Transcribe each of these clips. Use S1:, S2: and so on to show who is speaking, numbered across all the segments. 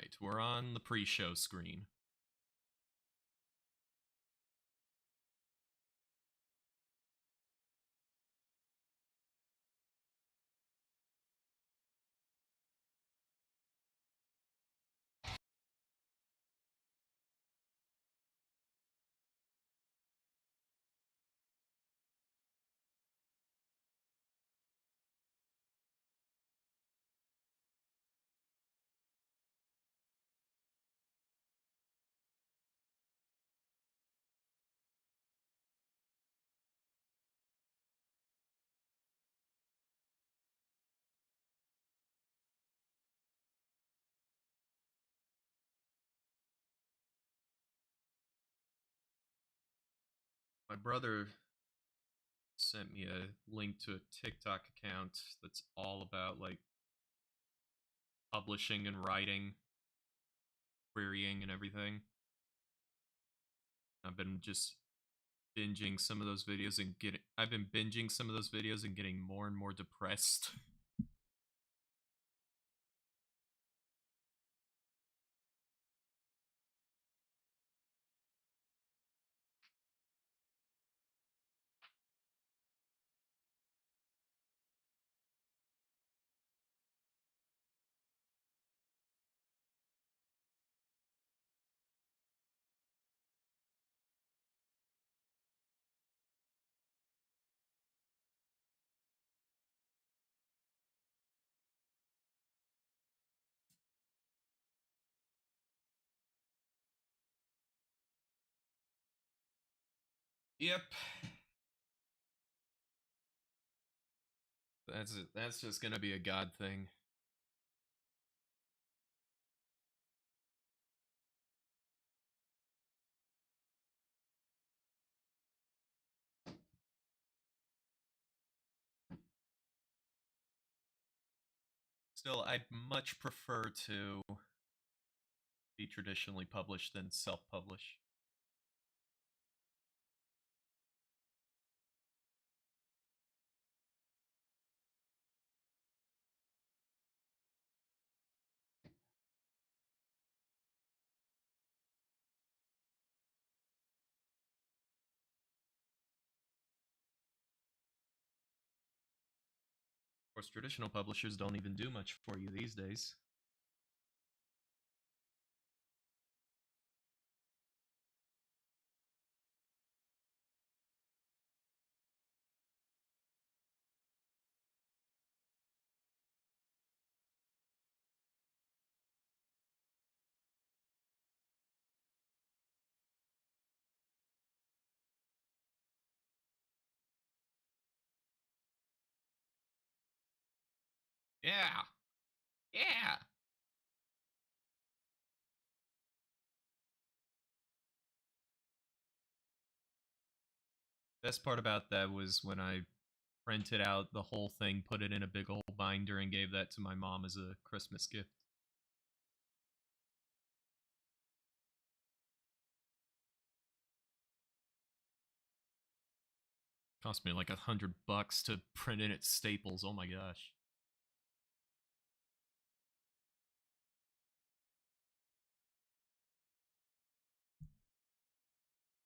S1: Alright, we're on the pre-show screen. My brother sent me a link to a TikTok account that's all about like publishing and writing, querying and everything. I've been just binging some of those videos and getting more and more depressed. Yep. That's just gonna be a God thing. Still, I'd much prefer to be traditionally published than self-publish. Of course, traditional publishers don't even do much for you these days. Yeah. Yeah. Best part about that was when I printed out the whole thing, put it in a big old binder, and gave that to my mom as a Christmas gift. Cost me like $100 to print it at Staples. Oh my gosh.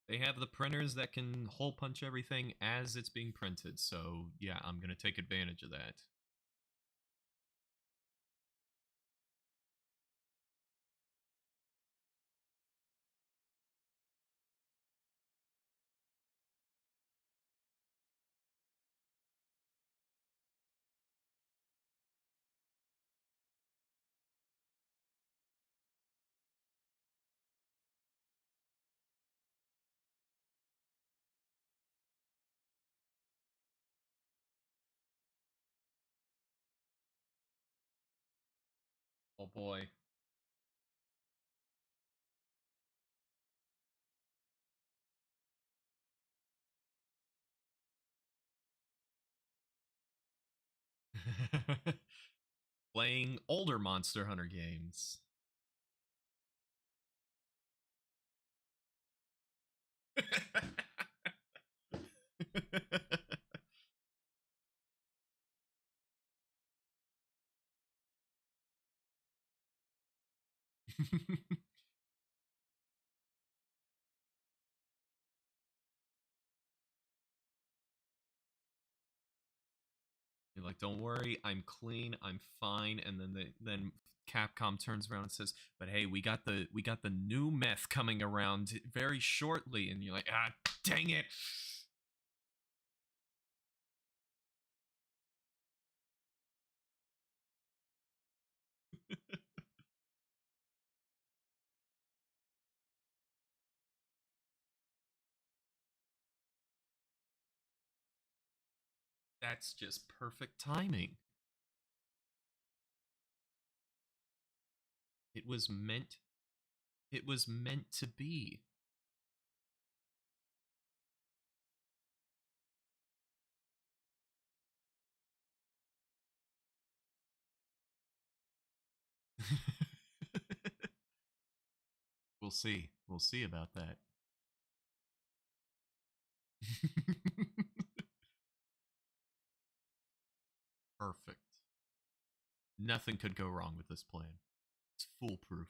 S1: They have the printers that can hole punch everything as it's being printed, so yeah, I'm gonna take advantage of that. Oh boy. Playing older Monster Hunter games. You're like, don't worry, I'm clean, I'm fine. And then Capcom turns around and says, "But hey, we got the new meth coming around very shortly." And you're like, "Ah, dang it!" That's just perfect timing. It was meant. It was meant to be. We'll see. We'll see about that. Perfect. Nothing could go wrong with this plan. It's foolproof.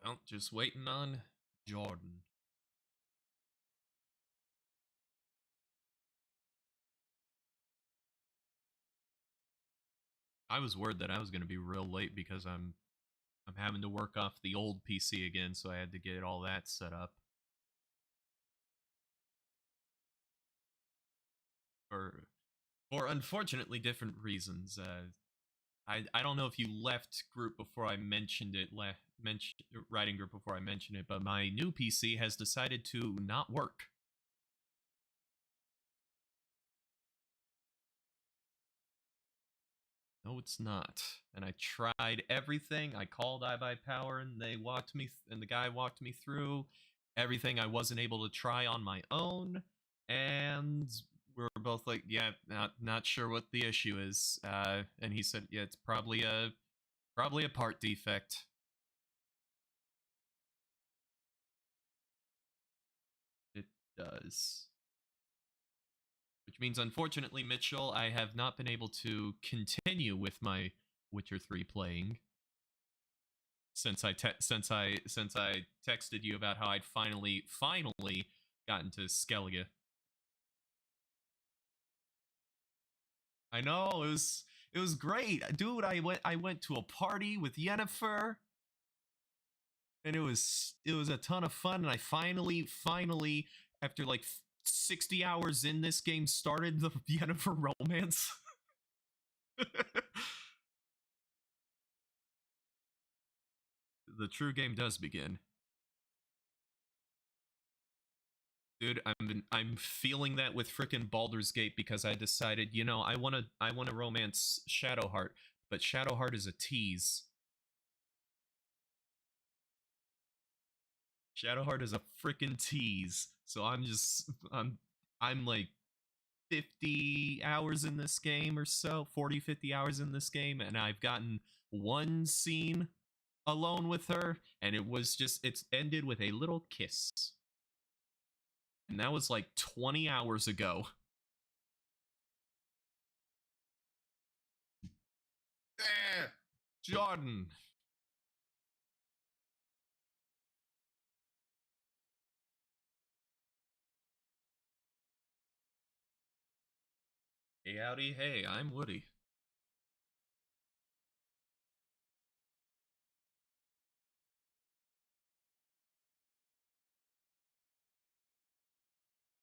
S1: Well, just waiting on Jordan. I was worried that I was going to be real late because I'm having to work off the old PC again, so I had to get all that set up for for unfortunately different reasons. I don't know if you left group before I mentioned it, writing group before I mentioned it, but my new PC has decided to not work. No, it's not. And I tried everything. I called iBuyPower, and they walked me, and the guy walked me through everything I wasn't able to try on my own. And we were both like, "Yeah, not sure what the issue is." And he said, "Yeah, it's probably a part defect." It does. Which means, unfortunately, Mitchell, I have not been able to continue with my Witcher 3 playing since I texted you about how I'd finally gotten to Skellige. I know it was great, dude. I went to a party with Yennefer, and it was a ton of fun. And I finally after like 60 hours in this game started the Yennefer romance. The true game does begin. Dude, I'm feeling that with frickin' Baldur's Gate because I decided, I wanna romance Shadowheart, but Shadowheart is a tease. Shadowheart is a frickin' tease. So I'm like 50 hours in this game or so, 40, 50 hours in this game, and I've gotten one scene alone with her, and it's ended with a little kiss. And that was like 20 hours ago. Eh, Jordan. Hey, howdy, hey, I'm Woody.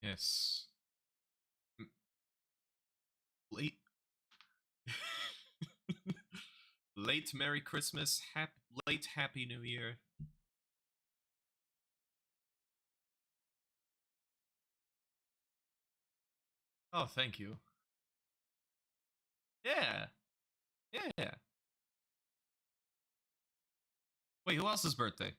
S1: Yes. Late. Late Merry Christmas, late Happy New Year. Oh, thank you. Yeah, yeah. Wait, who else's birthday?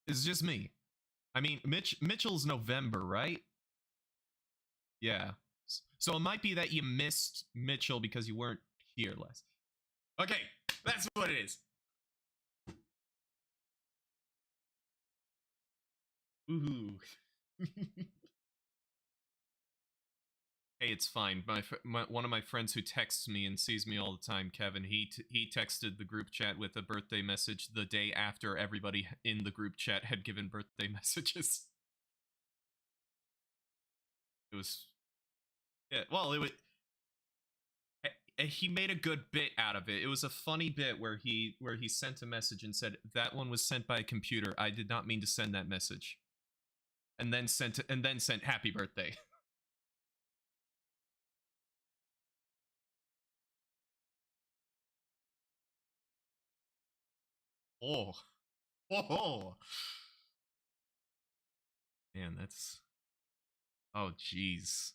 S1: It's just me. I mean, Mitchell's November, right? Yeah. So it might be that you missed Mitchell because you weren't here last. Okay, that's what it is. Ooh. Hey, it's fine. One of my friends who texts me and sees me all the time, Kevin, he texted the group chat with a birthday message the day after everybody in the group chat had given birthday messages. It was, yeah. Well, it was. He made a good bit out of it. It was a funny bit where he sent a message and said that one was sent by a computer. I did not mean to send that message, and then sent happy birthday. Oh, oh, man, that's, oh, jeez,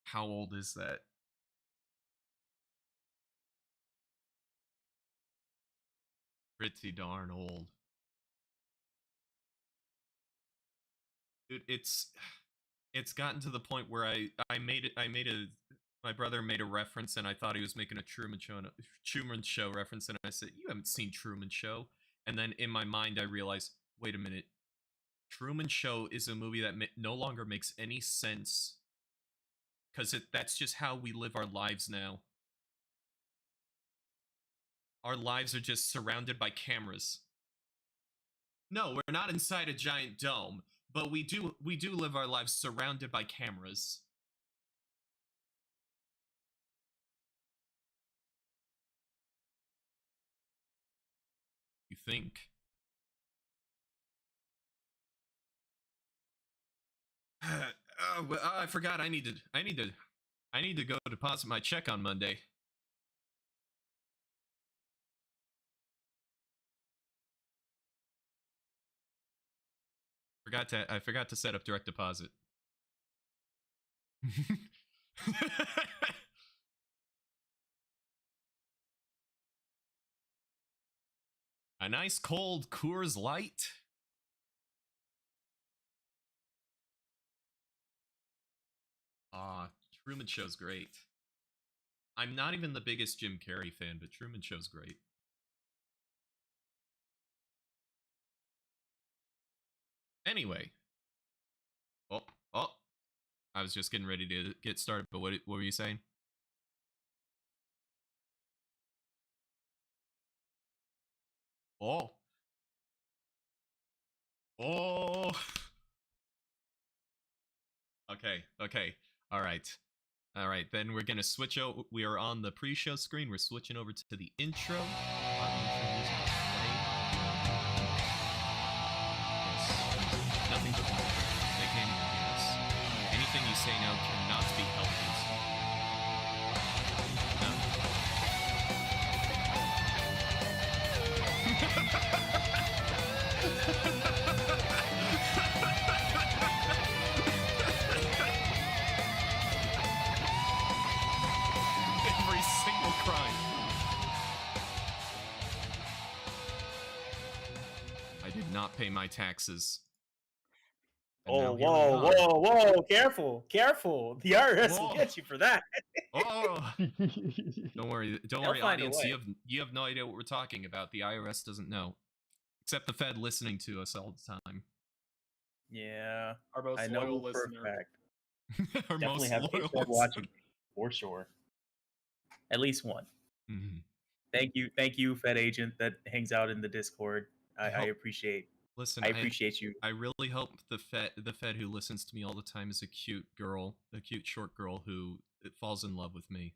S1: how old is that? Pretty darn old, dude. It's gotten to the point where I made a my brother made a reference and I thought he was making a Truman Show reference, and I said, "You haven't seen Truman Show." And then in my mind I realized, wait a minute, Truman Show is a movie that no longer makes any sense because that's just how we live our lives now. Our lives are just surrounded by cameras. No, we're not inside a giant dome, but we do live our lives surrounded by cameras. You think? I forgot. I need to go deposit my check on Monday. I forgot to set up direct deposit. A nice cold Coors Light. Ah, Truman Show's great. I'm not even the biggest Jim Carrey fan, but Truman Show's great. Anyway. Oh, oh. I was just getting ready to get started, but what were you saying? Oh. Oh. Okay, okay. All right. All right, then we're going to switch over. We are on the pre-show screen. We're switching over to the intro. Our intro music is playing. Yes. Nothing but big name. Yes. Anything you say now cannot be helped. Every single crime. I did not pay my taxes.
S2: Oh, whoa! Careful! The IRS will get you for that.
S1: Oh, don't worry, audience. You have no idea what we're talking about. The IRS doesn't know, except the Fed listening to us all the time.
S2: Yeah,
S3: our most
S2: I know
S3: loyal
S2: for
S3: listener.
S2: a fact.
S3: Our
S2: Definitely
S3: most
S2: have
S3: loyal
S2: people watching for sure. At least one.
S1: Mm-hmm.
S2: Thank you, Fed agent that hangs out in the Discord. I appreciate.
S1: Listen,
S2: I appreciate you.
S1: I really hope the Fed who listens to me all the time is a cute girl, a cute short girl who falls in love with me,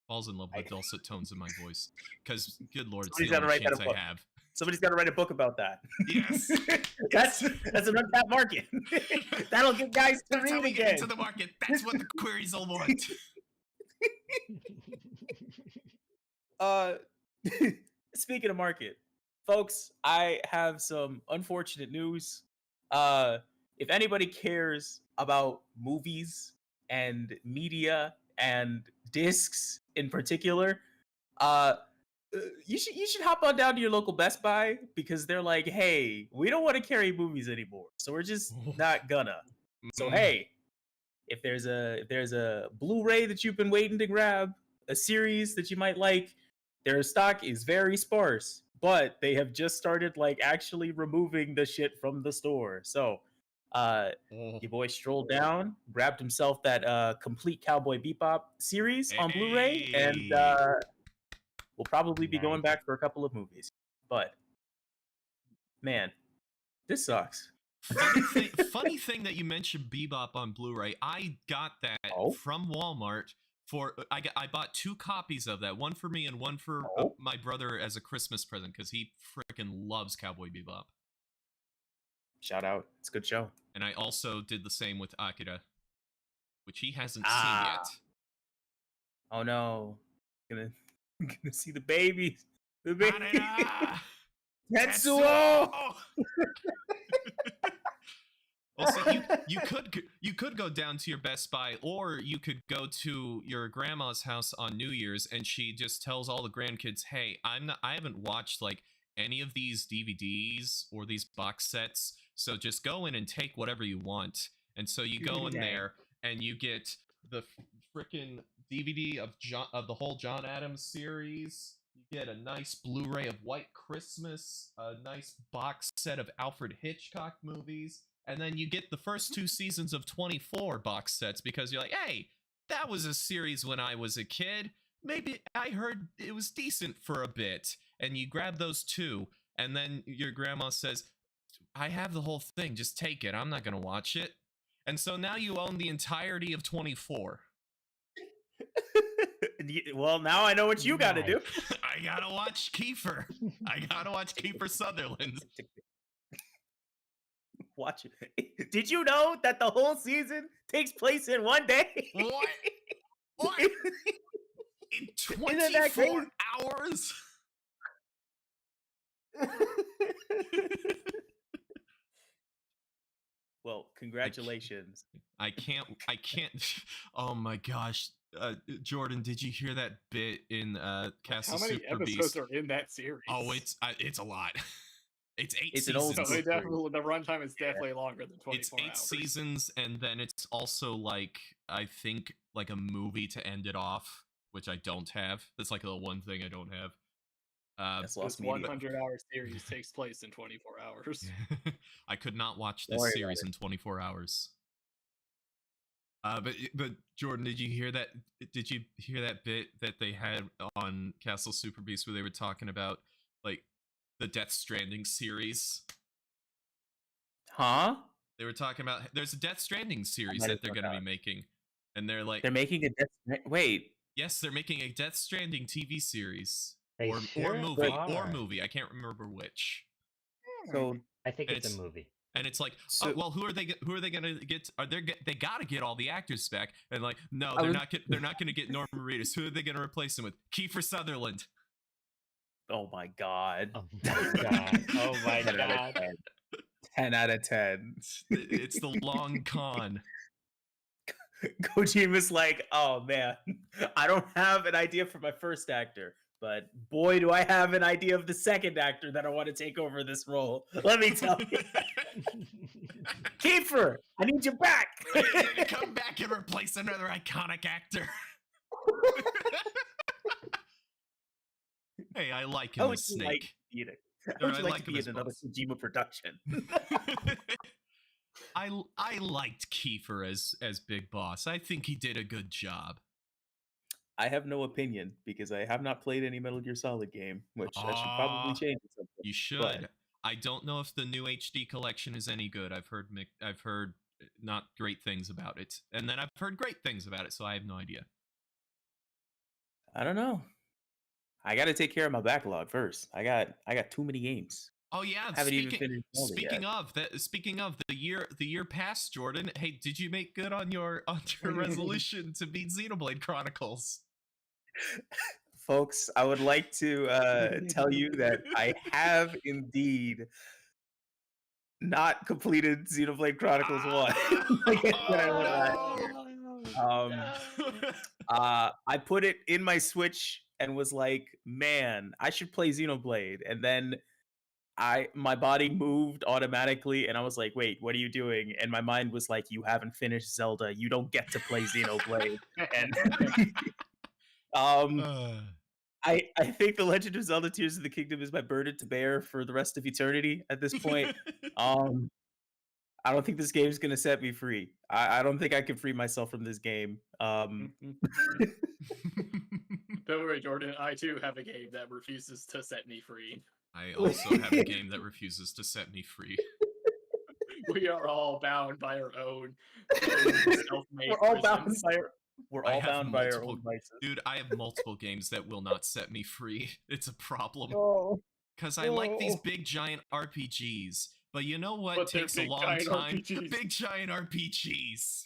S1: falls in love with the dulcet tones in my voice. Because, good lord, it's the only chance I have.
S2: Somebody's got to write a book about that.
S1: Yes,
S2: that's an untapped market. That'll get guys to read again.
S1: Get into the market. That's what the queries will want.
S2: Speaking of market, folks, I have some unfortunate news. If anybody cares about movies and media and discs in particular, you should hop on down to your local Best Buy because they're like, hey, we don't want to carry movies anymore, so we're just not gonna. So hey, if there's a Blu-ray that you've been waiting to grab, a series that you might like, their stock is very sparse, but they have just started like actually removing the shit from the store. So your boy strolled down, grabbed himself that complete Cowboy Bebop series on Blu-ray, and
S1: Hey.
S2: we'll probably be going
S3: Nice.
S2: back for a couple of movies. But man, this sucks.
S1: Funny thing that you mentioned Bebop on Blu-ray. I got that
S2: Oh?
S1: from Walmart for I bought 2 copies of that, one for me and one for
S2: Oh?
S1: my brother as a Christmas present because he freaking loves Cowboy Bebop.
S2: Shout out, it's a good show.
S1: And I also did the same with Akira, which he hasn't
S2: Ah.
S1: seen yet.
S2: Oh no, gonna see the babies. The baby.
S1: Haneda!
S2: Tetsuo!
S1: Well, see, you could go down to your Best Buy, or you could go to your grandma's house on New Year's, and she just tells all the grandkids, "Hey, I haven't watched like any of these DVDs or these box sets, so just go in and take whatever you want." And so you go in
S2: Dang.
S1: there and you get the freaking DVD of the whole John Adams series. You get a nice Blu-ray of White Christmas, a nice box set of Alfred Hitchcock movies, and then you get the first 2 seasons of 24 box sets because you're like, hey, that was a series when I was a kid. Maybe I heard it was decent for a bit. And you grab those 2, and then your grandma says, I have the whole thing, just take it. I'm not going to watch it. And so now you own the entirety of 24.
S2: Well, now I know what you got to do.
S1: I gotta watch Kiefer. I gotta watch Kiefer Sutherland.
S2: Watch it. Did you know that the whole season takes place in one day?
S1: What? What? In
S2: Isn't that
S1: 24 hours?
S2: Well, congratulations.
S1: I can't. Oh my gosh. Jordan, did you hear that bit in Castle
S4: How many
S1: Super
S4: episodes
S1: Beast?
S4: are in that series?
S1: Oh, it's a lot. It's 8
S2: It's an
S1: seasons.
S2: old
S4: So
S2: season.
S4: the runtime is definitely longer than 24
S1: It's 8
S4: hours.
S1: seasons, and then it's also like, I think, like a movie to end it off, which I don't have. That's like the one thing I don't have.
S2: That's
S4: This
S2: lost media.
S4: 100-hour series takes place in 24 hours.
S1: I could not watch
S2: Don't
S1: this
S2: worry
S1: series
S2: about
S1: in 24 hours. But Jordan, did you hear that? Did you hear that bit that they had on Castle Super Beast where they were talking about like the Death Stranding series?
S2: Huh?
S1: They were talking about there's a Death Stranding series
S2: might
S1: that
S2: have
S1: they're
S2: found
S1: going to
S2: out.
S1: be making, and they're like,
S2: They're making a wait.
S1: yes, they're making a Death Stranding TV series
S3: They
S1: or
S3: sure
S1: movie
S3: are.
S1: I can't remember which.
S2: So
S3: I think
S1: And
S3: it's a
S1: it's-
S3: movie.
S1: And it's like,
S2: So-
S1: well, who are they gonna get? They got to get all the actors back? And like, no,
S2: I
S1: they're
S2: was-
S1: not. They're not going to get Norman Reedus. Who are they going to replace him with? Kiefer Sutherland.
S2: oh my god.
S3: Oh my god. Oh my
S2: 10 out of
S3: god.
S2: 10. 10 out of 10.
S1: It's the long con.
S2: Kojima's like, oh man, I don't have an idea for my first actor, but boy, do I have an idea of the second actor that I want to take over this role. Let me tell you. Kiefer, I need you back.
S1: Come back and replace another iconic actor. Hey, I like him
S2: How would
S1: as
S2: you
S1: Snake.
S2: like, you know,
S1: Or
S2: how would
S1: I
S2: you like
S1: like
S2: to
S1: him
S2: be
S1: as
S2: in another
S1: boss.
S2: Kojima production?
S1: I liked Kiefer as Big Boss. I think he did a good job.
S2: I have no opinion because I have not played any Metal Gear Solid game, which I should
S1: Aw,
S2: probably change at some point.
S1: You should.
S2: But-
S1: I don't know if the new HD collection is any good. I've heard not great things about it, and then I've heard great things about it, so I have no idea.
S2: I don't know. I got to take care of my backlog first. I got too many games.
S1: Oh yeah,
S2: Haven't even finished Zelda
S1: speaking
S2: yet.
S1: speaking of the year past, Jordan. Hey, did you make good on your resolution to beat Xenoblade Chronicles?
S2: Folks, I would like to tell you that I have indeed not completed Xenoblade Chronicles 1. Like I said I would last year. I put it in my Switch and was like, "Man, I should play Xenoblade." And then my body moved automatically, and I was like, "Wait, what are you doing?" And my mind was like, "You haven't finished Zelda. You don't get to play Xenoblade." And um,
S1: Uh,
S2: I think The Legend of Zelda: Tears of the Kingdom is my burden to bear for the rest of eternity at this point. Um, I don't think this game is gonna set me free. I don't think I can free myself from this game.
S4: Don't worry, Jordan. I too have a game that refuses to set me free.
S1: I also have a game that refuses to set me free.
S4: We are all bound by our own self-made
S2: We're all bound
S4: prisons.
S2: by our, we're
S1: I
S2: all
S1: have
S2: bound by our
S1: multiple-
S2: own vices.
S1: Dude, I have multiple games that will not set me free. It's a problem.
S2: Oh,
S1: Because I like these
S2: no.
S1: big giant RPGs. But you know what
S4: But they're
S1: takes a
S4: big,
S1: long
S4: giant
S1: time?
S4: RPGs.
S1: Big giant RPGs.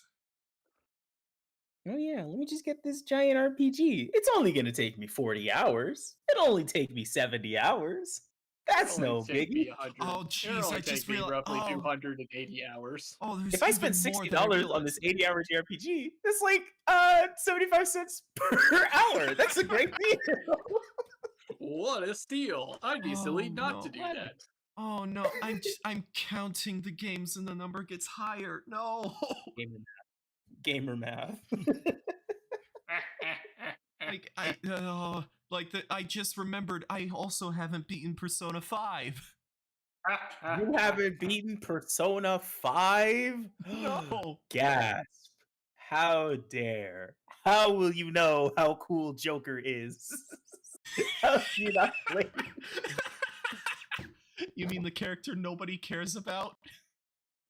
S2: Oh yeah, let me just get this giant RPG. It's only gonna take me 40 hours. It'll only take me 70 hours. That's
S4: It'll
S2: no
S4: only take me
S2: biggie.
S4: 100.
S1: Oh,
S4: It'll
S1: jeez,
S4: only
S1: I just
S4: take me
S1: realized-
S4: roughly
S1: oh.
S4: 280 hours.
S1: Oh, there's
S2: If I
S1: even
S2: spend
S1: more
S2: $60
S1: than I
S2: on
S1: realized.
S2: this 80-hour JRPG, that's like 75 cents per hour. That's a great deal.
S4: What a steal! I'd be silly
S1: Oh,
S4: not
S1: no.
S4: to do
S3: What?
S4: that.
S1: Oh no, I'm counting the games and the number gets higher. No.
S2: Gamer math.
S1: I just remembered I also haven't beaten Persona 5.
S2: You haven't beaten Persona 5?
S1: No.
S2: Gasp. How dare. How will you know how cool Joker is? How do you not play?
S1: You mean the character nobody cares about?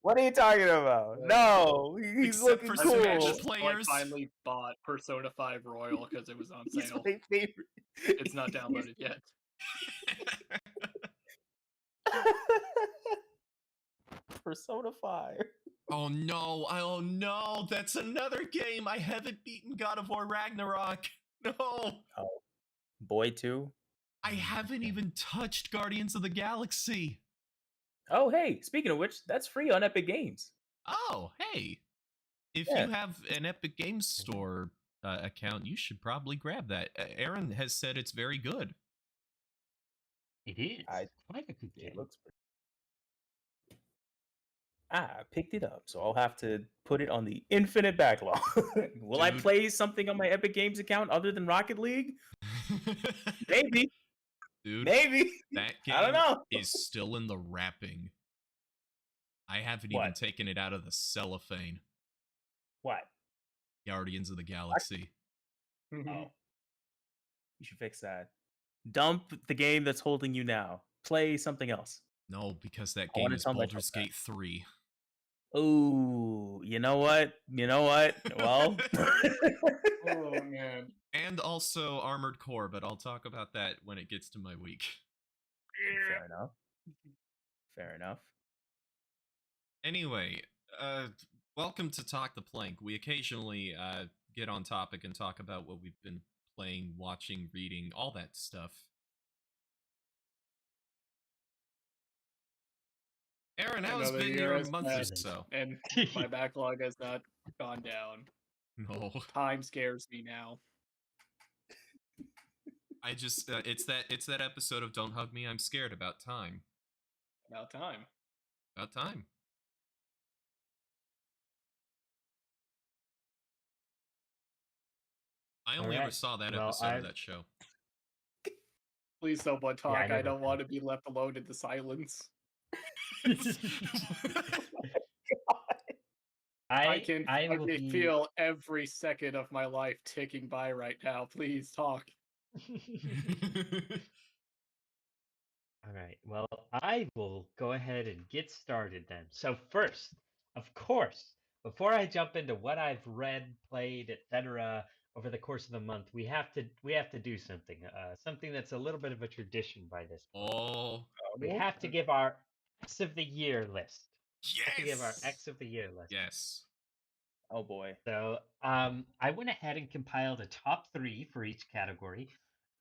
S2: What are you talking about? No, he's
S1: Except
S2: looking
S1: for
S2: cool.
S1: Smash
S4: just
S1: players.
S4: finally bought Persona 5 Royal because it was on
S2: He's
S4: sale.
S2: my favorite.
S4: It's not downloaded yet.
S2: Persona 5.
S1: Oh no, that's another game. I haven't beaten God of War Ragnarok. No.
S2: Boy 2.
S1: I haven't even touched Guardians of the Galaxy.
S2: Oh, hey, speaking of which, that's free on Epic Games.
S1: Oh, hey. If
S2: Yeah.
S1: you have an Epic Games Store account, you should probably grab that. Aaron has said it's very good.
S3: It is.
S2: I-
S3: Quite a good
S2: It
S3: game.
S2: looks pretty. I picked it up, so I'll have to put it on the infinite backlog. Will I
S1: Dude.
S2: play something on my Epic Games account other than Rocket League? Maybe.
S1: Dude,
S2: Maybe.
S1: that game
S2: I don't know.
S1: is still in the wrapping. I haven't even
S2: What?
S1: taken it out of the cellophane.
S2: What?
S1: Guardians of the Galaxy.
S2: Oh. You should fix that. Dump the game that's holding you now. Play something else.
S1: No, because that
S2: I
S1: game
S2: wanna
S1: is
S2: tell myself
S1: Baldur's
S2: that.
S1: Gate 3.
S2: Ooh, you know what? Well,
S4: Oh man.
S1: And also Armored Core, but I'll talk about that when it gets to my week.
S2: fair enough. Fair enough.
S1: Anyway, welcome to Talk the Plank. We occasionally get on topic and talk about what we've been playing, watching, reading, all that stuff. Aaron, how has
S4: Another
S1: been
S4: year
S1: your
S4: has
S1: month or
S4: passed.
S1: so?
S4: And my backlog has not gone down.
S1: No,
S4: Time scares me now.
S1: I just it's that episode of Don't Hug Me, I'm Scared about time.
S4: About time.
S1: About time. I only ever
S3: Alright,
S1: saw that
S3: well,
S1: episode
S3: I've-
S1: of that show.
S4: Please someone talk.
S3: I
S4: I
S3: never
S4: don't
S3: did.
S4: want to be left alone in the silence. I can
S3: will
S4: fucking
S3: be...
S4: feel every second of my life ticking by right now. Please talk.
S3: All right. Well, I will go ahead and get started then. So first, of course, before I jump into what I've read, played, etc. over the course of the month, we have to do something. Something that's a little bit of a tradition by this point.
S1: Oh,
S3: We have to give our X of the Year list. We have to give our
S1: yes.
S3: X of the Year list.
S1: Yes.
S2: Oh boy.
S3: So I went ahead and compiled a top 3 for each category.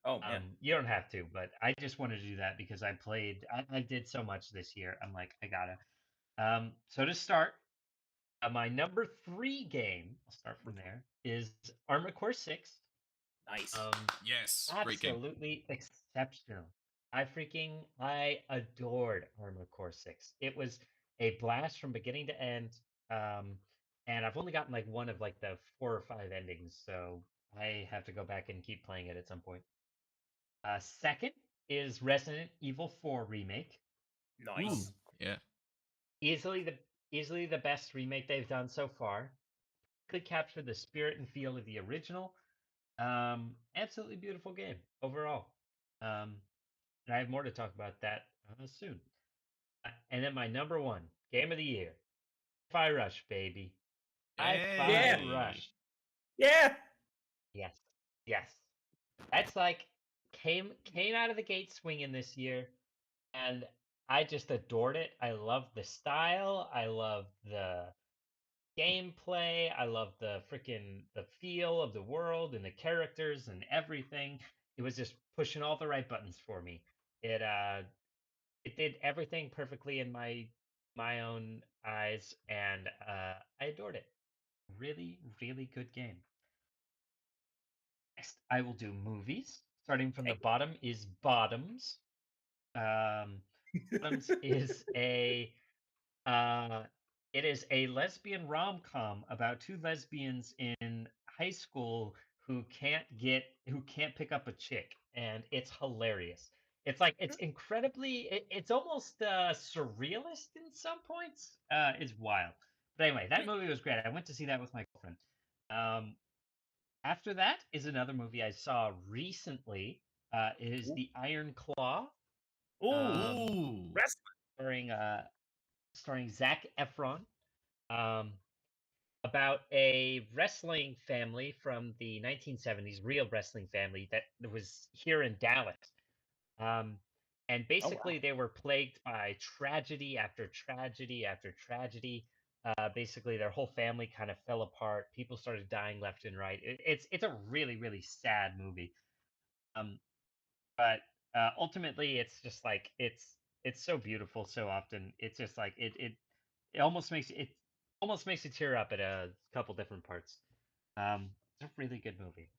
S2: Oh man.
S3: You don't have to, but I just wanted to do that because I did so much this year. I'm like, I gotta. So to start, my number 3 game, I'll start from there, is Armored Core 6.
S2: Nice.
S1: Yes, great game.
S3: Absolutely exceptional. I adored Armored Core 6. It was a blast from beginning to end. Um, and I've only gotten like one of like the 4 or 5 endings, so I have to go back and keep playing it at some point. Second is Resident Evil 4 remake.
S2: Nice.
S1: Yeah.
S3: Easily the easily the best remake they've done so far. Could capture the spirit and feel of the original. Absolutely beautiful game overall. And I have more to talk about that soon. And then my number one game of the year, Hi-Fi Rush, baby. Hi-Fi
S2: Yeah.
S3: Rush.
S2: Yeah.
S3: Yes, yes. That's like came out of the gate swinging this year, and I just adored it. I love the style. I love the gameplay. I love the feel of the world and the characters and everything. It was just pushing all the right buttons for me. It did everything perfectly in my own eyes, and I adored it. Really, really good game. Next, I will do movies. Starting from the
S2: Okay.
S3: bottom is Bottoms. Um, Bottoms is a uh, it is a lesbian rom-com about two lesbians in high school who can't pick up a chick, and it's hilarious. It's like it's it's almost surrealist in some points. It's wild. But anyway, that movie was great. I went to see that with my girlfriend. Um, After that is another movie I saw recently. It is The Iron Claw,
S2: Ooh.
S3: um,
S1: Ooh.
S2: Wrestling.
S3: starring starring Zac Efron. Um, about a wrestling family from the 1970s, real wrestling family that was here in Dallas. Um, and
S2: Oh wow.
S3: basically, they were plagued by tragedy after tragedy after tragedy. Basically, their whole family kind of fell apart. People started dying left and right. It's a really really sad movie. Um, but ultimately, it's just like it's so beautiful so often. It's just like it almost makes you tear up at a couple different parts. It's a really good movie.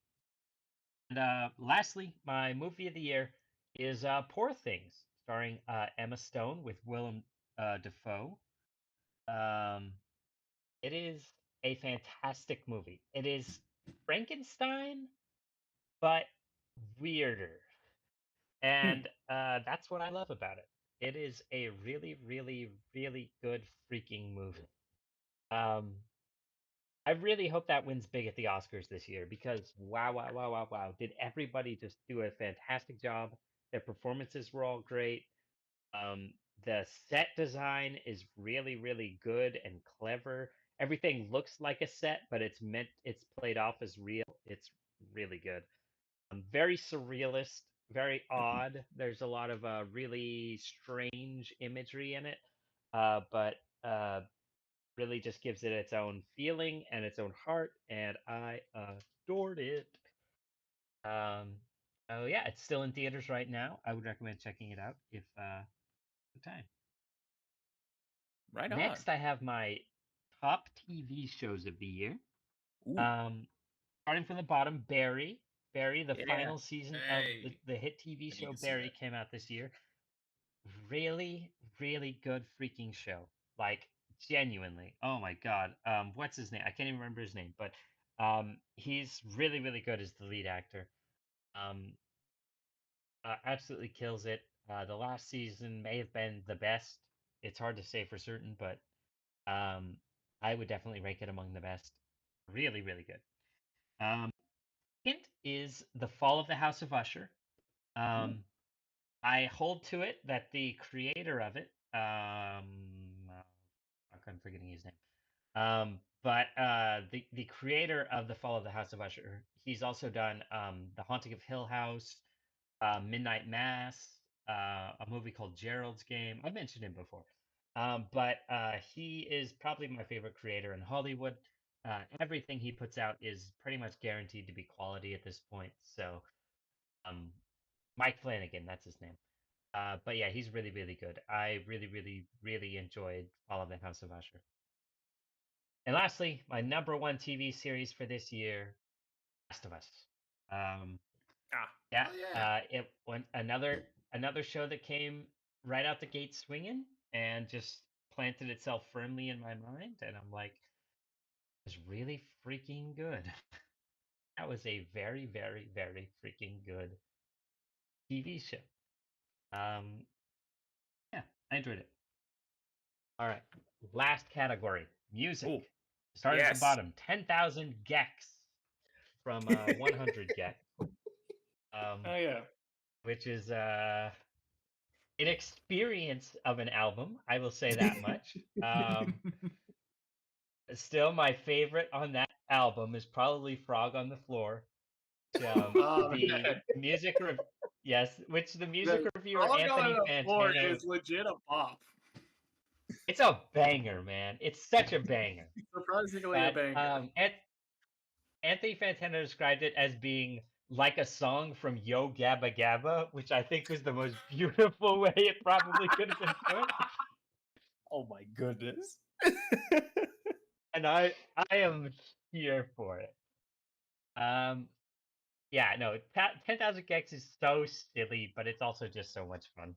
S3: And lastly, my movie of the year is Poor Things, starring Emma Stone with Willem Dafoe. Um, it is a fantastic movie. It is Frankenstein, but weirder. And that's what I love about it. It is a really, really, really good freaking movie. Um, I really hope that wins big at the Oscars this year because wow, wow, wow, wow, wow. Did everybody just do a fantastic job? Their performances were all great. The set design is really, really good and clever. Everything looks like a set, but it's played off as real. It's really good. Very surrealist, very odd. There's a lot of really strange imagery in it, but really just gives it its own feeling and its own heart, and I adored it. Um, oh yeah, it's still in theaters right now. I would recommend checking it out if the time.
S2: Right on.
S3: Next, I have my top TV shows of the year.
S2: Ooh.
S3: Starting from the bottom, Barry. Barry, the
S2: Yeah.
S3: final season of
S1: Hey.
S3: the hit TV
S1: I need
S3: show
S1: to see
S3: Barry
S1: that.
S3: came out this year. Really, really good freaking show. Like genuinely. Oh my god. What's his name? I can't even remember his name, but he's really, really good as the lead actor. Um, Absolutely kills it. The last season may have been the best. It's hard to say for certain, but um, I would definitely rank it among the best. Really, really good. Um, Hint is The Fall of the House of Usher.
S2: Ooh.
S3: I hold to it that the creator of it, I'm forgetting his name. But the creator of The Fall of the House of Usher, he's also done The Haunting of Hill House, Midnight Mass, a movie called Gerald's Game. I've mentioned him before. But he is probably my favorite creator in Hollywood. Everything he puts out is pretty much guaranteed to be quality at this point. So, um, Mike Flanagan, that's his name. But yeah, he's really, really good. I really, really, really enjoyed Fall of the House of Usher. And lastly, my number one TV series for this year, Last of Us. Um,
S2: Ah,
S3: yeah,
S4: Oh, yeah.
S3: it went another show that came right out the gate swinging and just planted itself firmly in my mind, and I'm like, it was really freaking good. That was a very, very, very freaking good TV show. Yeah, I enjoyed it. All right, last category, music.
S2: oh,
S3: Start at the
S2: yes.
S3: bottom, 10,000 gex from 100 gex, um,
S4: Oh, yeah.
S3: which is an experience of an album. I will say that much. Still, my favorite on that album is probably "Frog on the Floor." Which,
S4: Oh,
S3: the
S4: man.
S3: music rev- yes, which the music
S4: The
S3: reviewer
S4: frog on
S3: Anthony
S4: the floor
S3: Fantano.
S4: is legit a bop.
S3: It's a banger, man. It's such a banger.
S4: Surprisingly a
S3: But
S4: banger.
S3: Anthony Fantano described it as being like a song from Yo Gabba Gabba, which I think was the most beautiful way it probably could have been put.
S2: Oh my goodness.
S3: And I am here for it. Um, yeah, no, 10,000 Gex is so silly, but it's also just so much fun.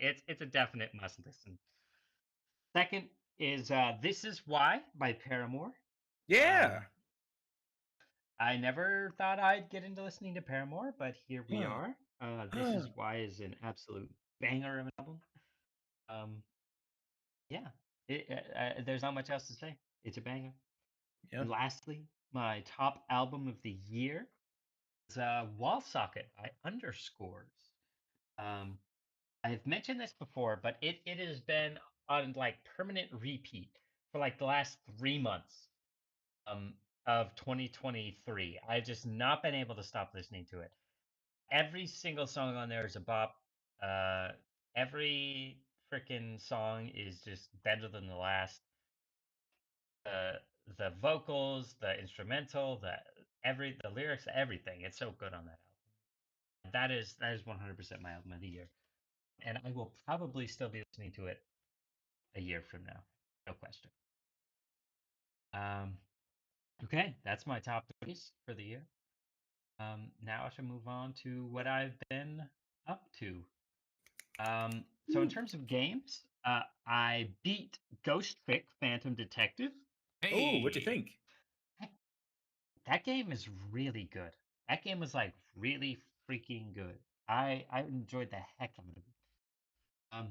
S3: It's a definite must listen. Second is "This Is Why" by Paramore.
S2: Yeah.
S3: I never thought I'd get into listening to Paramore, but here we
S2: Huh.
S3: are. "This Is Why" is an absolute banger of an album. Um, yeah, there's not much else to say. It's a banger.
S2: Yeah.
S3: And lastly, my top album of the year is "Wall Socket" by Underscores. Um, I've mentioned this before, but it has been on like permanent repeat for like the last 3 months um, of 2023. I've just not been able to stop listening to it. Every single song on there is a bop. Uh, every freaking song is just better than the last. The the vocals, the instrumental, the lyrics, everything. It's so good on that album. That is 100% my album of the year, and I will probably still be listening to it a year from now, no question. Um, okay, that's my top 30s for the year. Now I should move on to what I've been up to. So in terms of games, I beat Ghost Trick Phantom Detective.
S2: Oh, what'd you
S1: Hey.
S2: think?
S3: That, that game is really good. That game was like really freaking good. I enjoyed the heck out of it. Um,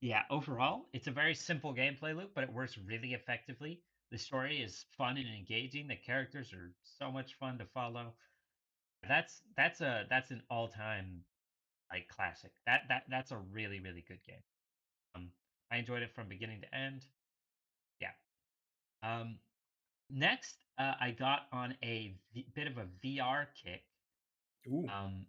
S3: yeah, overall, it's a very simple gameplay loop, but it works really effectively. The story is fun and engaging. The characters are so much fun to follow. That's an all-time like classic. That's a really really good game. Um, I enjoyed it from beginning to end. Yeah. Um, next, I got on a bit of a VR kick.
S2: Ooh.
S3: Um,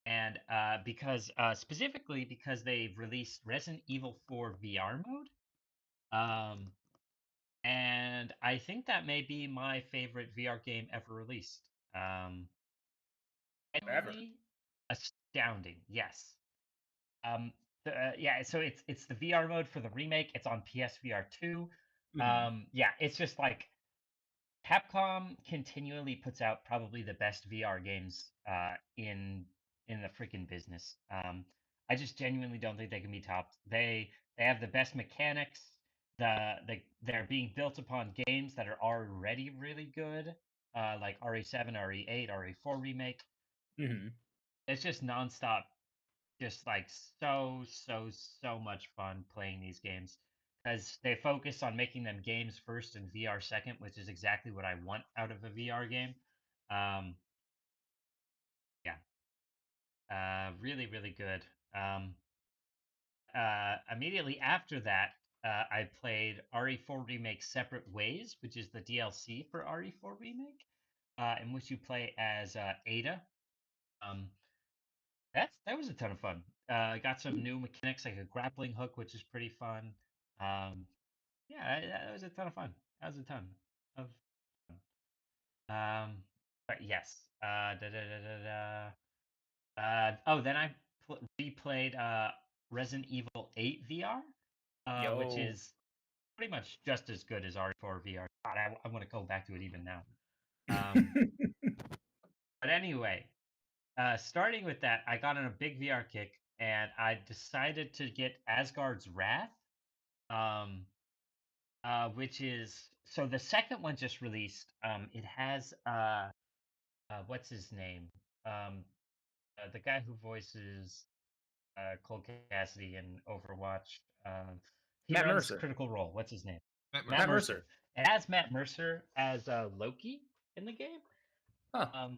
S3: and because specifically because they've released Resident Evil 4 VR mode. Um, and I think that may be my favorite VR game ever released. Um,
S2: Ever.
S3: genuinely astounding. Yes. Um, yeah, so it's the VR mode for the remake. It's on PSVR 2.
S2: Mhm.
S3: Yeah, it's just like Capcom continually puts out probably the best VR games in the freaking business. I just genuinely don't think they can be topped. They have the best mechanics. They're being built upon games that are already really good, like RE7, RE8, RE4 remake.
S2: Mhm.
S3: It's just nonstop, just like so much fun playing these games because they focus on making them games first and VR second, which is exactly what I want out of a VR game. Um, yeah, really really good. Immediately after that, I played RE4 Remake Separate Ways, which is the DLC for RE4 Remake, in which you play as Ada. Um, that was a ton of fun. Got some new mechanics like a grappling hook, which is pretty fun. Um, yeah, that was a ton of fun. That was a ton of fun. But yes. Da, da, da, da, da. Oh, then I replayed Resident Evil 8 VR, which
S2: Yo.
S3: is pretty much just as good as RE4 VR. God, I want to go back to it even now. Um, But anyway, starting with that, I got on a big VR kick, and I decided to get Asgard's Wrath, um, which is so the second one just released. It has what's his name? Um, the guy who voices Cole Cassidy in Overwatch. He
S2: Matt
S3: runs
S2: Mercer.
S3: Critical Role. What's his name?
S1: Matt
S3: Matt
S2: Matt
S1: Mercer.
S2: Mercer.
S3: It has Matt Mercer as Loki in the game.
S2: Huh.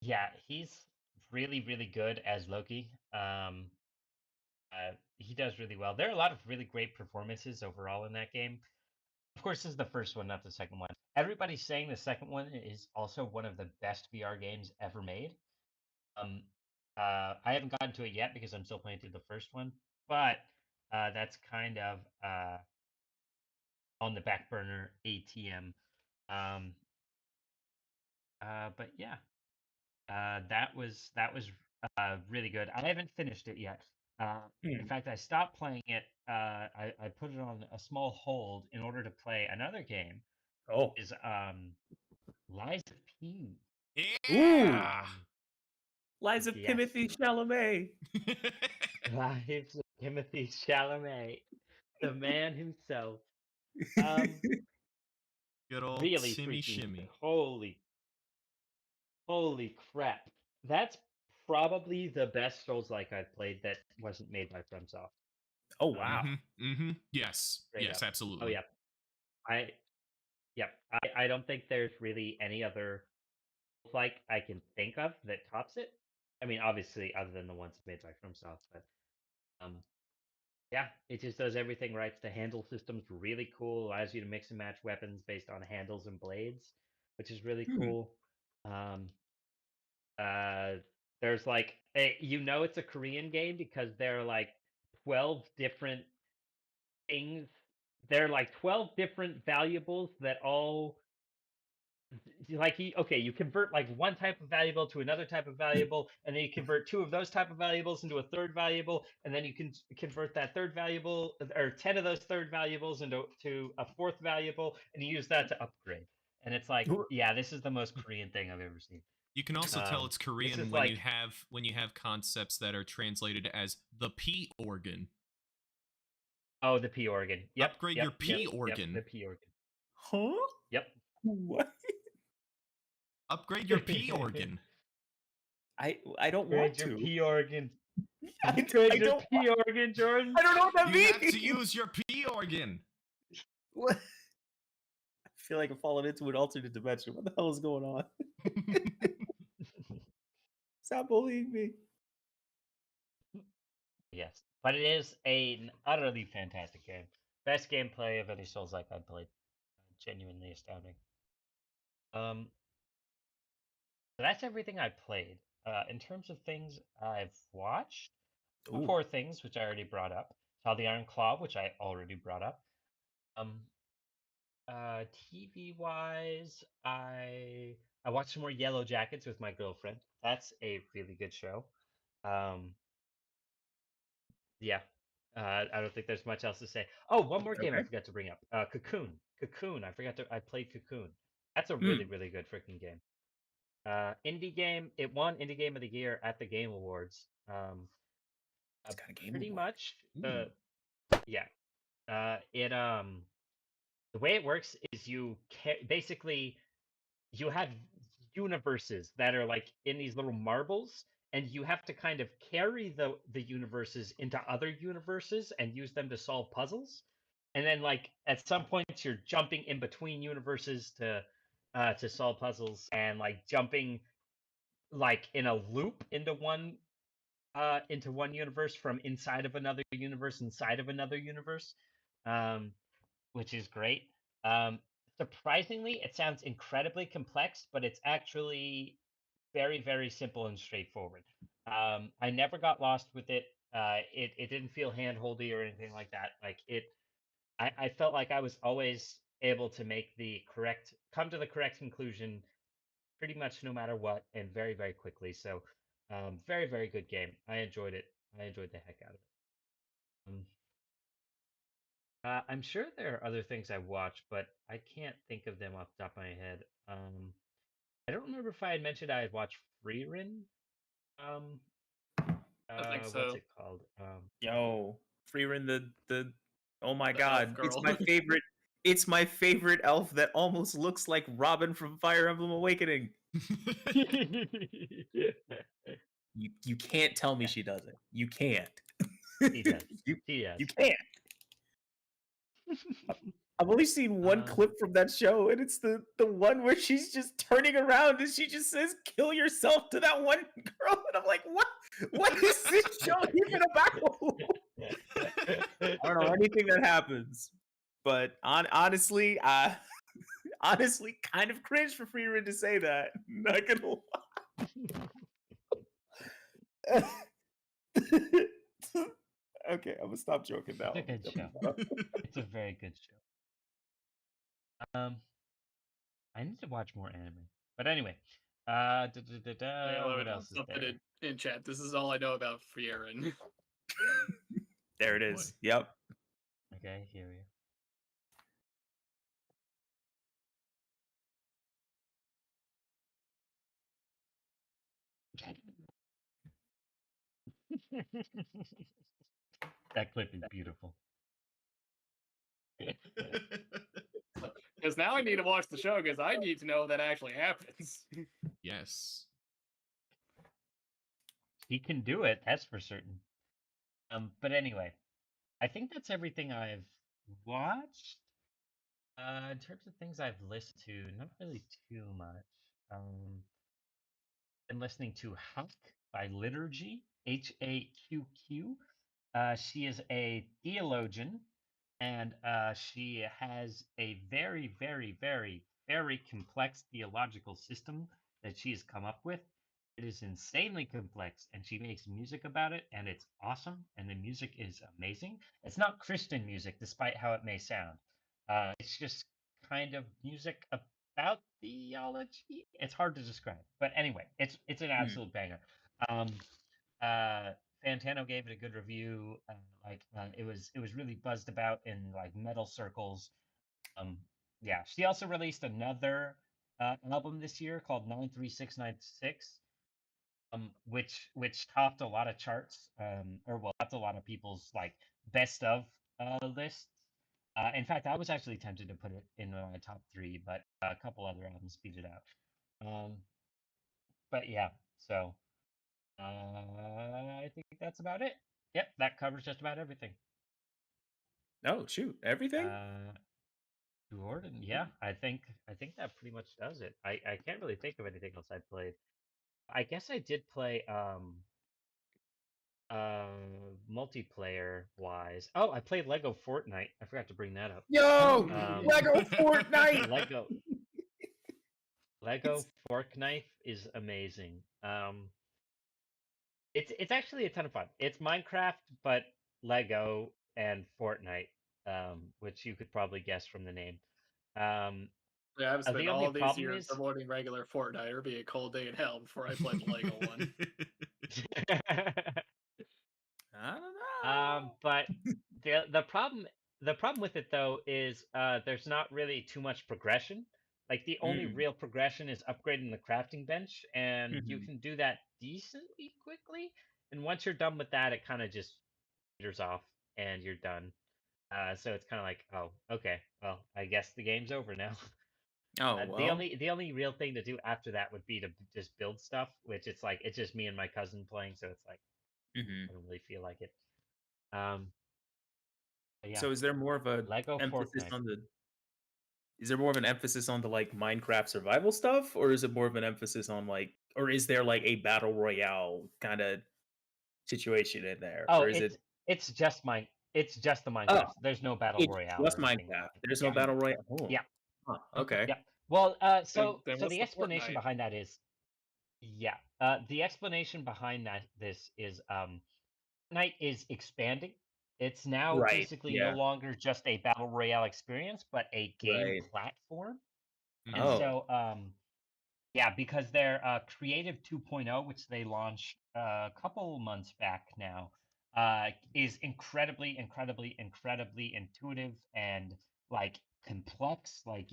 S3: Yeah, he's really, really good as Loki. He does really well. There are a lot of really great performances overall in that game. Of course, this is the first one, not the second one. Everybody's saying the second one is also one of the best VR games ever made. I haven't gotten to it yet because I'm still playing through the first one, but that's kind of on the back burner ATM. Um, but yeah, that was really good. I haven't finished it yet. In fact, I stopped playing it. I put it on a small hold in order to play another game.
S2: Oh.
S3: Is Lies of P.
S1: Yeah.
S2: Lies of
S3: Yes.
S2: Timothy Chalamet.
S3: Lives of Timothy Chalamet, the man himself. Um,
S1: Good old
S3: really
S1: Timmy
S3: freaking
S1: Shimmy.
S3: holy crap! That's probably the best Souls-like I've played that wasn't made by FromSoft.
S2: Oh wow.
S1: Yes.
S3: Straight
S1: Yes,
S3: up.
S1: absolutely.
S3: Oh yeah, I yep. I don't think there's really any other like I can think of that tops it. I mean, obviously, other than the ones made by FromSoft, but um, yeah, it just does everything right. The handle system's really cool. Allows you to mix and match weapons based on handles and blades, which is really cool. Um, there's like it's a Korean game because there are like 12 different things. There are like 12 different valuables that all you convert like one type of valuable to another type of valuable, and then you convert two of those type of valuables into a third valuable, and then you can convert that third valuable or 10 of those third valuables into a fourth valuable, and you use that to upgrade. And it's like, yeah, this is the most Korean thing I've ever seen.
S1: You can also tell it's
S3: This
S1: Korean
S3: is
S1: when
S3: like
S1: you have concepts that are translated as the P organ.
S3: the P organ. Yep.
S1: Upgrade
S3: yep,
S1: your P
S3: yep,
S1: organ.
S3: Yep, the P organ.
S2: Huh?
S3: Yep.
S2: What?
S1: Upgrade your P organ.
S2: I don't
S3: Upgrade
S2: want
S3: your
S2: to.
S3: P organ.
S2: I
S3: Upgrade your
S2: don't
S3: P organ, Jordan.
S2: I don't know what that
S1: You
S2: means.
S1: have to use your P organ.
S2: What? I feel like I'm falling into an alternate dimension. What the hell is going on? Stop bullying me.
S3: Yes, but it is an utterly fantastic game. Best gameplay of any Souls like I've played. Genuinely astounding. So that's everything I played. In terms of things I've watched,
S2: Ooh.
S3: four things which I already brought up. Saw the Iron Claw, which I already brought up. TV wise, I watched some more Yellow Jackets with my girlfriend. That's a really good show. Yeah. I don't think there's much else to say. Oh, one more game I
S2: Okay.
S3: forgot to bring up. Cocoon. Cocoon. I played Cocoon. That's a really, really good freaking game. Indie game. It won Indie Game of the Year at the Game Awards.
S2: It's got a game
S3: Pretty
S2: award.
S3: much. Yeah. It the way it works is basically you have universes that are like in these little marbles, and you have to kind of carry the universes into other universes and use them to solve puzzles. And then like at some points you're jumping in between universes to solve puzzles, and like jumping like in a loop into one universe from inside of another universe, which is great. Um, Surprisingly, it sounds incredibly complex, but it's actually very, very simple and straightforward. I never got lost with it. It didn't feel handholdy or anything like that. I felt like I was always able to come to the correct conclusion, pretty much no matter what, and very, very quickly. So, very, very good game. I enjoyed it. I enjoyed the heck out of it. I'm sure there are other things I watched, but I can't think of them off the top of my head. I don't remember if I had mentioned I had watched Frieren. Um,
S4: I think
S3: what's
S4: so.
S3: it called?
S2: Yo, Freerin the oh my
S4: The elf
S2: god, it's
S4: girl.
S2: my favorite. It's my favorite elf that almost looks like Robin from Fire Emblem Awakening. You can't tell me she doesn't. You can't.
S3: He does.
S2: you
S3: He does.
S2: you can't. I've only seen one clip from that show, and it's the one where she's just turning around and she just says, "Kill yourself" to that one girl, and I'm like, what? What is this show even about? I don't know anything that happens, but honestly, honestly, kind of cringe for Freeman to say that. Not gonna lie. Okay, I'm gonna stop joking now.
S3: It's a good show. It's a very good show. I need to watch more anime. But anyway, what else is
S4: Something
S3: there?
S4: in chat. This is all I know about Frieren.
S2: There it
S1: Oh,
S2: is.
S1: boy.
S2: Yep.
S3: Okay, here we go. That clip is beautiful.
S4: Because now I need to watch the show because I need to know what that actually happens.
S1: Yes.
S3: He can do it, that's for certain. But anyway, I think that's everything I've watched. In terms of things I've listened to, not really too much. Been listening to Huck by Liturgy, Haqqq. She is a theologian, and she has a very, very, very, very complex theological system that she has come up with. It is insanely complex, and she makes music about it, and it's awesome, and the music is amazing. It's not Christian music, despite how it may sound. It's just kind of music about theology. It's hard to describe, but anyway, it's an absolute banger. Um, Fantano gave it a good review. It was really buzzed about in like metal circles. Yeah, she also released another album this year called 93696, which topped a lot of charts, topped a lot of people's like best of lists. In fact, I was actually tempted to put it in my top three, but a couple other albums beat it out. But yeah, so I think that's about it. Yep, that covers just about everything.
S2: Oh shoot, everything?
S3: Jordan, yeah, I think that pretty much does it. I can't really think of anything else I played. I guess I did play multiplayer wise. Oh, I played Lego Fortnite. I forgot to bring that up.
S2: Yo, Lego
S3: Lego
S2: Fortnite.
S3: Lego Fortnite is amazing. It's actually a ton of fun. It's Minecraft, but Lego and Fortnite, which you could probably guess from the name.
S4: Yeah, I've spent
S3: The
S4: all
S3: only
S4: these
S3: problem
S4: years
S3: is,
S4: avoiding regular Fortnite or be a cold day in hell before I played the Lego one.
S2: I don't know.
S3: but the problem with it though is there's not really too much progression. Like the only real progression is upgrading the crafting bench, and you can do that decently quickly. And once you're done with that, it kind of just peters off, and you're done. So it's kind of like, oh, okay, well, I guess the game's over now.
S2: Oh well.
S3: The only real thing to do after that would be to just build stuff, which it's like it's just me and my cousin playing, so it's like I don't really feel like it. Um, but yeah,
S2: So is there more of a
S3: Lego
S2: emphasis
S3: Fortnite.
S2: on the? Is there more of an emphasis on the like Minecraft survival stuff, or is it more of an emphasis on like, or is there like a battle royale kind of situation in there,
S3: Oh,
S2: or is it?
S3: it's just the
S2: Oh,
S3: Minecraft. There's no battle
S2: it's
S3: royale
S2: just
S3: or anything like
S2: Minecraft.
S3: that.
S2: There's no
S3: Yeah,
S2: battle royale. Oh,
S3: yeah,
S2: huh,
S4: Okay.
S2: okay.
S3: yeah. Well,
S4: Then
S3: so
S4: what's
S3: the
S4: the
S3: explanation
S4: Fortnite?
S3: behind that is, yeah, the explanation behind this is Fortnite is expanding. It's now
S2: Right.
S3: basically no
S2: Yeah.
S3: longer just a battle royale experience, but a game
S2: Right.
S3: platform. And
S1: Mhm.
S2: Oh.
S3: so, yeah, because their Creative 2.0, which they launched a couple months back now, is incredibly, incredibly, incredibly intuitive and like complex. Like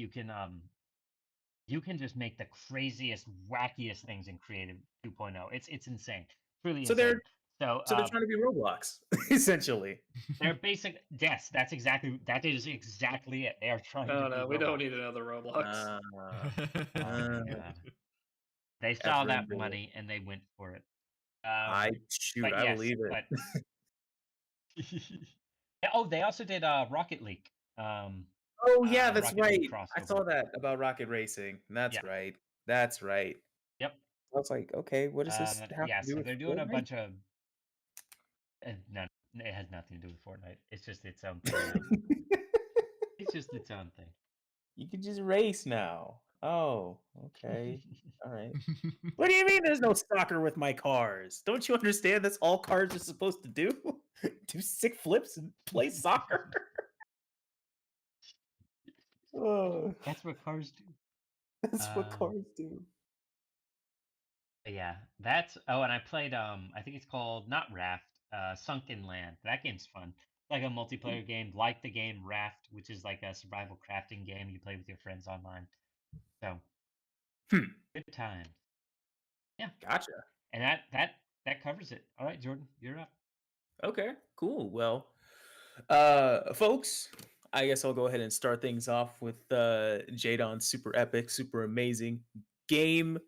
S3: you can just make the craziest, wackiest things in Creative 2.0. It's insane, truly
S2: So
S3: insane.
S2: they're
S3: So
S2: so they're trying to be Roblox, essentially.
S3: they're basic. Yes, that is exactly it. They are trying
S4: No,
S3: to be
S4: no, we don't
S3: Roblox.
S4: need another Roblox.
S2: Uh,
S3: Oh my god. They
S2: Ever
S3: saw that
S2: ending.
S3: money and they went for it.
S2: Shoot,
S3: But
S2: I
S3: yes,
S2: believe it.
S3: but Yeah, oh, they also did Rocket League.
S2: Oh yeah, that's
S3: Rocket League
S2: right. I
S3: crossover.
S2: saw that about Rocket Racing. That's
S3: Yeah.
S2: right. That's right.
S3: Yep.
S2: I was like, okay, what does this have
S3: Yeah,
S2: to do
S3: so
S2: with
S3: they're doing a
S2: Fortnite?
S3: bunch of. No, it has nothing to do with Fortnite. It's just its own thing. Now. It's just its own thing.
S2: You can just race now. Oh, okay. All right. What do you mean there's no soccer with my cars? Don't you understand that's all cars are supposed to do? Do sick flips and play soccer? Oh,
S3: That's what cars do.
S2: that's what cars do.
S3: Yeah, that's. Oh, and I played. I think it's called not Raft. Sunken Land. That game's fun. Like a multiplayer game, like the game Raft, which is like a survival crafting game you play with your friends online. So, good times. Yeah,
S2: Gotcha.
S3: and that covers it. All right, Jordan, you're up.
S2: Okay, cool. Well, folks, I guess I'll go ahead and start things off with Jadon's super epic, super amazing game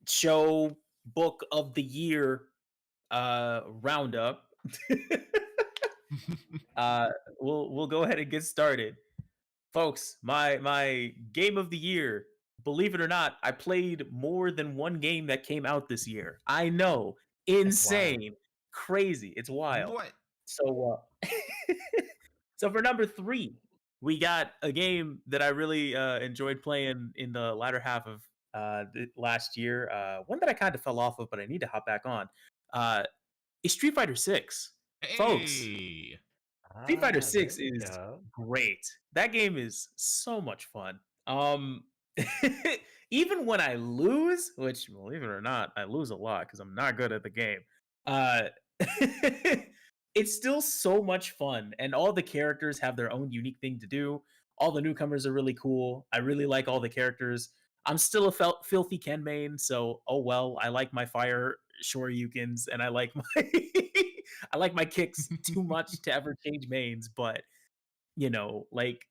S2: show book of the year roundup. We'll go ahead and get started. Folks, my game of the year, believe it or not, I played more than one game that came out this year. I know, insane, crazy, it's wild.
S1: What?
S2: So, so for number 3, we got a game that I really enjoyed playing in the latter half of last year. One that I kind of fell off of, but I need to hop back on. Is Street Fighter 6. Folks,
S1: Hey.
S2: Street Fighter
S3: there
S2: 6
S3: we
S2: is
S3: go.
S2: great. That game is so much fun. Even when I lose, which believe it or not, I lose a lot because I'm not good at the game. It's still so much fun, and all the characters have their own unique thing to do. All the newcomers are really cool. I really like all the characters. I'm still a filthy Ken main, so oh well. I like my fire Shoryukens, and I like my I like my kicks too much to ever change mains. But you know, like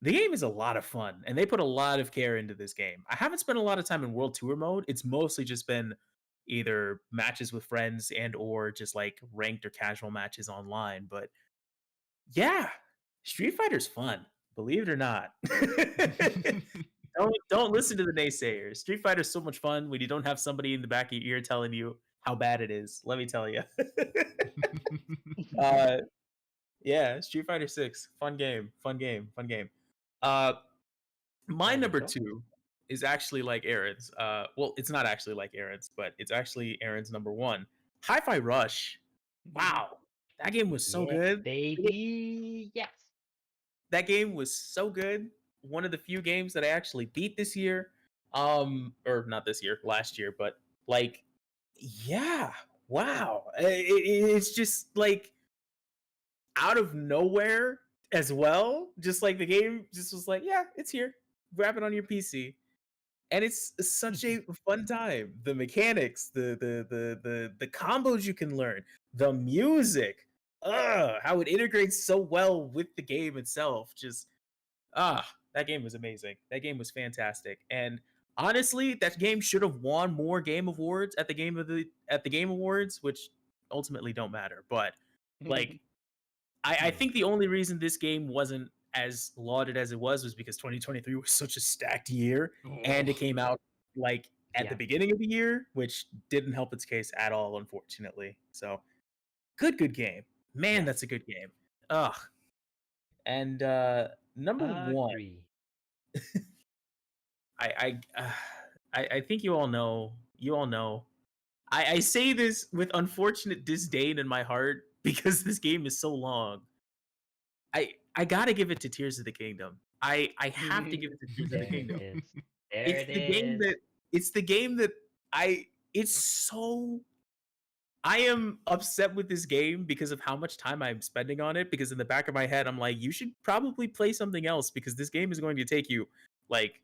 S2: the game is a lot of fun, and they put a lot of care into this game. I haven't spent a lot of time in World Tour mode. It's mostly just been either matches with friends and or just like ranked or casual matches online. But yeah, Street Fighter's fun, believe it or not. Don't listen to the naysayers. Street Fighter's so much fun when you don't have somebody in the back of your ear telling you how bad it is. Let me tell you. Yeah, Street Fighter 6, fun game. My
S3: There we
S2: number
S3: go.
S2: 2 is actually like Aaron's. Well, it's not actually like Aaron's, but it's actually Aaron's number 1. Hi-Fi Rush. Wow, that game was so
S3: Yeah,
S2: good.
S3: baby. Yes.
S2: That game was so good. One of the few games that I actually beat this year. Or not this year, last year, but like, yeah, wow. It's just like out of nowhere as well. Just like the game just was like, yeah, it's here. Grab it on your PC. And it's such a fun time. The mechanics, the combos you can learn, the music, how it integrates so well with the game itself. Just that game was amazing. That game was fantastic. And honestly, that game should have won more game awards at the game awards, which ultimately don't matter. But like I think the only reason this game wasn't as lauded as it was because 2023 was such a stacked year, and it came out like at the
S3: Yeah.
S2: beginning of the year, which didn't help its case at all, unfortunately. So good game. Man,
S3: Yeah.
S2: that's a good game. Ugh. And number 1,
S3: Agree.
S2: I think you all know. I say this with unfortunate disdain in my heart because this game is so long. I gotta give it to Tears of the Kingdom. I have to give it to Tears of the
S3: There
S2: Kingdom.
S3: it is. There
S2: It's
S3: it
S2: the game
S3: is.
S2: that it's the game that it's so I am upset with this game because of how much time I'm spending on it, because in the back of my head I'm like, you should probably play something else because this game is going to take you like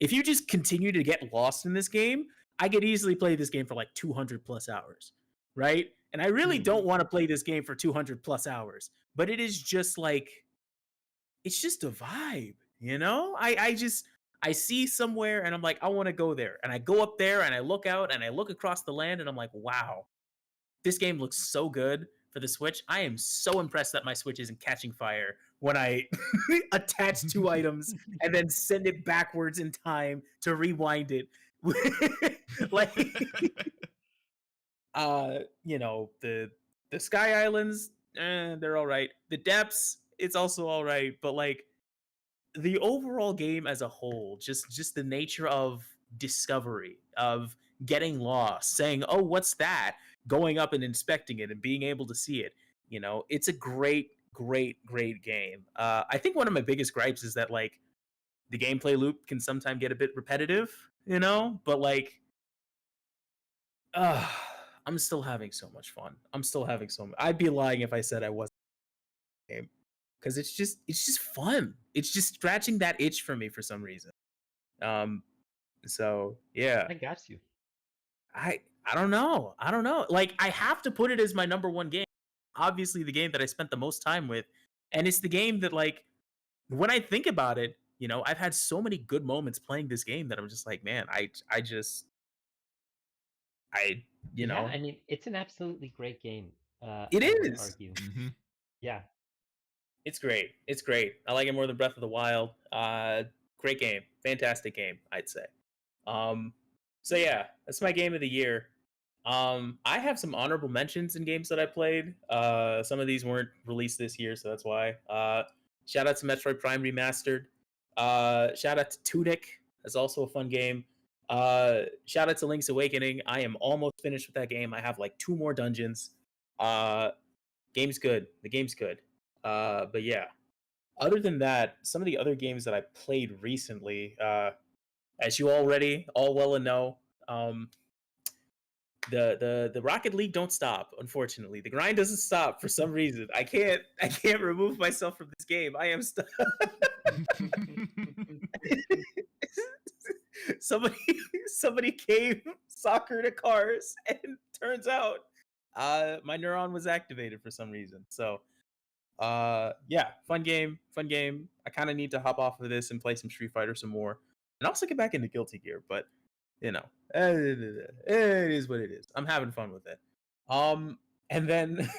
S2: if you just continue to get lost in this game, I could easily play this game for like 200 plus hours, right? And I really don't want to play this game for 200 plus hours, but it is just like, it's just a vibe, you know? I see somewhere and I'm like, I want to go there. And I go up there and I look out and I look across the land and I'm like, wow, this game looks so good for the Switch. I am so impressed that my Switch isn't catching fire when I attach 2 items and then send it backwards in time to rewind it. Like, you know, the Sky Islands, they're all right. The Depths, it's also all right, but like the overall game as a whole, just the nature of discovery, of getting lost, saying, "Oh, what's that?" going up and inspecting it and being able to see it. You know, it's a great game. I think one of my biggest gripes is that like the gameplay loop can sometimes get a bit repetitive, you know, but like I'm still having so much fun. I'm still having so much. I'd be lying if I said I wasn't game, because it's just fun. It's just scratching that itch for me for some reason. So yeah,
S3: I got you.
S2: I don't know. I don't know. Like, I have to put it as my number one game. Obviously, the game that I spent the most time with, and it's the game that, like, when I think about it, you know, I've had so many good moments playing this game that I'm just like, man, you know,
S3: I mean, it's an absolutely great game.
S2: It
S3: I would
S2: is.
S3: argue.
S1: Mhm.
S3: Yeah.
S2: It's great. It's great. I like it more than Breath of the Wild. Great game. Fantastic game, I'd say. So yeah, that's my game of the year. I have some honorable mentions in games that I played. Some of these weren't released this year, so that's why. Shout out to Metroid Prime Remastered. Shout out to Tunic. That's also a fun game. Shout out to Link's Awakening. I am almost finished with that game. I have like 2 more dungeons. Game's good. The game's good. But yeah. Other than that, some of the other games that I played recently, as you already all well and know, the Rocket League don't stop. Unfortunately, the grind doesn't stop for some reason. I can't remove myself from this game. I am stuck. somebody came soccer to cars, and turns out my neuron was activated for some reason. So yeah, fun game. I kind of need to hop off of this and play some Street Fighter some more, and also get back into Guilty Gear. But you know, it is what it is. I'm having fun with it. And then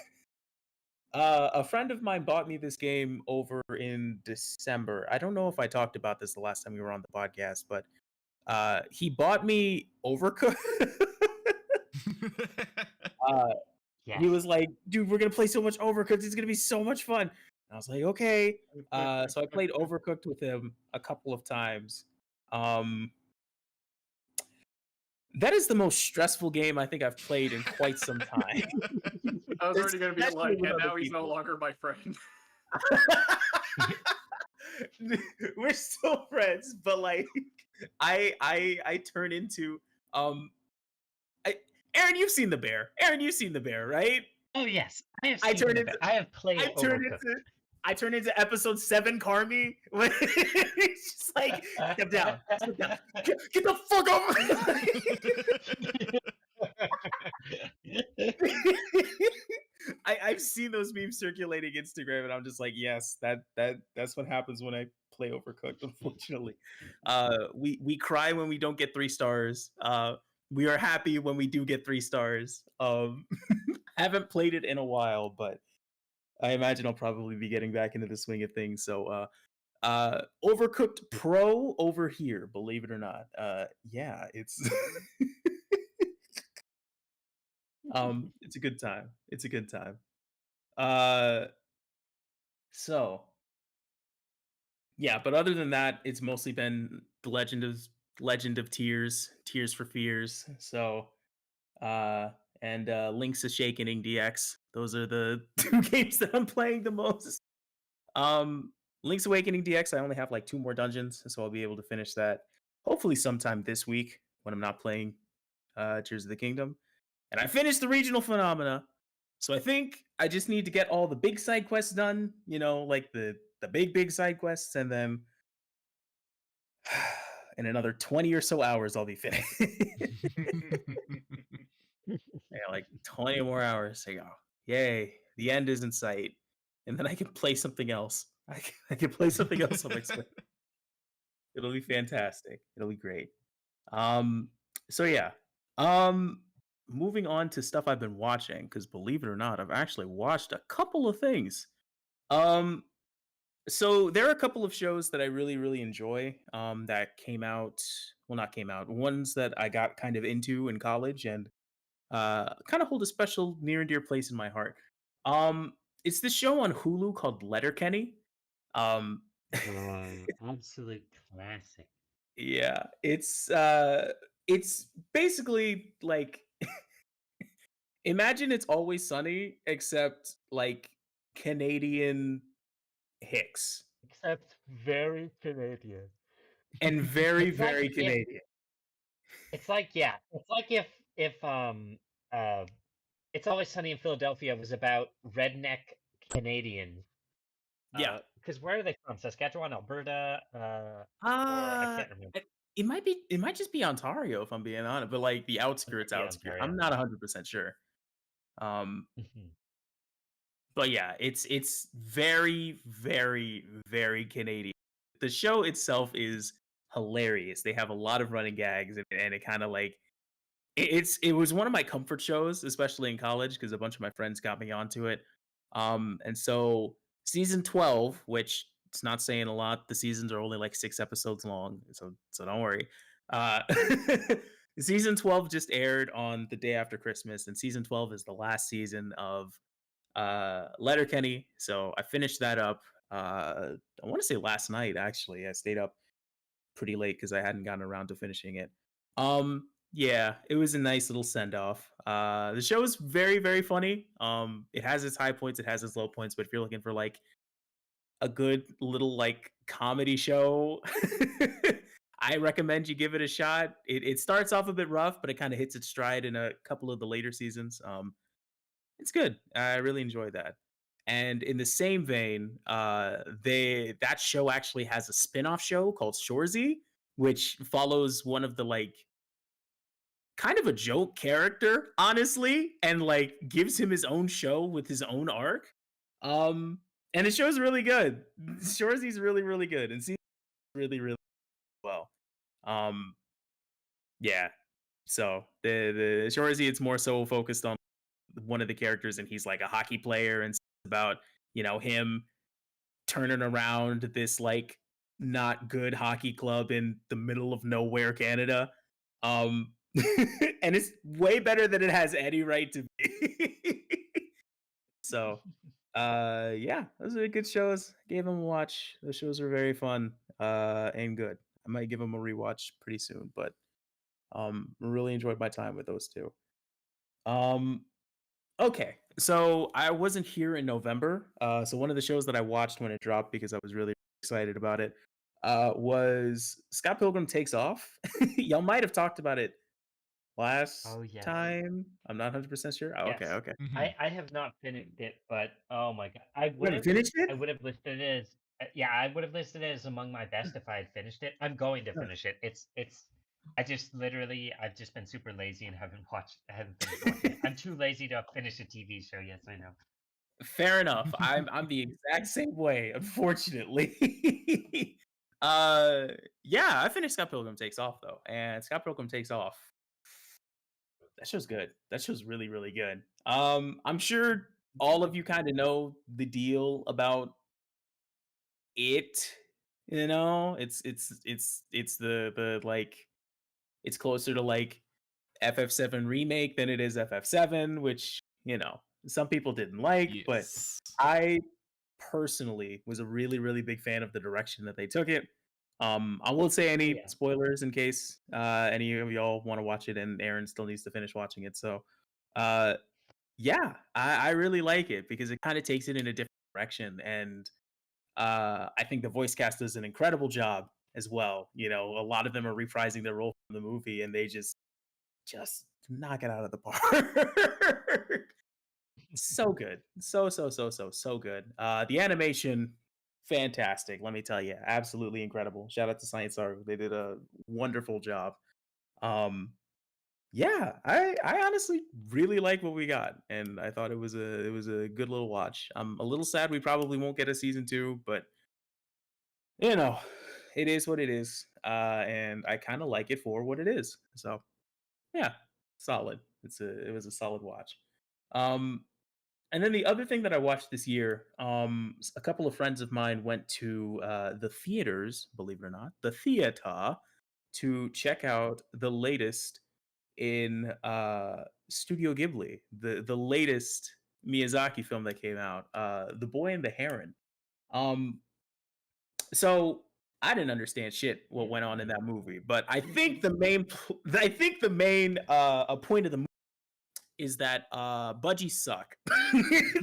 S2: a friend of mine bought me this game over in December. I don't know if I talked about this the last time we were on the podcast, but he bought me Overcooked.
S3: Yes.
S2: He was like, "Dude, we're gonna play so much Overcooked. It's gonna be so much fun." And I was like, "Okay." So I played Overcooked with him a couple of times. That is the most stressful game I think I've played in quite some time.
S4: I was already going to be
S2: Especially
S4: like,
S2: with
S4: and
S2: other
S4: now he's no
S2: people.
S4: longer my friend.
S2: We're still friends, but like, I turn into Aaron, you've seen the bear. Right?
S3: Oh yes, I have.
S2: I
S3: Seen
S2: turn
S3: it.
S2: into
S3: I have played Overcooked.
S2: I turn into episode 7 Carmi when it's just like, step down. Get the fuck over. I've seen those memes circulating Instagram, and I'm just like, yes, that's what happens when I play Overcooked. Unfortunately, we cry when we don't get 3 stars. We are happy when we do get 3 stars. Haven't played it in a while, but I imagine I'll probably be getting back into the swing of things. So, Overcooked Pro over here, believe it or not. Yeah, it's it's a good time. It's a good time. So yeah, but other than that, it's mostly been the Legend of Tears for Fears. So, and Link's Awakening DX. Those are the 2 games that I'm playing the most. Link's Awakening DX, I only have like 2 more dungeons, so I'll be able to finish that hopefully sometime this week when I'm not playing Tears of the Kingdom. And I finished the regional phenomena, so I think I just need to get all the big side quests done, you know, like the big side quests, and then in another 20 or so hours, I'll be finished. Yeah, like 20 more hours. I go, yay, the end is in sight. And then I can play something else. I can play something else on my Switch. It'll be fantastic. It'll be great. Um, so yeah. Um, moving on to stuff I've been watching, because believe it or not, I've actually watched a couple of things. Um, so there are a couple of shows that I really, really enjoy. That came out, well, not came out, ones that I got kind of into in college and kind of hold a special near and dear place in my heart. Um, it's this show on Hulu called Letterkenny. Um,
S3: Absolute classic.
S2: yeah, it's basically like imagine It's Always Sunny except like Canadian Hicks
S3: Except very Canadian.
S2: and very,
S3: It's like
S2: very
S3: if
S2: Canadian.
S3: it's like yeah, it's like if uh It's Always Sunny in Philadelphia was about redneck Canadians.
S2: Yeah.
S3: Because where are they from? Saskatchewan, Alberta, or I
S2: Uh,
S3: can't remember.
S2: it might just be Ontario if I'm being honest, but like the
S3: It might
S2: outskirts,
S3: be
S2: outskirts.
S3: Ontario.
S2: I'm not 100% sure. Um,
S3: Mhm.
S2: but yeah, it's very, very, very Canadian. The show itself is hilarious. They have a lot of running gags, and it kind of like it was one of my comfort shows, especially in college, because a bunch of my friends got me onto it. And so season 12, which it's not saying a lot, the seasons are only like 6 episodes long, so don't worry. Uh, season 12 just aired on the day after Christmas, and season 12 is the last season of Letterkenny. So I finished that up. I want to say last night. Actually, I stayed up pretty late because I hadn't gotten around to finishing it. Yeah, it was a nice little send off. The show is very, very funny. It has its high points, it has its low points, but if you're looking for like a good little like comedy show, I recommend you give it a shot. It starts off a bit rough, but it kind of hits its stride in a couple of the later seasons. It's good. I really enjoyed that. And in the same vein, that show actually has a spin-off show called Shorzy, which follows one of the like kind of a joke character, honestly, and like gives him his own show with his own arc. Um, and the show's really good. Shorzy's really, really good, and seems really, really well. Um, yeah. So the Shorzy, it's more so focused on one of the characters, and he's like a hockey player, and it's about him turning around this like not good hockey club in the middle of nowhere, Canada. Um, and it's way better than it has any right to be. So, yeah, those are good shows. Gave them a watch. Those shows were very fun, and good. I might give them a rewatch pretty soon, but really enjoyed my time with those two. Um, Okay, so I wasn't here in November. So one of the shows that I watched when it dropped because I was really excited about it was Scott Pilgrim Takes Off. Y'all might have talked about it last
S3: Oh yes,
S2: time. I'm not 100% sure. Oh, okay,
S3: yes.
S2: okay.
S1: Mhm.
S3: I have not finished it, but oh my god,
S2: You haven't finished it?
S3: I would have listed it as yeah, I would have listed it as among my best if I had finished it. I'm going to finish it. It's I just literally I've just been super lazy and I haven't finished watching it. I'm too lazy to finish a TV show. Yes, I know.
S2: Fair enough. I'm the exact same way, unfortunately. uh, yeah, I finished Scott Pilgrim Takes Off though, and Scott Pilgrim Takes Off. That show's good. That show's really, really good. I'm sure all of you kind of know the deal about it. It's the like it's closer to like FF7 remake than it is FF7, which some people didn't like, but
S1: Yes.
S2: I personally was a really, really big fan of the direction that they took it. I won't say any
S3: Yeah.
S2: spoilers in case any of y'all want to watch it, and Aaron still needs to finish watching it. So, uh, yeah, I really like it because it kind of takes it in a different direction, and I think the voice cast does an incredible job as well. A lot of them are reprising their role from the movie, and they just knock it out of the park. So good. So good. The animation, fantastic. Let me tell you, absolutely incredible. Shout out to Science Art; they did a wonderful job. Um, yeah, I honestly really like what we got, and I thought it was a good little watch. I'm a little sad we probably won't get a season two, but you know, it is what it is, and I kind of like it for what it is. So yeah, solid. It was a solid watch. Um, and then the other thing that I watched this year, a couple of friends of mine went to the theaters, believe it or not, the theater to check out the latest in Studio Ghibli, the latest Miyazaki film that came out, The Boy and the Heron. Um, so I didn't understand shit what went on in that movie, but I think the main point of the movie is that budgies suck.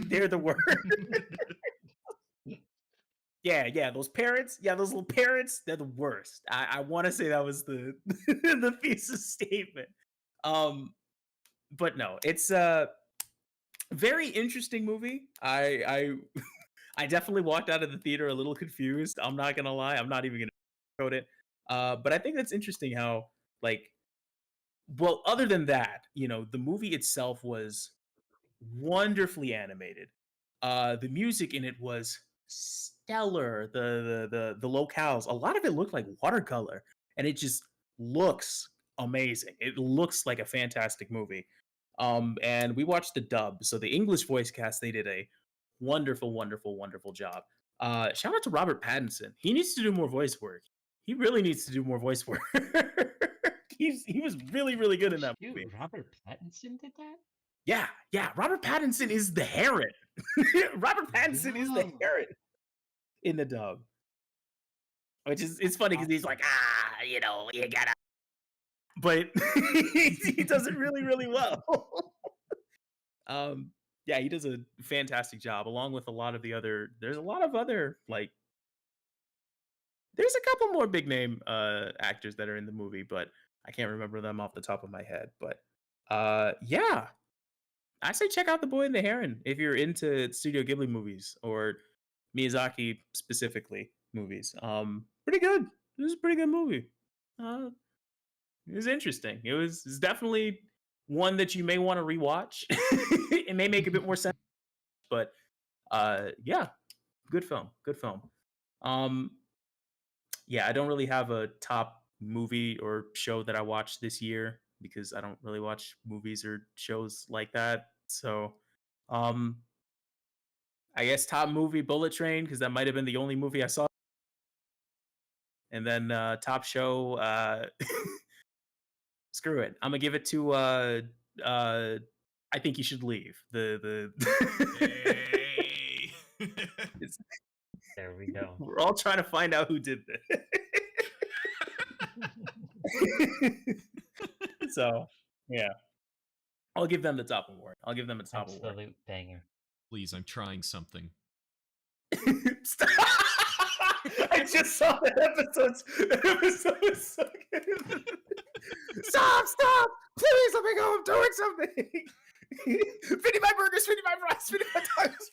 S2: They're the worst. Yeah, those parents, those little parents, they're the worst. I want to say that was the the thesis statement. Um, but no, it's a very interesting movie. I definitely walked out of the theater a little confused. I'm not gonna lie. I'm not even gonna quote it. But I think that's interesting how, like, well, other than that, the movie itself was wonderfully animated. The music in it was stellar. The locales, a lot of it looked like watercolor, and it just looks amazing. It looks like a fantastic movie. And we watched the dub, so the English voice cast, they did a wonderful, wonderful, wonderful job. Shout out to Robert Pattinson. He needs to do more voice work. He really needs to do more voice work. He was really, really good in that
S3: Shoot,
S2: movie.
S3: Robert Pattinson did that?
S2: Yeah. Robert Pattinson is the Heron. Robert Pattinson is the
S3: No.
S2: Heron in the dub, which is it's funny because he's like, you gotta, but he does it really, really well. Yeah, he does a fantastic job, along with a lot of the other. There's a lot of other, like, there's a couple more big name actors that are in the movie, but I can't remember them off the top of my head. But yeah, I say check out The Boy and the Heron if you're into Studio Ghibli movies or Miyazaki specifically movies. Pretty good. It was a pretty good movie. It was interesting. It's definitely one that you may want to rewatch. It may make a bit more sense, but yeah, good film. Good film. Yeah, I don't really have a top movie or show that I watched this year because I don't really watch movies or shows like that. So, um, I guess top movie Bullet Train because that might have been the only movie I saw. And then top show, screw it. I'm gonna give it to I think you should leave.
S1: Hey.
S2: It's-
S3: There we go.
S2: we're all trying to find out who did this. So yeah, I'll give them the top award. I'll give them a top award.
S3: Absolute banger.
S1: Please, I'm trying something.
S2: Stop. I just saw that episode. That episode was so good. Stop! Please let me go. I'm doing something. Feeding my burgers, feeding my fries, feeding my tacos.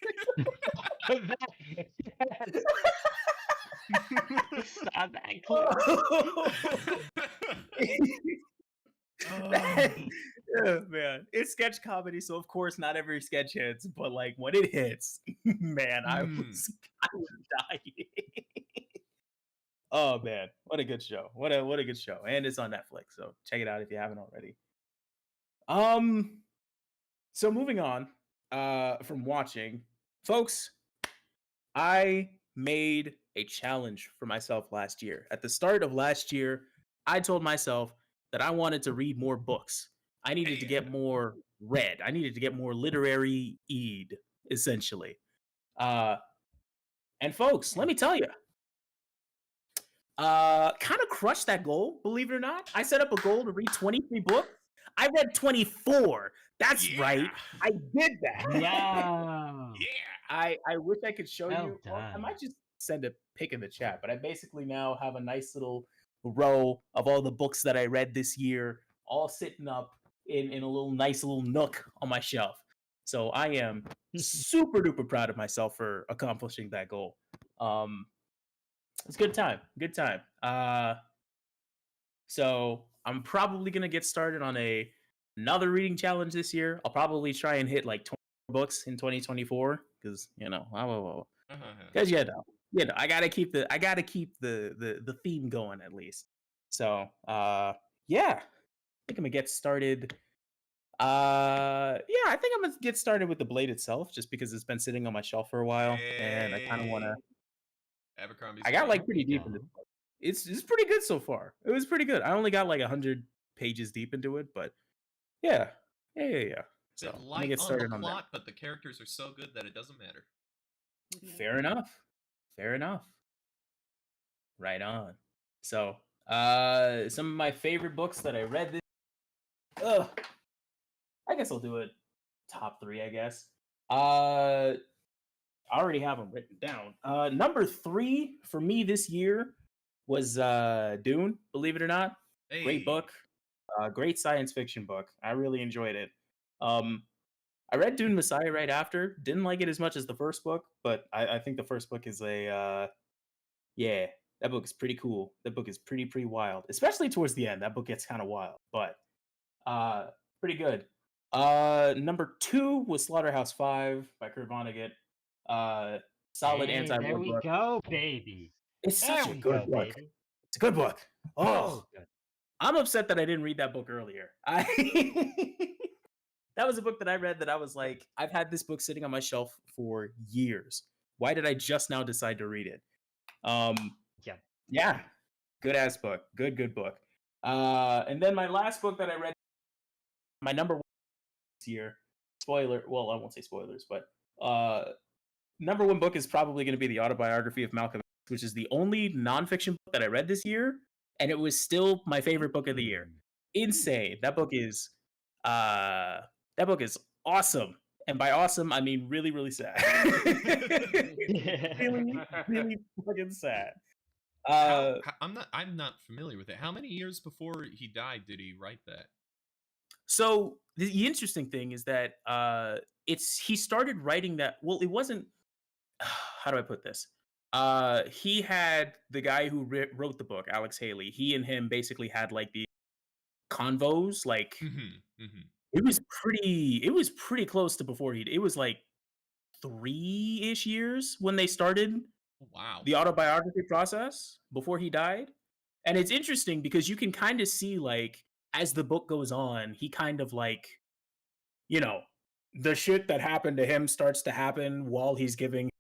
S3: Stop that clip.
S2: Yeah, man, it's sketch comedy, so of course not every sketch hits, but like when it hits, man, I was dying. Oh man, what a good show! What a good show, and it's on Netflix, so check it out if you haven't already. So moving on, from watching, folks, I made a challenge for myself last year. At the start of last year, I told myself that I wanted to read more books. I needed to get more read. I needed to get more literary eed, essentially. And folks, let me tell you, kind of crushed that goal, believe it or not. I set up a goal to read 23 books. I read 24. That's right. I did that.
S3: Yeah.
S2: I wish I could show
S3: Well
S2: you. Well, I
S3: done.
S2: might just send a pic in the chat, but I basically now have a nice little row of all the books that I read this year, all sitting up in a little nice little nook on my shelf. So I am super duper proud of myself for accomplishing that goal. It's a good time. Good time. So I'm probably gonna get started on another reading challenge this year. I'll probably try and hit like 20 books in 2024 because because I gotta keep the theme going at least. So yeah, I think I'm gonna get started. Yeah, I think I'm gonna get started with the Blade itself, just because it's been sitting on my shelf for a while, and I kind of want to.
S1: Abercrombie's.
S2: I got like
S3: There
S2: pretty
S3: we
S2: deep into
S3: go.
S2: it. It's pretty good so far. It was pretty good. I only got like 100 pages deep into it, but yeah. So
S1: Bit
S2: I'm gonna
S1: light
S2: get
S1: on the
S2: started on that.
S1: plot, but the characters are so good that it doesn't matter.
S2: Fair enough. Fair enough. Right on. So, some of my favorite books that I read this. Ugh. I guess I'll do it top 3. I guess. I already have them written down. Number 3 for me this year was Dune. Believe it or not, great book. Great science fiction book. I really enjoyed it. I read Dune Messiah right after. Didn't like it as much as the first book, but I think the first book is yeah, that book is pretty cool. That book is pretty wild, especially towards the end. That book gets kind of wild, but pretty good. Number 2 was Slaughterhouse-Five by Kurt Vonnegut. Solid
S3: Hey,
S2: anti-war
S3: there we
S2: book.
S3: go, baby.
S2: It's
S3: There
S2: such a
S3: we
S2: good
S3: go,
S2: book.
S3: baby.
S2: It's a good book. Oh,
S3: So good.
S2: I'm upset that I didn't read that book earlier. That was a book that I read that I was like, I've had this book sitting on my shelf for years. Why did I just now decide to read it?
S3: Yeah.
S2: Yeah, good ass book. Good book. And then my last book that I read, my number 1 this year. Spoiler. Well, I won't say spoilers, but number 1 book is probably going to be the autobiography of Malcolm X, which is the only nonfiction book that I read this year, and it was still my favorite book of the year. Insane. That book is awesome, and by awesome I mean really sad. really fucking sad.
S1: I'm not familiar with it. How many years before he died did he write that?
S2: So the interesting thing is that he started writing that. Well, it wasn't. How do I put this? He had the guy who wrote the book, Alex Haley. He and him basically had like the convos. Like it was pretty close to before he. It was like 3-ish years when they started
S1: Wow.
S2: the autobiography process before he died. And it's interesting because you can kind of see, like, as the book goes on, he kind of like, the shit that happened to him starts to happen while he's giving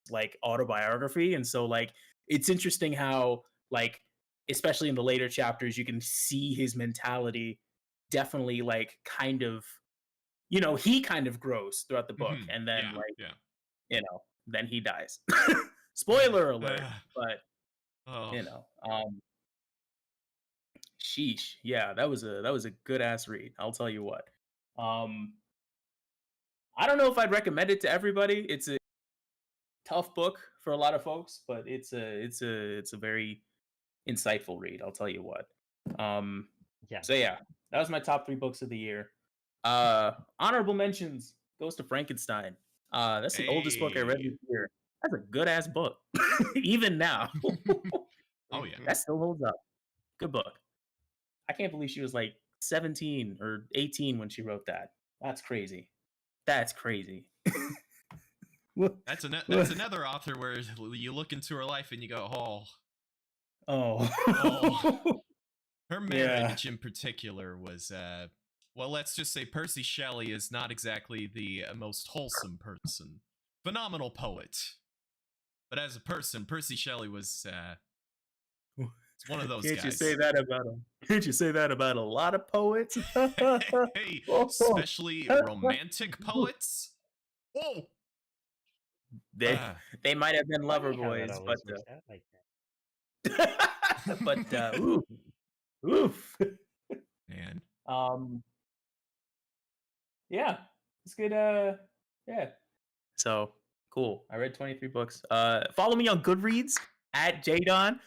S2: like autobiography. And so like it's interesting how, like, especially in the later chapters, you can see his mentality definitely like kind of, he kind of grows throughout the book. And then then he dies. Spoiler alert. But sheesh. Yeah, that was a good ass read. I'll tell you what. I don't know if I'd recommend it to everybody. It's a tough book for a lot of folks, but it's a very insightful read. I'll tell you what.
S3: Yeah.
S2: So yeah, that was my top 3 books of the year. Honorable mentions goes to Frankenstein. That's the oldest book I read this year. That's a good ass book, even now.
S1: Oh yeah,
S2: that still holds up. Good book. I can't believe she was like 17 or 18 when she wrote that. That's crazy. That's crazy.
S1: That's another author where you look into her life and you go,
S2: oh.
S1: Her marriage in particular was, well, let's just say Percy Shelley is not exactly the most wholesome person. Phenomenal poet. But as a person, Percy Shelley was, it's one of those
S2: Can't
S1: guys.
S2: you say that about him? Can't you say that about a lot of poets?
S1: Hey, especially romantic poets. Oh,
S2: they might have been lover boys, but oof.
S1: Man.
S2: Yeah, it's good. Yeah. So cool. I read 23 books. Follow me on Goodreads at Jadon.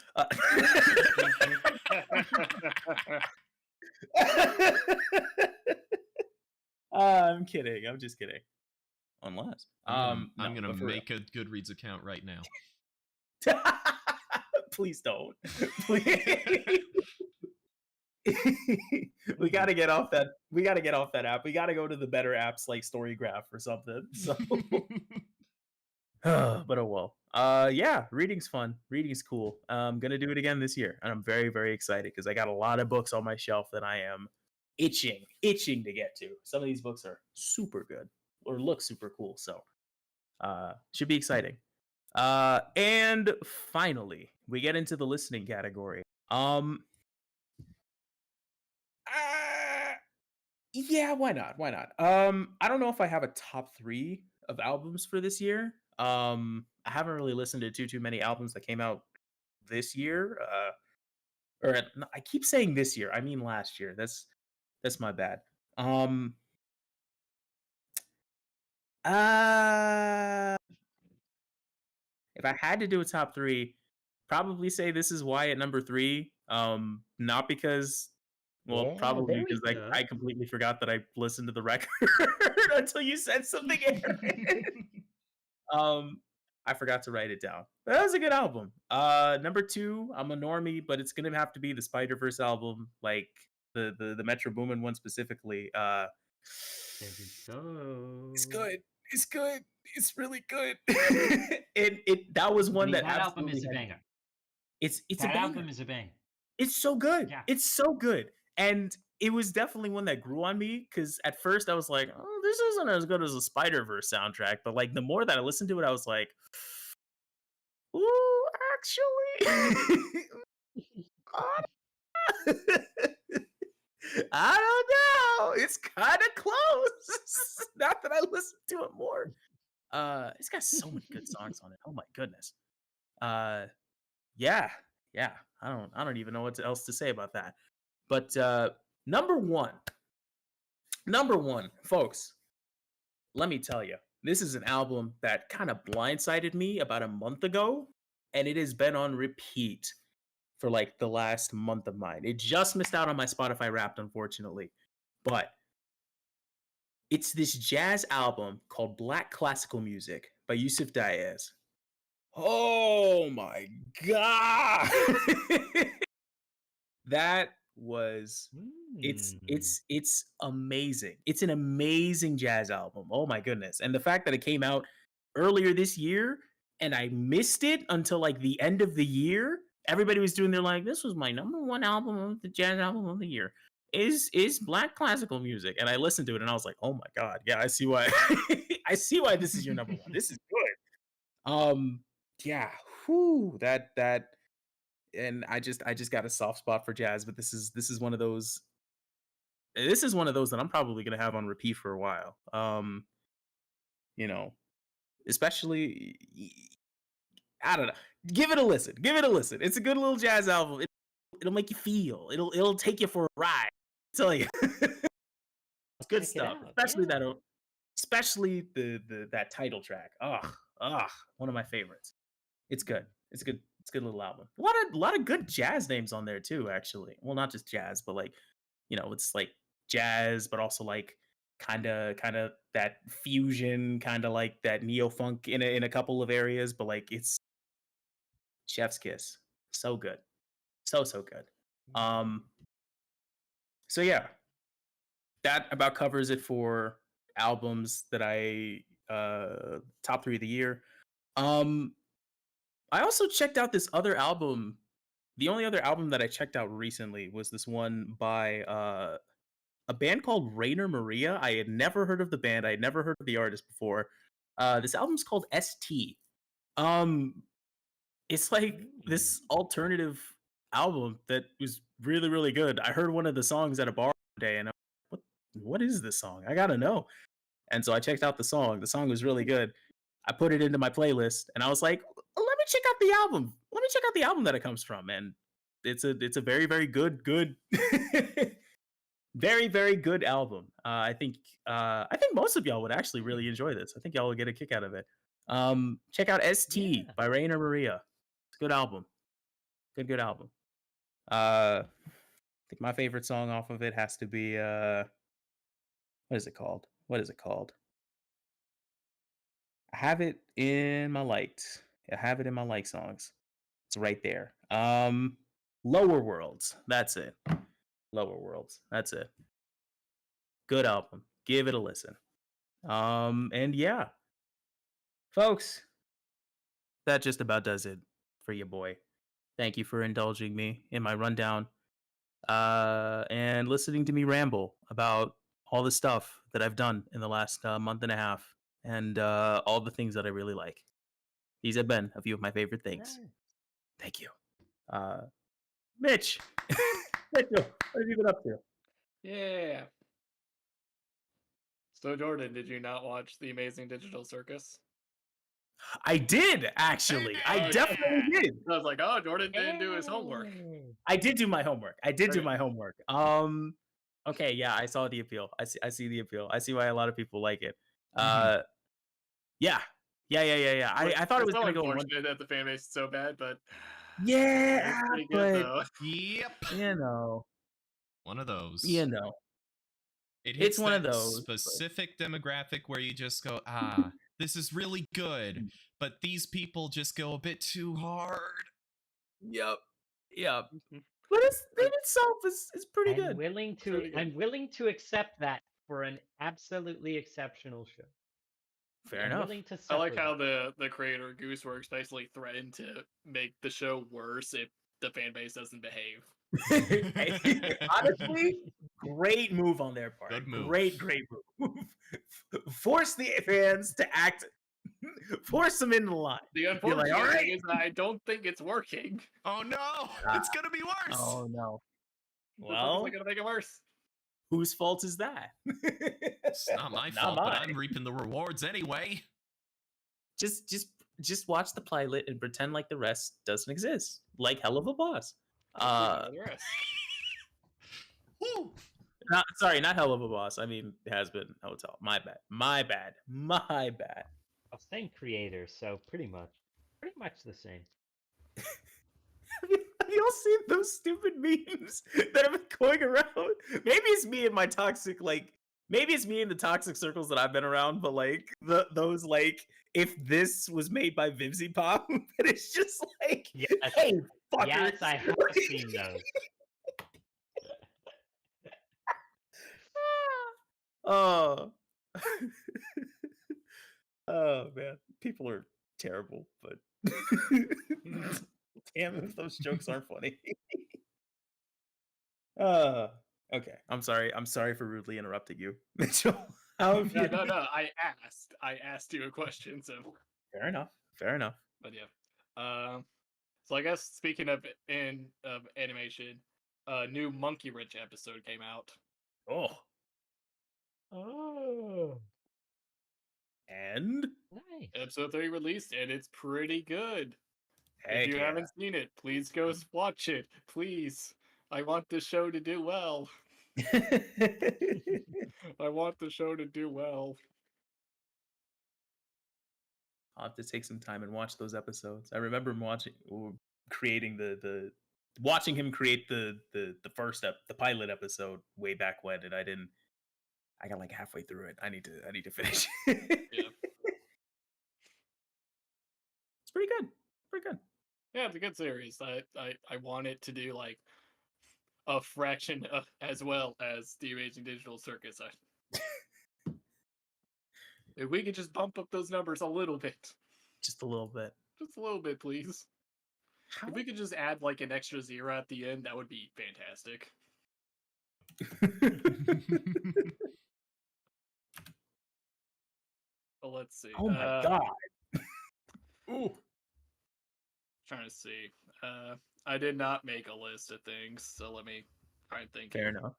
S2: I'm kidding. I'm just kidding. Unless
S1: I'm gonna make a Goodreads account right now.
S2: Please don't. Please. We got to get off that. We got to get off that app. We got to go to the better apps like Storygraph or something. So, but oh well. Yeah, reading's fun. Reading's cool. I'm gonna do it again this year, and I'm very, very excited because I got a lot of books on my shelf that I am itching to get to. Some of these books are super good or look super cool. So, should be exciting. And finally, we get into the listening category. Yeah, why not? Why not? I don't know if I have a top 3 of albums for this year. I haven't really listened to too many albums that came out this year. I keep saying this year. I mean last year. That's my bad. Uh if I had to do a top 3, probably say This Is Why at number 3. Not because well,
S3: Yeah,
S2: probably
S3: there we
S2: because
S3: go.
S2: I completely forgot that I listened to the record until you said something, Aaron. I forgot to write it down. That was a good album. Number 2, I'm a normie, but it's gonna have to be the Spider-Verse album, like the Metro Boomin one specifically.
S3: There we go.
S2: It's good. It's good. It's really good. That was one that
S3: That album
S2: absolutely
S3: is a
S2: had-
S3: banger.
S2: It's a
S3: That
S2: banger.
S3: album is a banger.
S2: It's so good.
S3: Yeah.
S2: It's so good. And it was definitely one that grew on me because at first I was like, oh, this isn't as good as a Spider-Verse soundtrack. But like the more that I listened to it, I was like, ooh, actually. I don't know. It's kind of close. Not that I listen to it more. It's got so many good songs on it. Oh my goodness. Yeah. I don't even know what else to say about that. But number one, folks, let me tell you, this is an album that kind of blindsided me about a month ago, and it has been on repeat for like the last month of mine. It just missed out on my Spotify Wrapped, unfortunately, but it's this jazz album called Black Classical Music by Yusuf Diaz. Oh my god. That was it's amazing. It's an amazing jazz album. Oh my goodness. And the fact that it came out earlier this year and I missed it until like the end of the year. Everybody was doing their like, this was my number 1 album of the jazz album of the year. Is Black Classical Music. And I listened to it and I was like, oh my god, yeah, I see why I see why this is your number 1. This is good. Yeah, whew, that and I just got a soft spot for jazz, but this is one of those that I'm probably gonna have on repeat for a while. You know, especially I don't know. Give it a listen. It's a good little jazz album. It'll make you feel. It'll take you for a ride. I tell you, it's good
S3: Check it
S2: stuff.
S3: out,
S2: Especially that title track. One of my favorites. It's good. It's good. It's a good little album. A lot of good jazz names on there too, actually. Well, not just jazz, but like, it's like jazz, but also like kind of that fusion, kind of like that neo funk in a couple of areas, but like it's chef's kiss. So good. So good. So yeah, that about covers it for albums that I top 3 of the year. I also checked out this other album. The only other album that I checked out recently was this one by a band called Rainer Maria. I had never heard of the band. I had never heard of the artist before. This album's called ST. It's like this alternative album that was really, really good. I heard one of the songs at a bar one day, and what is this song? I gotta know. And so I checked out the song. The song was really good. I put it into my playlist, and I was like, let me check out the album. Let me check out the album that it comes from. And it's a very, very good, very, very good album. I think most of y'all would actually really enjoy this. I think y'all will get a kick out of it. Check out ST by Rainer Maria. It's a good album. Good album. I think my favorite song off of it has to be what is it called? I have it in my liked songs. It's right there. Lower Worlds. That's it. Lower Worlds. That's it. Good album. Give it a listen. And yeah, folks, that just about does it for your boy. Thank you for indulging me in my rundown and listening to me ramble about all the stuff that I've done in the last month and a half and all the things that I really like. These have been a few of my favorite things.
S3: Nice.
S2: Thank you. Mitch, Mitchell, what have you been up to?
S4: Yeah. So Jordan, did you not watch The Amazing Digital Circus?
S2: I did, actually. I
S4: Okay.
S2: definitely did.
S4: I was like, oh, Jordan didn't do his homework.
S3: Hey.
S2: I did do my homework. I did do
S4: Okay.
S2: my homework. Okay, yeah, I saw the appeal. I see the appeal. I see why a lot of people like it. Yeah. I thought it was
S4: so
S2: gonna go one.
S4: unfortunate that the fan base is so bad, but
S2: Yeah,
S4: it's pretty good
S2: but
S4: though.
S1: Yep.
S2: you know,
S1: One of those.
S2: it
S1: It hits
S2: it's one of
S1: that
S2: those. but-
S1: specific demographic where you just go, ah, this is really good, but these people just go a bit too hard.
S2: Yep. But it itself is pretty
S3: I'm
S2: good.
S3: willing to.
S4: Pretty good.
S3: I'm willing to accept that for an absolutely exceptional show.
S2: Fair
S3: I'm
S2: enough.
S3: willing to
S4: I like
S3: suffer
S4: how
S3: that.
S4: the creator Gooseworks basically threatened to make the show worse if the fan base doesn't behave.
S2: Honestly, great move on their part.
S1: Good move.
S2: Great move. Force the fans to act. Force them into line.
S4: The
S2: You're
S4: unfortunate
S2: like, all right.
S4: thing is that I don't think it's working.
S1: Oh no, it's gonna be worse.
S2: Oh no.
S4: The
S2: Well,
S4: fuck is it gonna make it worse?
S2: whose fault is that?
S1: It's not my fault, but I'm reaping the rewards anyway.
S2: Just watch the pilot and pretend like the rest doesn't exist. Like Hell of a Boss.
S4: The rest.
S1: Woo.
S2: Not Hell of a Boss. I mean, Has Been Hotel. My bad.
S3: Well, same creator, so pretty much the same.
S2: Have y'all seen those stupid memes that have been going around? Maybe it's me and my toxic, maybe it's me in the toxic circles that I've been around, but those if this was made by Vivzy Pop, and it's just like,
S3: Yes.
S2: hey, fuckers.
S3: Yes, I have seen those.
S2: Oh. Oh man, people are terrible, but damn if those jokes aren't funny. Okay. I'm sorry for rudely interrupting you, Mitchell. How have you?
S4: No. I asked you a question, so
S2: Fair enough.
S4: but yeah. So I guess speaking of animation, new Monkey Wrench episode came out.
S2: Oh,
S3: Oh,
S2: and
S3: nice.
S4: Episode 3 released, and it's pretty good.
S2: heck
S4: If you
S2: yeah.
S4: haven't seen it, please go watch it. Please. I want the show to do well. I want the show to do well.
S2: I'll have to take some time and watch those episodes. I remember him creating watching him create the the pilot episode way back when, and I got like halfway through it. I need to finish.
S4: Yeah.
S2: It's pretty good.
S4: Yeah, it's a good series. I want it to do like a fraction of, as well as the Amazing Digital Circus. If we could just bump up those numbers a little bit.
S2: Just a little bit.
S4: Just a little bit, please.
S2: How?
S4: If we could just add like an extra zero at the end, that would be fantastic. But let's see.
S2: Oh my god.
S4: Ooh. Trying to see. I did not make a list of things, so let me try and think.
S2: Fair enough.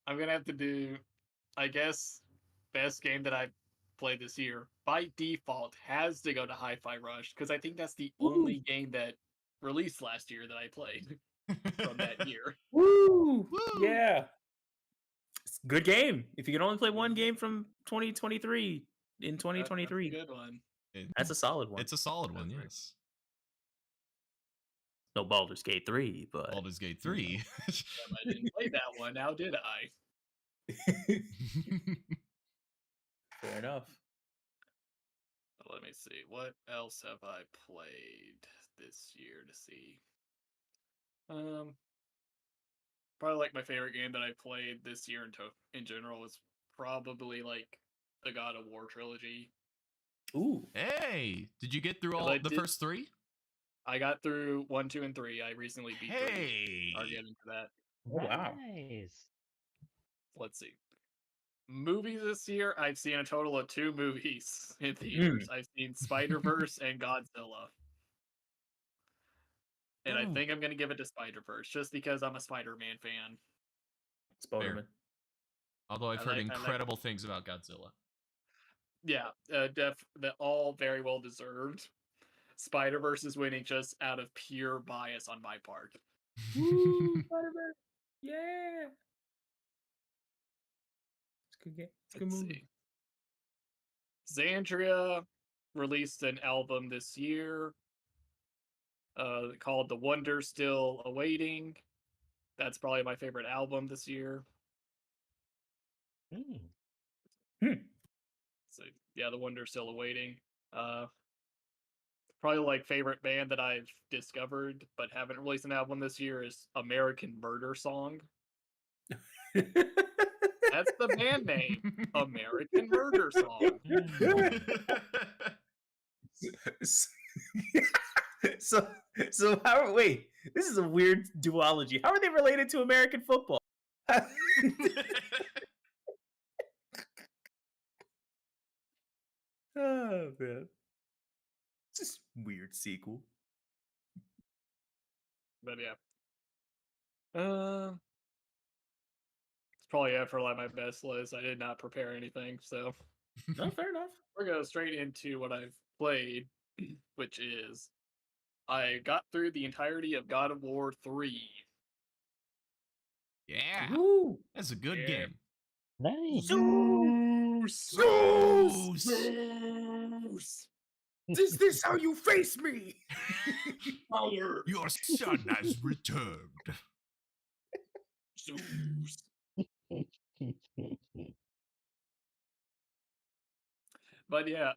S4: I'm gonna have to do, I guess, best game that I played this year by default has to go to Hi-Fi Rush because I think that's the only game that released last year that I played from that year.
S2: Woo!
S1: Woo!
S2: Yeah. It's a good game. If you can only play one game from 2023 in 2023,
S4: That's a good one.
S2: that's a solid one.
S1: It's a solid one,
S4: That's right.
S1: yes.
S2: No Baldur's Gate 3, but
S1: Baldur's Gate 3.
S4: I didn't play that one. Now did I?
S2: fair enough.
S4: Let me see. What else have I played this year to see? Probably like my favorite game that I played this year in general was probably like the God of War trilogy.
S2: Ooh.
S1: Hey, did you get through
S4: 'Cause
S1: all
S4: I
S1: the
S4: did-
S1: first 3?
S4: I got through 1, 2, and 3. I recently beat 3.
S1: Hey.
S4: I'll get into that.
S2: Oh, wow.
S3: Nice.
S4: Let's see. Movies this year, I've seen a total of 2 movies in theaters. I've seen Spider-Verse and Godzilla. And I
S1: Ooh.
S4: think I'm going to give it to Spider-Verse just because I'm a Spider-Man fan.
S2: Spider-Man.
S1: Although I've
S4: I
S1: heard
S4: like- I like-
S1: incredible things about Godzilla.
S4: Yeah, that all very well deserved. Spider-Verse is winning just out of pure bias on my part.
S2: Woo, Spider-Man. Yeah. It's a good game. It's a good
S4: Let's
S2: movie.
S4: see. Xandria released an album this year called The Wonder Still Awaiting. That's probably my favorite album this year. So yeah, The Wonder Still Awaiting. Probably like favorite band that I've discovered but haven't released an album this year is American Murder Song. That's the band name. American Murder Song.
S2: so how? Wait, this is a weird duology. How are they related to American football? Oh man, it's just weird sequel.
S4: But yeah. It's probably it for like my best list. I did not prepare anything, so
S2: No, fair enough.
S4: we're going straight into what I've played, which is I got through the entirety of God of War 3.
S1: Yeah,
S2: Woo!
S1: that's a good
S4: Yeah.
S1: game.
S3: Nice.
S4: Zeus!
S2: Zeus!
S4: Zeus!
S2: Is this how you face me?
S4: Power!
S1: Your son has returned.
S4: Zeus! But yeah,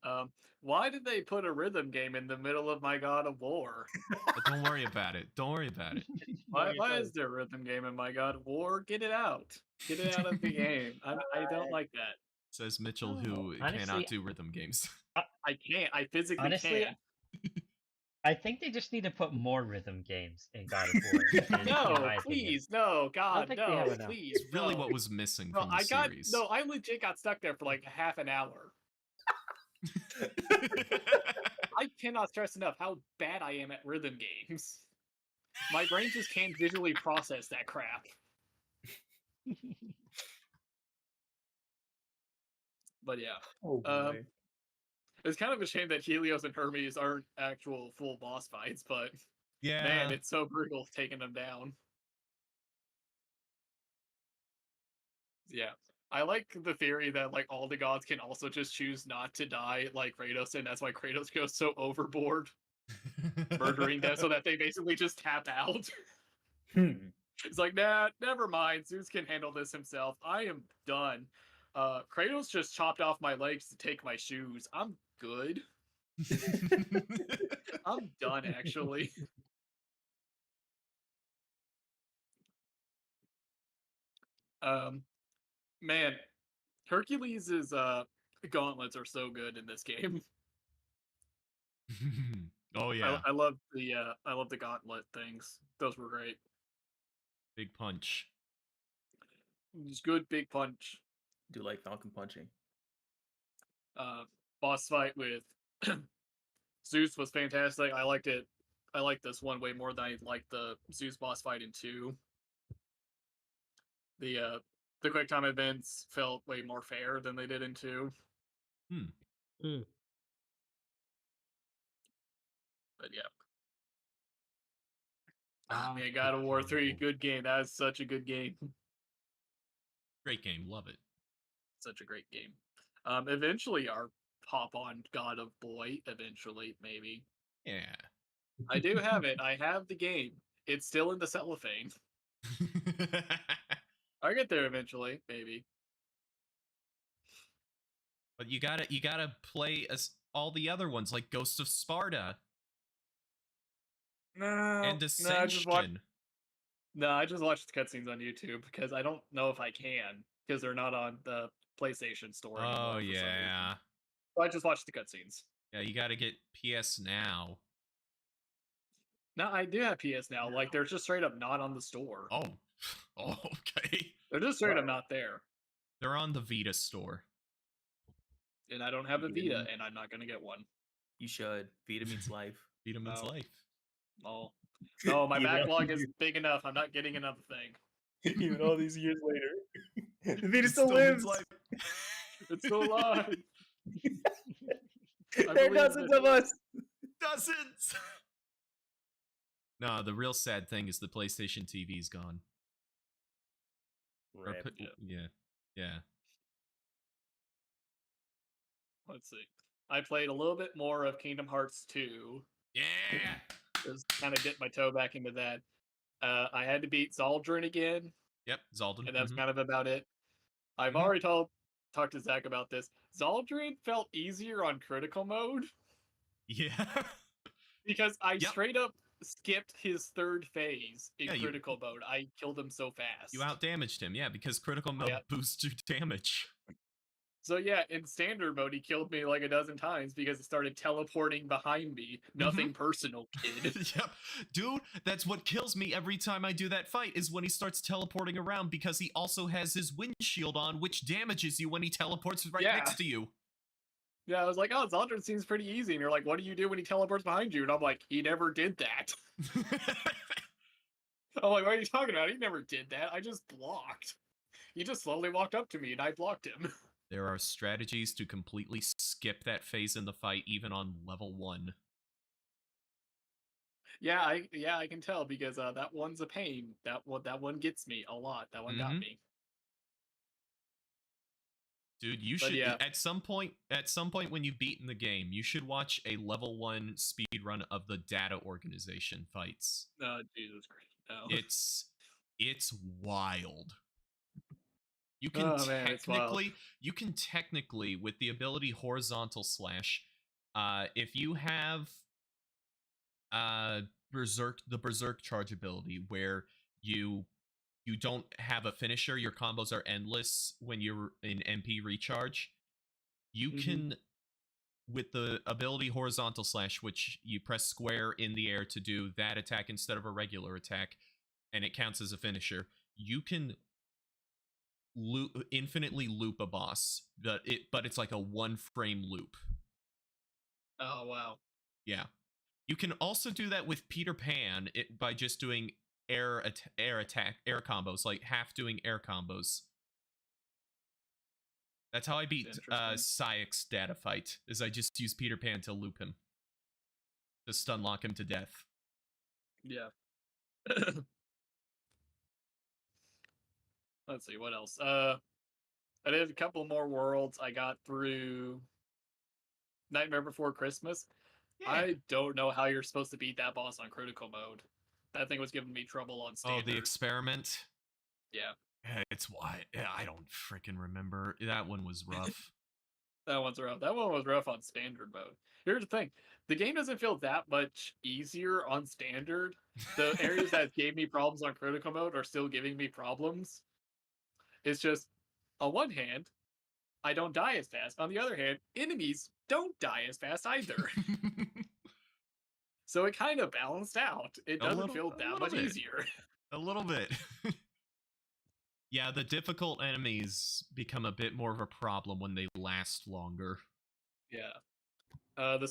S4: why did they put a rhythm game in the middle of my God of War?
S1: But don't worry about it. Don't worry about it.
S4: Why is there a rhythm game in my God of War? Get it out. Get it out of the game. I don't like that.
S1: Says Mitchell, who
S3: Honestly-
S1: cannot do rhythm games.
S4: I can't. I physically
S3: Honestly,
S4: can't.
S3: I think they just need to put more rhythm games in God of War. in
S4: No,
S3: my opinion.
S4: please, no, God,
S3: think they
S4: no,
S3: have enough.
S4: please.
S1: It's really
S4: no.
S1: what was missing
S4: No,
S1: from the
S4: I got
S1: series.
S4: no. I legit got stuck there for like half an hour. I cannot stress enough how bad I am at rhythm games. My brain just can't visually process that crap. But yeah,
S2: Oh boy.
S4: it's kind of a shame that Helios and Hermes aren't actual full boss fights, but
S1: Yeah.
S4: man, it's so brutal taking them down. Yeah. I like the theory that like all the gods can also just choose not to die like Kratos, and that's why Kratos goes so overboard murdering them so that they basically just tap out. It's like, nah, never mind. Zeus can handle this himself. I am done. Kratos just chopped off my legs to take my shoes. I'm good. I'm done, actually. Man, Hercules' gauntlets are so good in this game.
S1: Oh yeah,
S4: I love the gauntlet things. Those were great.
S1: big punch.
S4: Just good big punch.
S2: Do like Falcon punching.
S4: Boss fight with Zeus was fantastic. I liked it. I liked this one way more than I liked the Zeus boss fight in 2. The quick time events felt way more fair than they did in 2. But yeah. Man, God of War 3, good game. That is such a good game.
S1: Great game, love it.
S4: Such a great game. Eventually our hop on God of Boy, eventually, maybe.
S1: Yeah.
S4: I do have it. I have the game. It's still in the cellophane. I'll get there eventually, maybe.
S1: But you gotta play all the other ones like Ghost of Sparta
S4: No,
S1: and
S4: no, I just watched.
S1: Ascension.
S4: No, I just watched the cutscenes on YouTube because I don't know if I can because they're not on the PlayStation Store anymore.
S1: Oh
S4: for some reason.
S1: yeah.
S4: So I just watched the cutscenes.
S1: Yeah, you got to get PS Now.
S4: No, I do have PS Now. Like they're just straight up not on the store.
S1: Oh. Oh, okay.
S4: They're just straight up not there.
S1: They're on the Vita store.
S4: And I don't have a
S2: Vita
S4: Vita,
S2: means-
S4: and I'm not gonna get one.
S2: You should. Vita means life.
S1: Vita means
S4: Oh.
S1: life.
S4: Oh, no, my
S2: You know?
S4: backlog is big enough. I'm not getting another thing.
S2: Even all these years later, Vita
S1: It
S2: still
S1: means
S2: lives.
S1: life.
S4: It's still alive.
S2: There are
S4: believe
S2: dozens
S4: it.
S2: of us.
S1: Dozens. No, the real sad thing is the PlayStation TV's gone. Or
S2: Rip.
S1: put- yeah. Yeah.
S4: Let's see. I played a little bit more of Kingdom Hearts 2.
S1: Yeah.
S4: Just kind of dip my toe back into that. I had to beat Zaldrin again,
S1: Yep. Zaldin.
S4: and that's
S1: Mhm.
S4: kind of about it. I've
S1: Mhm.
S4: already talked to Zach about this. Zaldrin felt easier on critical mode
S1: Yeah.
S4: because I
S1: Yep.
S4: straight up skipped his third phase in
S1: Yeah, you-
S4: critical mode. I killed him so fast.
S1: You outdamaged him, yeah, because critical mode
S4: Yeah.
S1: boosts your damage.
S4: So yeah, in standard mode, he killed me like a dozen times because it started teleporting behind me. Nothing personal, kid.
S1: Yep. Dude, that's what kills me every time I do that fight is when he starts teleporting around because he also has his windshield on, which damages you when he teleports right
S4: Yeah.
S1: next to you.
S4: Yeah, I was like, oh, Zaldrin seems pretty easy. And you're like, what do you do when he teleports behind you? And I'm like, he never did that. I'm like, what are you talking about? He never did that. I just blocked. He just slowly walked up to me and I blocked him.
S1: There are strategies to completely skip that phase in the fight, even on level 1.
S4: Yeah, I can tell because that one's a pain. That one gets me a lot. That one got
S1: Mhm.
S4: me.
S1: Dude, you
S4: But
S1: should
S4: yeah.
S1: at some point when you've beaten the game, you should watch a level 1 speed run of the Data Organization fights.
S4: Oh, Jesus Christ. No.
S1: It's wild. You can
S4: Oh, man, it's wild.
S1: you can technically with the ability horizontal slash, if you have the berserk charge ability where you don't have a finisher, your combos are endless when you're in MP recharge. You
S4: Mhm.
S1: can with the ability horizontal slash, which you press square in the air to do that attack instead of a regular attack, and it counts as a finisher. You can infinitely loop a boss, but it's like a 1-frame loop.
S4: Oh, wow.
S1: Yeah. You can also do that with Peter Pan by just doing air combos, like half doing air combos. That's how I beat
S4: Interesting.
S1: Sayek's data fight, is I just use Peter Pan to loop him. To stun lock him to death.
S4: Yeah. Let's see what else. I did a couple more worlds. I got through Nightmare Before Christmas.
S1: Yeah.
S4: I don't know how you're supposed to beat that boss on critical mode. That thing was giving me trouble on standard.
S1: Oh, the experiment?
S4: Yeah,
S1: Yeah, it's why. Yeah, I don't freaking remember. That one was rough.
S4: that one's rough. That one was rough on standard mode. Here's the thing. The game doesn't feel that much easier on standard. The areas that gave me problems on critical mode are still giving me problems. It's just, on one hand, I don't die as fast. On the other hand, enemies don't die as fast either. So it kind of balanced out. It doesn't feel that much
S1: bit.
S4: easier.
S1: A little bit. Yeah, the difficult enemies become a bit more of a problem when they last longer.
S4: Yeah. The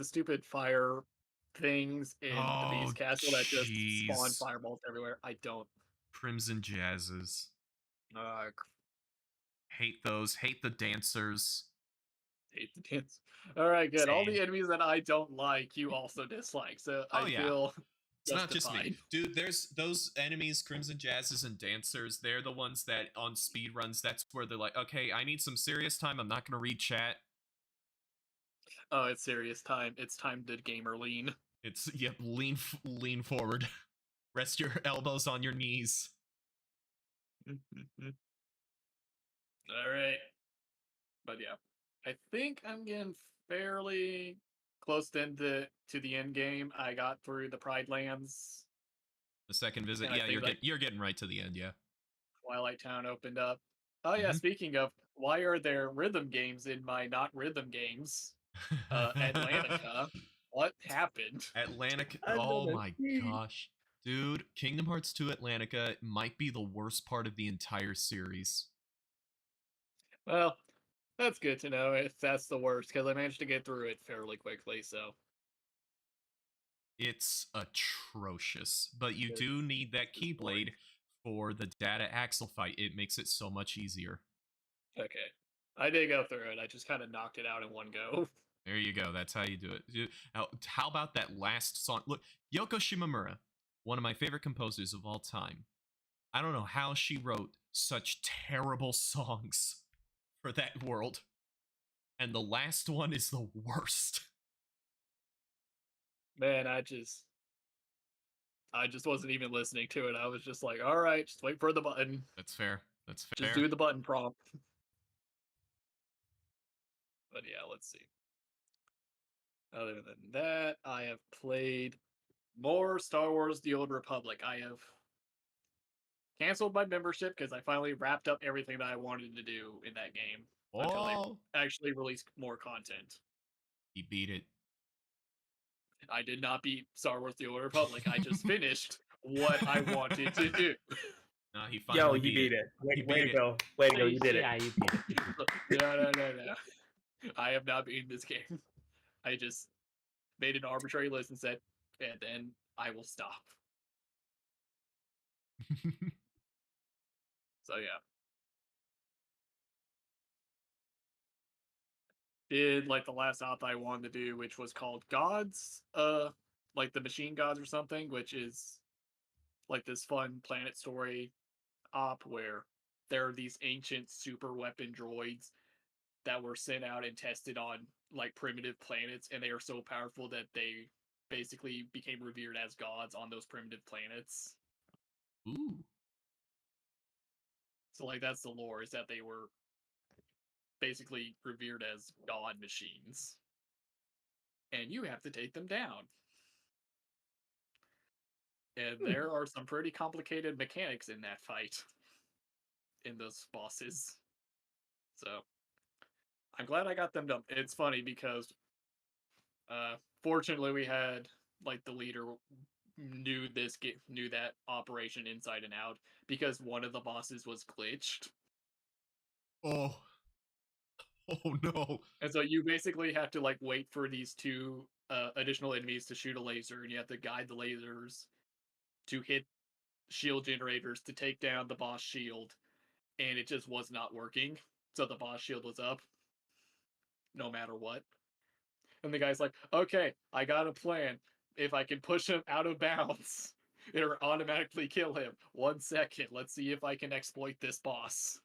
S4: stupid fire things in the
S1: Oh,
S4: Beast Castle that just spawn
S1: jeez.
S4: fireballs everywhere. I don't
S1: Crimson Jazzes.
S4: uh,
S1: Hate those. Hate the dancers.
S4: hate the dance. All right, good. All the
S1: Same.
S4: enemies that I don't like, you also dislike. So
S1: Oh,
S4: I
S1: yeah.
S4: feel
S1: It's not just me.
S4: justified.
S1: Dude, there's those enemies, Crimson Jazzes and Dancers, they're the ones that on speed runs, that's where they're like, okay, I need some serious time. I'm not going to read chat.
S4: Oh, it's serious time. It's time to gamer lean.
S1: It's, yep, lean forward. Rest your elbows on your knees.
S4: All right. But yeah. I think I'm getting fairly close to the end game. I got through the Pride Lands,
S1: The second visit,
S4: and I
S1: yeah,
S4: think like
S1: you're getting right to the end, yeah.
S4: Twilight Town opened up. Oh yeah,
S1: Mhm.
S4: speaking of, why are there rhythm games in my not rhythm games? Atlantica. What happened?
S1: Atlantic.
S2: I
S1: Oh
S2: gotta
S1: my
S2: pee.
S1: gosh. Dude, Kingdom Hearts 2 Atlantica might be the worst part of the entire series.
S4: Well, that's good to know if that's the worst, because I managed to get through it fairly quickly, so
S1: It's atrocious, but you
S4: Good.
S1: do need that
S4: This is boring.
S1: Keyblade for the data Axel fight. It makes it so much easier.
S4: Okay. I did go through it. I just kind of knocked it out in one go.
S1: There you go. That's how you do it. Now, how about that last song? Look, Yoko Shimomura, one of my favorite composers of all time. I don't know how she wrote such terrible songs for that world. And the last one is the worst.
S4: Man, I just wasn't even listening to it. I was just like, all right, just wait for the button.
S1: That's fair. That's
S4: Just
S1: fair.
S4: do the button prompt. But yeah, let's see. Other than that, I have played more Star Wars The Old Republic. I have canceled my membership because I finally wrapped up everything that I wanted to do in that game until they
S1: Oh,
S4: actually released more content.
S1: he beat it.
S4: I did not beat Star Wars The Old Republic. I just finished what I wanted to do.
S1: No, he
S2: Yo,
S1: finally
S2: you beat it.
S1: He
S2: Way
S1: beat
S2: to go. Way to
S3: So
S2: go. You did it.
S3: yeah, you beat it.
S4: No. I have not beaten this game. I just made an arbitrary list and said, and then I will stop. So yeah. Did like the last op I wanted to do, which was called Gods, like the Machine Gods or something, which is like this fun planet story op where there are these ancient super weapon droids that were sent out and tested on like primitive planets, and they are so powerful that they basically became revered as gods on those primitive planets.
S1: Ooh.
S4: So like that's the lore, is that they were basically revered as god machines. And you have to take them down. And there are some pretty complicated mechanics in that fight. In those bosses. So I'm glad I got them done. It's funny because fortunately we had like the leader knew that operation inside and out because one of the bosses was glitched.
S1: Oh. Oh no.
S4: And so you basically have to like wait for these two additional enemies to shoot a laser, and you have to guide the lasers to hit shield generators to take down the boss shield, and it just was not working. So the boss shield was up no matter what. And the guy's like, okay, I got a plan. If I can push him out of bounds, it'll automatically kill him. 1 second. Let's see if I can exploit this boss.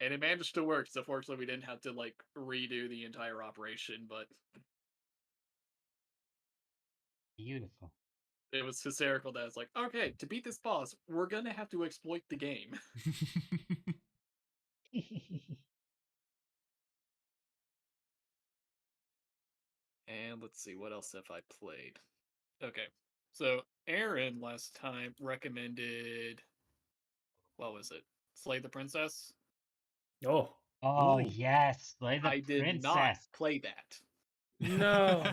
S4: And it managed to work. So fortunately, we didn't have to like redo the entire operation, but
S3: Beautiful.
S4: it was hysterical that it's like, okay, to beat this boss, we're gonna have to exploit the game. And let's see, what else have I played? Okay, so Aaron last time recommended, what was it? Slay the Princess?
S2: Oh.
S3: Oh
S1: Ooh.
S3: yes, Slay the
S4: I did not
S3: Princess.
S4: play that.
S2: No.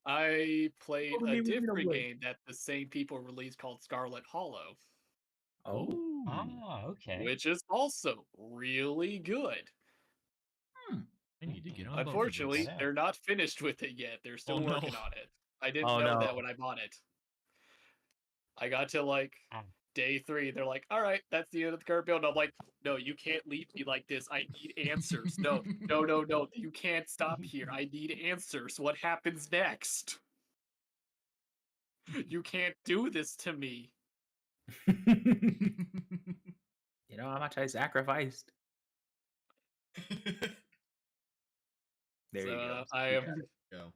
S4: I played
S2: Told
S4: a
S2: me we didn't
S4: different
S2: win.
S4: game that the same people released called Scarlet Hollow,
S2: Oh.
S1: Ooh.
S3: Ah, okay.
S4: which is also really good.
S1: I need to get on both of
S4: Unfortunately,
S1: these.
S3: that out.
S4: they're not finished with it yet. They're still
S1: Oh, no.
S4: working on it. I didn't
S2: Oh,
S4: know that
S2: no.
S4: when I bought it. I got to like
S3: Ah.
S4: day 3. They're like, all right, that's the end of the current build. I'm like, no, you can't leave me like this. I need answers. No. You can't stop here. I need answers. What happens next? You can't do this to me.
S2: You know how much I sacrificed. There you go.
S4: I
S2: You
S4: am
S2: got it.
S1: Go.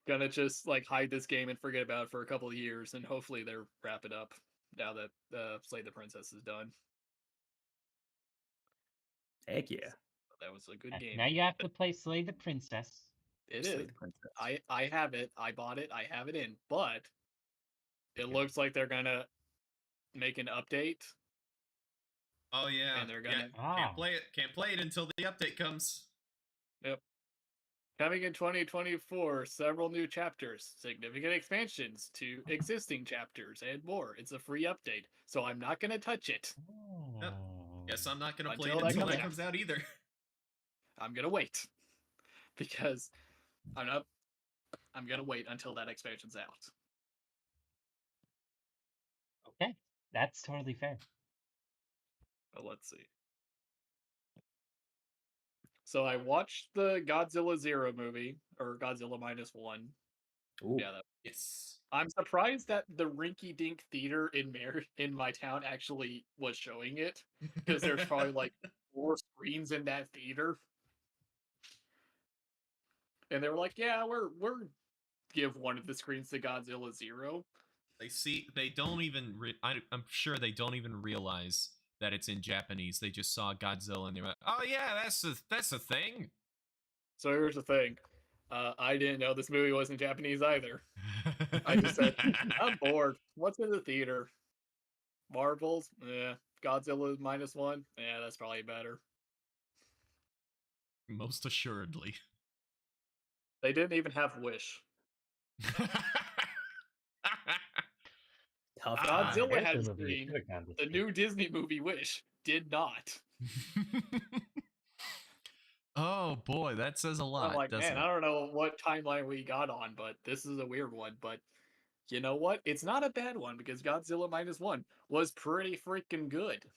S4: gonna just like hide this game and forget about it for a couple of years, and hopefully they're wrap it up now that Slay the Princess is done.
S2: Heck yeah.
S4: That was a good game.
S3: Now you have to play Slay the Princess.
S4: It
S2: Slay
S4: is.
S2: the Princess.
S4: I have it. I bought it. I have it in, but it looks like they're gonna make an update.
S1: Oh yeah,
S4: And they're gonna-
S1: can't play it until the update comes.
S4: Yep. Coming in 2024, several new chapters, significant expansions to existing chapters, and more. It's a free update, so I'm not gonna touch it.
S1: Yep. Guess I'm not gonna play it
S4: Until that
S1: until
S4: comes
S1: that
S4: out.
S1: comes out either.
S4: I'm gonna wait because I'm gonna wait until that expansion's out.
S3: Okay, that's totally fair.
S4: But let's see. So I watched the Godzilla Zero movie or Godzilla -1.
S2: Ooh.
S4: Yeah,
S1: Yes.
S4: I'm surprised that the Rinky Dink Theater in my town actually was showing it because there's probably like 4 screens in that theater, and they were like, "Yeah, we're give one of the screens to Godzilla Zero."
S1: They don't even. I'm sure they don't even realize that it's in Japanese. They just saw Godzilla and they're like, "Oh yeah, that's a thing."
S4: So here's the thing, I didn't know this movie was in Japanese either. I just said, I'm bored. What's in the theater? Marvels? Yeah. Godzilla -1? Yeah, that's probably better.
S1: Most assuredly.
S4: They didn't even have Wish.
S2: Tough
S1: Ah,
S2: guy.
S4: Godzilla
S3: There's
S4: had a
S3: the movie you
S4: screen.
S3: should've gone to
S4: The
S3: see.
S4: new Disney movie Wish did not.
S1: Oh boy, that says a lot.
S4: I'm like,
S1: doesn't
S4: man,
S1: it?
S4: I don't know what timeline we got on, but this is a weird one. But you know what? It's not a bad one because Godzilla -1 was pretty freaking good.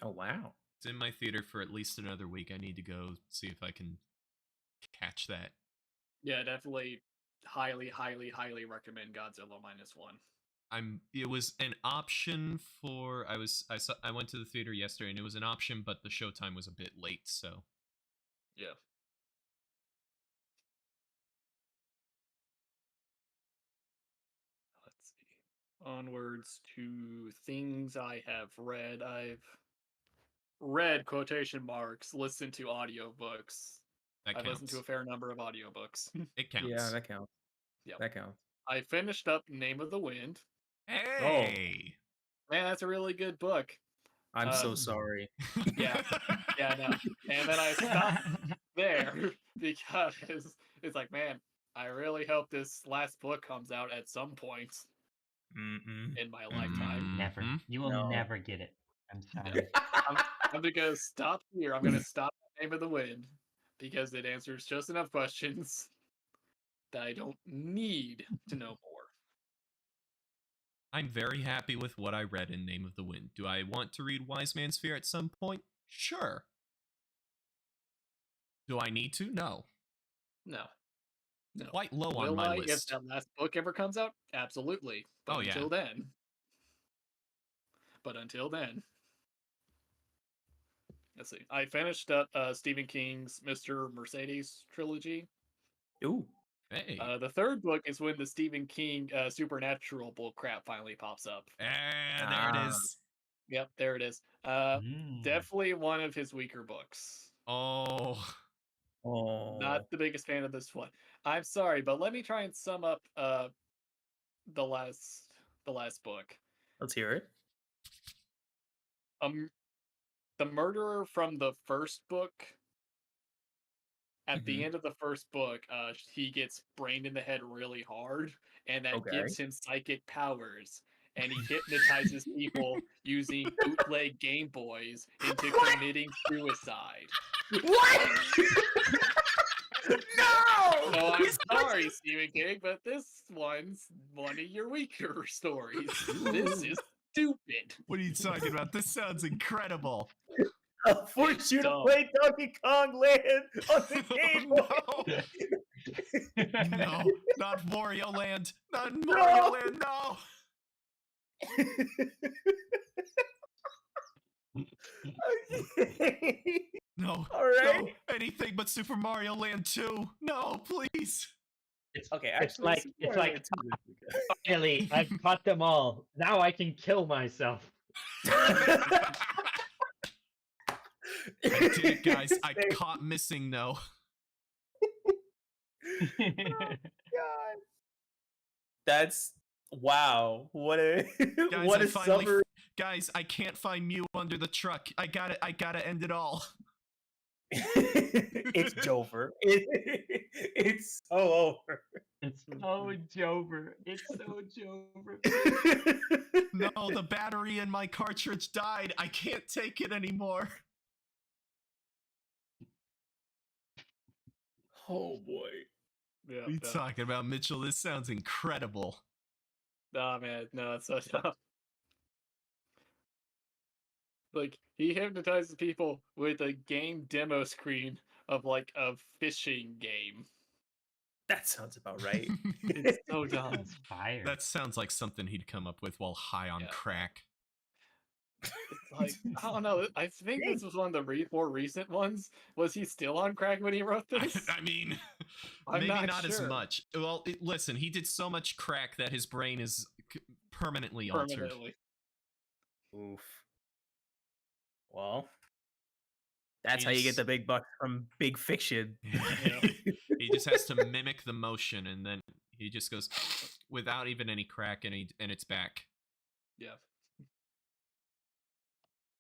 S2: Oh wow.
S1: It's in my theater for at least another week. I need to go see if I can catch that.
S4: Yeah, definitely highly, highly, highly recommend Godzilla -1.
S1: It was an option for I went to the theater yesterday and it was an option, but the showtime was a bit late, so
S4: Yeah. Let's see. Onwards to things I have read. I've read quotation marks, listened to audiobooks.
S1: that
S4: I've
S1: counts.
S4: listened to a fair number of audiobooks.
S1: It counts.
S2: Yeah, that counts.
S4: Yep.
S2: That counts.
S4: I finished up Name of the Wind.
S1: Hey.
S4: Man, that's a really good book.
S2: I'm so
S4: Um,
S2: sorry.
S4: Yeah. Yeah, no. And then I stopped there because it's like, man, I really hope this last book comes out at some point
S2: Mm-mm.
S4: in my lifetime.
S3: Never.
S1: Mhm.
S3: You will
S2: No.
S3: never get it. I'm sorry.
S4: I'm gonna stop here. I'm gonna stop at Name of the Wind because it answers just enough questions that I don't need to know more.
S1: I'm very happy with what I read in Name of the Wind. Do I want to read Wise Man's Fear at some point? Sure. Do I need to? No.
S4: No. No.
S1: Quite low on
S4: Will
S1: my
S4: I, if
S1: list.
S4: that last book ever comes out? Absolutely. But
S1: Oh, yeah.
S4: until then. But until then. Let's see. I finished up Stephen King's Mr. Mercedes trilogy.
S2: Ooh.
S1: Hey.
S4: The third book is when the Stephen King supernatural bullcrap finally pops up.
S1: There it
S2: Ah.
S1: is.
S4: Yep, there it is.
S3: Mm.
S4: Definitely one of his weaker books.
S1: Oh.
S2: Oh.
S4: Not the biggest fan of this one. I'm sorry, but let me try and sum up the last book.
S2: Let's hear it.
S4: The murderer from the first book, at the
S2: Mhm.
S4: end of the first book, he gets brained in the head really hard, and that
S2: Okay.
S4: gives him psychic powers, and he hypnotizes people using bootleg Game Boys into committing suicide.
S2: What? No!
S4: So I'm sorry, Stephen King, but this one's one of your weaker stories. This is stupid.
S1: What are you talking about? This sounds incredible.
S2: I'll force you to
S4: dumb.
S2: play Donkey Kong Land on the Game Boy.
S1: No, not Wario Land. Not Wario Land, no.
S2: Okay.
S1: No.
S2: All right.
S1: No, anything but Super Mario Land 2. No, please.
S2: Okay,
S3: It's
S2: actually,
S3: like-
S2: Super
S3: it's
S2: Mario
S3: like-
S2: 2 is okay.
S3: Finally, I've caught them all. Now I can kill myself.
S1: I did it, guys. I caught missing no.
S2: God. That's wow. What a
S1: Guys,
S2: what
S1: I
S2: a
S1: finally
S2: summer.
S1: guys, I can't find Mew under the truck. I gotta end it all.
S2: It's Jover. It's so over.
S3: It's so Jover. It's so Jover.
S1: No, the battery in my cartridge died. I can't take it anymore.
S2: Oh boy.
S4: Yeah.
S1: What are you
S4: No.
S1: talking about, Mitchell? This sounds incredible.
S4: Nah, man, no, it's so tough. Like he hypnotizes people with a game demo screen of like a fishing game.
S2: That sounds about right.
S4: It's so dumb.
S3: That's fire.
S1: That sounds like something he'd come up with while high on
S4: Yeah.
S1: crack.
S4: It's like I don't know. I think this was one of the more recent ones. Was he still on crack when he wrote this?
S1: I mean,
S4: I'm
S1: maybe
S4: not
S1: not as
S4: sure.
S1: much. Well, listen, he did so much crack that his brain is permanently altered.
S4: Permanently.
S2: Oof. Well, that's
S1: He
S2: how you get
S1: just-
S2: the big bucks from big fiction.
S1: He just has to mimic the motion, and then he just goes without even any crack, and it's back.
S4: Yeah.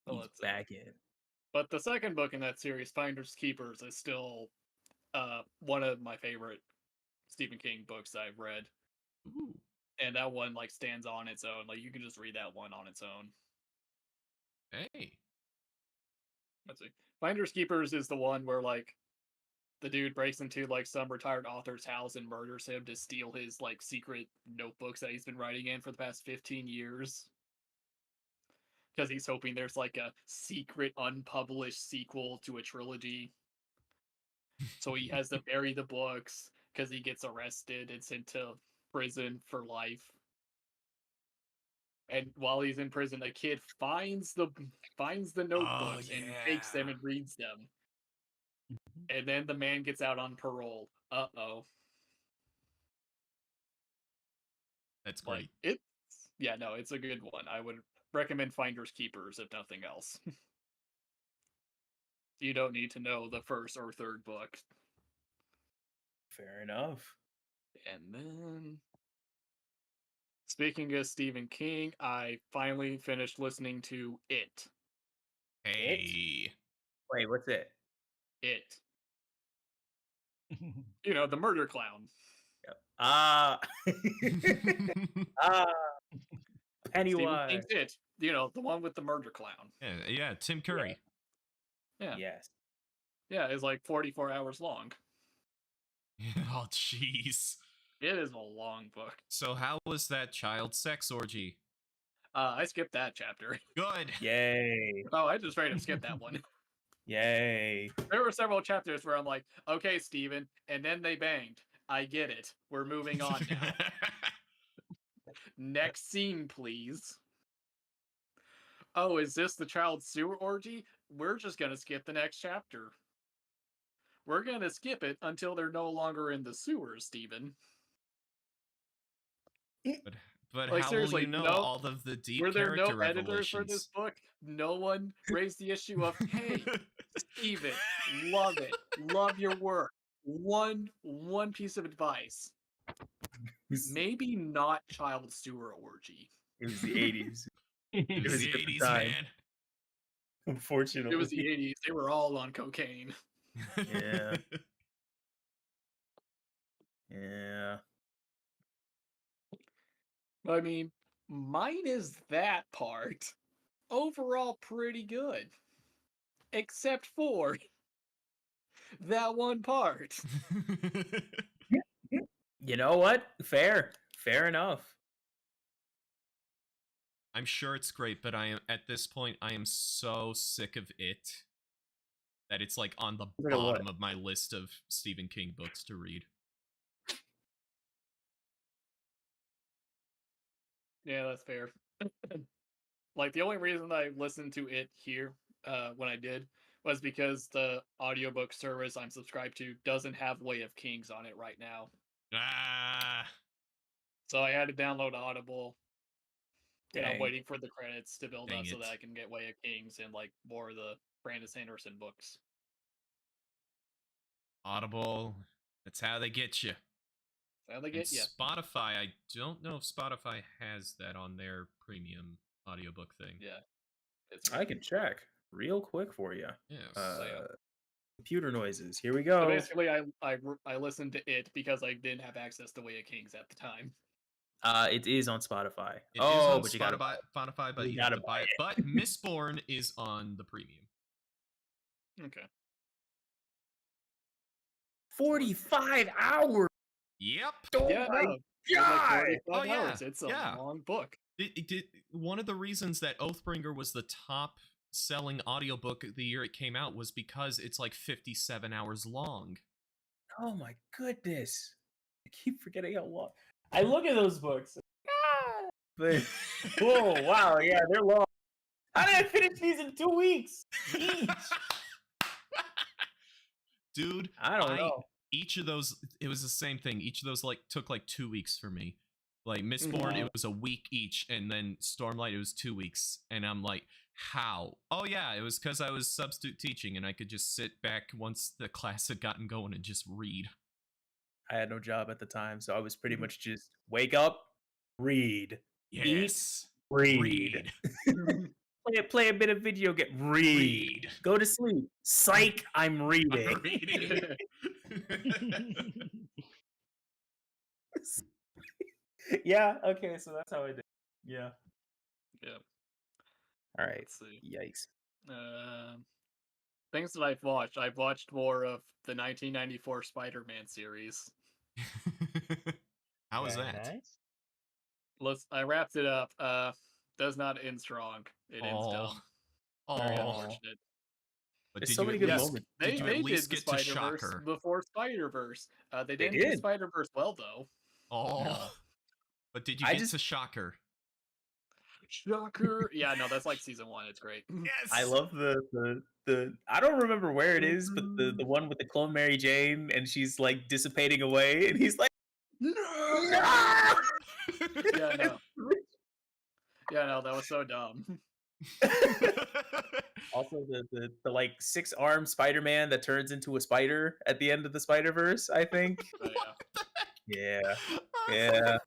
S4: Well,
S2: He's
S4: that's it.
S2: back in.
S4: But the second book in that series, Finders Keepers, is still one of my favorite Stephen King books I've read.
S1: Ooh.
S4: And that one like stands on its own. Like you can just read that one on its own.
S1: Hey.
S4: Let's see. Finders Keepers is the one where like the dude breaks into like some retired author's house and murders him to steal his like secret notebooks that he's been writing in for the past 15 years. Because he's hoping there's like a secret unpublished sequel to a trilogy. So he has to bury the books because he gets arrested and sent to prison for life. And while he's in prison, a kid finds the notebooks and takes them
S1: yeah.
S4: and reads them. And then the man gets out on parole. Uh-oh.
S1: That's
S4: Like
S1: great.
S4: it's a good one. I would recommend Finders Keepers if nothing else. You don't need to know the first or third book.
S2: Fair enough.
S4: And then speaking of Stephen King, I finally finished listening to It.
S1: Hey.
S2: Wait, what's it?
S4: It. You know, the murder clown.
S2: Ah. Ah.
S4: Stephen
S2: Pennywise.
S4: King's It. You know, the one with the murder clown.
S1: Yeah, Tim Curry.
S4: Yeah.
S2: Yes.
S4: Yeah, it's like 44 hours long.
S1: Oh, jeez.
S4: It is a long book.
S1: So how was that child sex orgy?
S4: I skipped that chapter.
S1: Good.
S2: Yay.
S4: Oh, I just straight up skipped that one.
S2: Yay.
S4: There were several chapters where I'm like, okay, Steven, and then they banged. I get it. We're moving on now. Next scene, please. Oh, is this the child sewer orgy? We're just gonna skip the next chapter. We're gonna skip it until they're no longer in the sewers, Steven.
S1: But
S4: Like,
S1: how
S4: seriously,
S1: will you know
S4: no-
S1: all of the deep
S4: Were there
S1: character
S4: no editors for this
S1: revelations?
S4: book? No one raised the issue of, hey, Steven, love it. Love your work. One piece of advice. Maybe not child sewer orgy.
S2: It was the 80s.
S1: It was
S2: was
S1: the
S2: a different
S1: 80s,
S2: time.
S1: man.
S2: Unfortunately.
S4: It was the 80s. They were all on cocaine.
S2: Yeah. Yeah.
S4: I mean, minus that part, overall pretty good. Except for that one part.
S2: You know what? Fair. Fair enough.
S1: I'm sure it's great, but I am at this point I am so sick of it that it's like on the
S2: Sick of what?
S1: bottom of my list of Stephen King books to read.
S4: Yeah, that's fair. Like, the only reason I listened to it here, when I did, was because the audiobook service I'm subscribed to doesn't have Way of Kings on it right now.
S1: Ah,
S4: So I had to download Audible. And I'm
S2: Dang.
S4: waiting for the credits to build
S1: Dang
S4: up so
S1: it.
S4: that I can get Way of Kings and, like, more of the Brandon Sanderson books.
S1: Audible. That's how they get you.
S4: That's how they
S1: And
S4: get you.
S1: Spotify, I don't know if Spotify has that on their premium audiobook thing.
S4: Yeah. It's
S2: I can check real quick for you.
S1: Yes.
S4: yeah.
S2: Computer noises. Here we
S4: So
S2: go.
S4: basically, I listened to it because I didn't have access to Way of Kings at the time.
S2: It is on Spotify.
S1: It is
S2: oh,
S1: on
S2: but you gotta buy
S1: Spotify, but
S2: You
S1: you have
S2: gotta
S1: to buy it. But Mistborn is on the premium.
S4: Okay.
S2: 45 hours.
S1: Yep.
S2: Oh
S4: Yeah,
S2: my
S4: no. It's like
S2: god.
S4: 45
S1: Oh, yeah,
S4: hours. It's a
S1: yeah.
S4: long book.
S1: One of the reasons that Oathbringer was the top selling audiobook the year it came out was because it's like 57 hours long.
S2: Oh my goodness. I keep forgetting how long. I look at those books. But whoa, wow, yeah, they're long. How did I finish these in 2 weeks? Each.
S1: Dude,
S2: I don't know.
S1: each of those, it was the same thing. Each of those took like 2 weeks for me. Like Mistborn,
S2: Wow.
S1: it was a week each, and then Stormlight, it was 2 weeks. And I'm like, how? Oh yeah, it was because I was substitute teaching, and I could just sit back once the class had gotten going and just read.
S2: I had no job at the time, so I was pretty much just wake up, read,
S1: Yes.
S2: read. Play a bit of video game, read. Go to sleep. Psych, I'm reading.
S1: Reading.
S2: Yeah, okay, so that's how I did. Yeah.
S4: Yeah.
S2: All right.
S4: Let's see.
S2: Yikes.
S4: Things that I've watched more of the 1994 Spider-Man series.
S1: How was
S3: Very
S1: that?
S3: nice.
S4: I wrapped it up. Does not end strong. It ends dumb. Very
S1: Oh.
S4: unfortunate.
S1: But
S2: There's
S1: did
S2: so
S1: you
S2: many
S1: at
S2: good
S1: least,
S2: moments.
S1: did you
S4: They
S1: at least
S4: did
S1: get
S4: the
S1: to
S4: Spider-Verse
S1: Shocker?
S4: before Spider-Verse. They
S2: They
S4: didn't do
S2: did.
S4: Spider-Verse well though.
S1: Oh.
S4: Yeah.
S1: But did you
S2: I
S1: get
S2: just-
S1: to Shocker?
S4: Shocker. Yeah, no, that's like season 1. It's great.
S1: Yes.
S2: I love the I don't remember where it is, but the one with the clone Mary Jane and she's like dissipating away and he's like
S4: Yeah, no. Yeah, no, that was so dumb.
S2: Also the like 6-armed Spider-Man that turns into a spider at the end of the Spider-Verse, I think.
S4: But yeah.
S2: Yeah.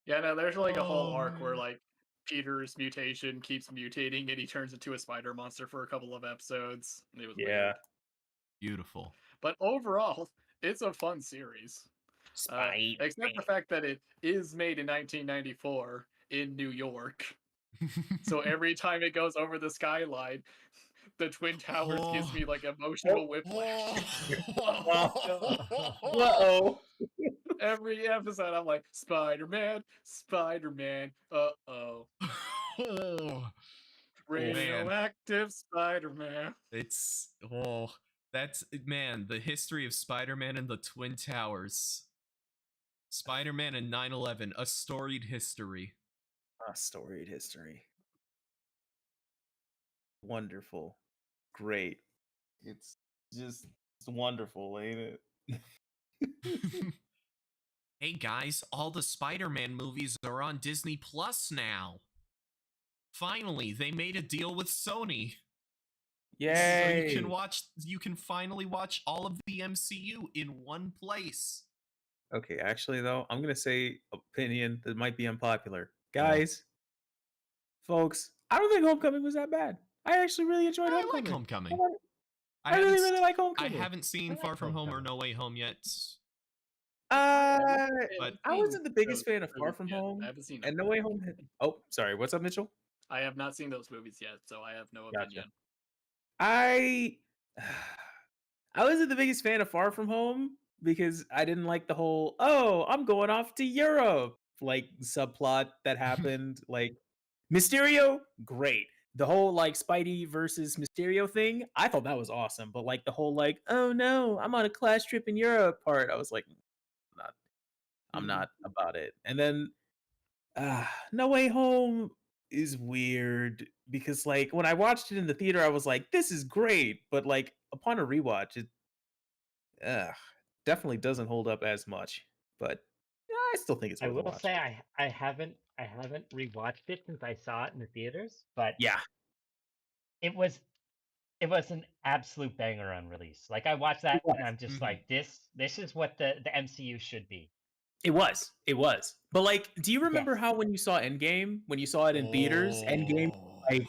S4: Yeah, no, there's like a whole
S1: Oh,
S4: arc where
S1: man.
S4: like Peter's mutation keeps mutating and he turns into a spider monster for a couple of episodes. It was
S2: Yeah.
S4: weird.
S1: Beautiful.
S4: But overall, it's a fun series. Except the fact that it is made in 1994 in New York. So every time it goes over the skyline, the Twin Towers gives me like emotional whiplash.
S2: Uh-oh.
S4: Every episode, I'm like, Spider-Man, Spider-Man, uh-oh. Radioactive Spider-Man.
S1: It's that's man, the history of Spider-Man and the Twin Towers. Spider-Man and 9/11, a storied history.
S2: A storied history. Wonderful. Great. It's just wonderful, ain't it?
S1: Hey guys, all the Spider-Man movies are on Disney Plus now. Finally, they made a deal with Sony.
S2: Yay!
S1: So you can finally watch all of the MCU in one place.
S2: Okay, actually though, I'm gonna say opinion that might be unpopular. Guys, folks, I don't think Homecoming was that bad. I actually really enjoyed
S1: I
S2: Homecoming.
S1: like Homecoming.
S2: I really,
S1: haven't
S2: really
S1: s-
S2: like
S1: I
S2: Homecoming.
S1: haven't seen
S3: I like
S1: Far From Home or
S3: Homecoming.
S1: No Way Home yet.
S4: But
S2: I wasn't the biggest fan of Far From
S4: yet.
S2: Home,
S4: I haven't seen
S2: and
S4: them.
S2: No Way Home. Oh, sorry. What's up, Mitchell?
S4: I have not seen those movies yet, so I have no
S2: Gotcha.
S4: opinion.
S2: I wasn't the biggest fan of Far From Home because I didn't like the whole I'm going off to Europe like subplot that happened. Like Mysterio, great. The whole like Spidey versus Mysterio thing, I thought that was awesome. But like the whole like, oh no, I'm on a class trip in Europe part, I was like, I'm not about it. And then No Way Home is weird because like when I watched it in the theater, I was like, this is great. But like upon a rewatch, it definitely doesn't hold up as much. But I still think it's
S3: I
S2: worth a
S3: will
S2: watch.
S3: say I haven't rewatched it since I saw it in the theaters, but
S2: Yeah.
S3: it was it was an absolute banger on release. Like I watched that
S2: was.
S3: and I'm just
S1: Mhm.
S3: like, this is what the MCU should be.
S2: It was. It was. But like, do you remember
S3: Yes.
S2: how when you saw Endgame, when you saw it in theaters, Endgame
S1: Oh.
S2: like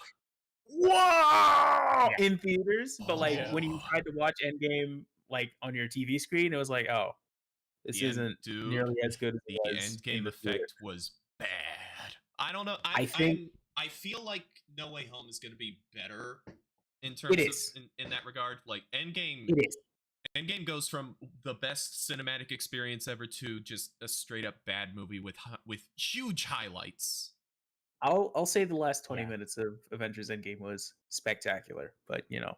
S2: whoa
S3: Yeah.
S2: in theaters, but like
S4: Yeah.
S2: when you tried to watch Endgame like on your TV screen, it was like, oh, this
S1: The end-
S2: isn't
S1: dude,
S2: nearly as good as
S1: the
S2: it was in
S1: Endgame
S2: the theater.
S1: effect was bad. I don't know.
S2: I think-
S1: I feel like No Way Home is going to be better in terms
S2: is.
S1: of in that regard. Like Endgame,
S2: It is.
S1: Endgame goes from the best cinematic experience ever to just a straight up bad movie with huge highlights.
S2: I'll say the last 20
S3: Yeah.
S2: minutes of Avengers Endgame was spectacular, but you know,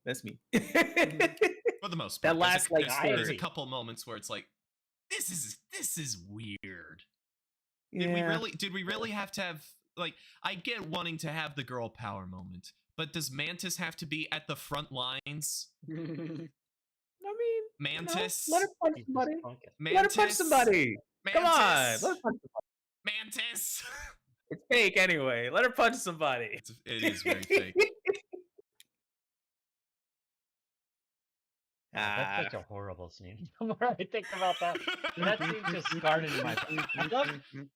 S2: that's me.
S1: For the most
S2: That
S1: part,
S2: last, like,
S1: there's a
S3: third.
S1: couple moments where it's like, this is weird.
S2: Yeah.
S1: Did we really have to have like? I get wanting to have the girl power moment, but does Mantis have to be at the front lines?
S2: I mean,
S1: Mantis,
S2: let her punch
S3: He's just
S2: somebody.
S3: punking.
S2: Let her punch somebody. Come on, let her punch somebody.
S1: Mantis.
S2: It's fake anyway. Let her punch somebody.
S1: It is very fake.
S3: That's such a horrible scene. The more I think about that, that scene just scarred into my. I love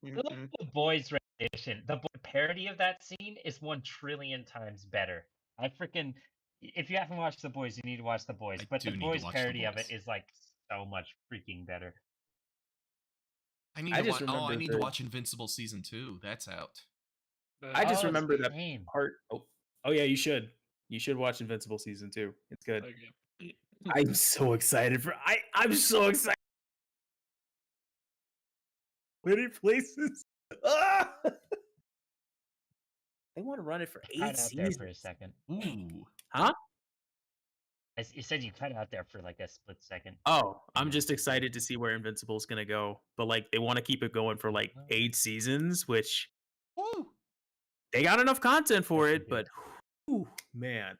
S3: the boys' rendition. The parody of that scene is 1,000,000,000,000 times better. I freaking. If you haven't watched The Boys, you need to watch The Boys.
S1: I
S3: But
S1: do
S3: the
S1: need to
S3: boys'
S1: watch The
S3: parody of
S1: Boys.
S3: it is like so much freaking better.
S1: I need
S2: I
S1: to
S2: just
S1: watch. Oh, I
S2: remember
S1: need to
S2: the-
S1: watch Invincible season 2. That's out.
S2: I just
S3: Oh,
S2: remember that
S3: same.
S2: part. Oh yeah, you should. You should watch Invincible season 2. It's good.
S4: Okay.
S2: I'm so excited for. I'm so excited. Many places. Ah! They want to run it for
S3: Cut
S2: 8
S3: out there
S2: seasons.
S3: for a second.
S1: Ooh.
S3: You said you cut out there for like a split second.
S2: Oh, I'm just excited to see where Invincible's gonna go. But like, they want to keep it going for like 8 seasons, which
S1: Woo.
S2: they got enough content for
S3: That's
S2: it. But whew, man,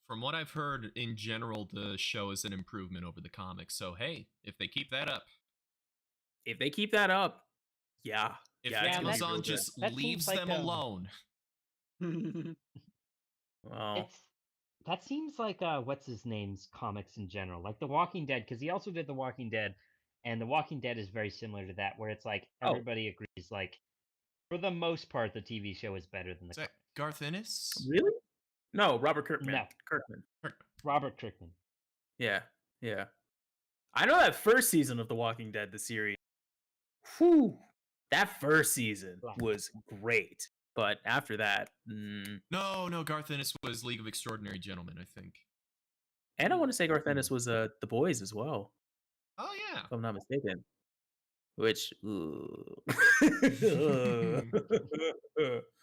S1: From what I've heard, in general, the show is an improvement over the comics. So hey, if they keep that up,
S2: if they keep that up, yeah,
S1: if
S2: yeah, it's gonna be
S1: Amazon
S2: real good.
S1: just
S3: That seems
S1: leaves
S3: like,
S1: them alone,
S2: Well,
S3: That seems like what's his name's comics in general, like The Walking Dead, because he also did The Walking Dead, and The Walking Dead is very similar to that, where it's like
S2: Oh.
S3: everybody agrees, like for the most part, the TV show is better than the
S1: is that Garth Ennis?
S2: really? No, Robert Kirkman.
S3: No.
S2: Kirkman.
S3: Robert Kirkman.
S2: Yeah, yeah. I know that first season of The Walking Dead, the series. Whew, that first season
S3: Wow.
S2: was great, but after that,
S1: No, Garth Ennis was League of Extraordinary Gentlemen, I think.
S2: and I want to say Garth Ennis was The Boys as well,
S1: Oh yeah.
S2: if I'm not mistaken. Which,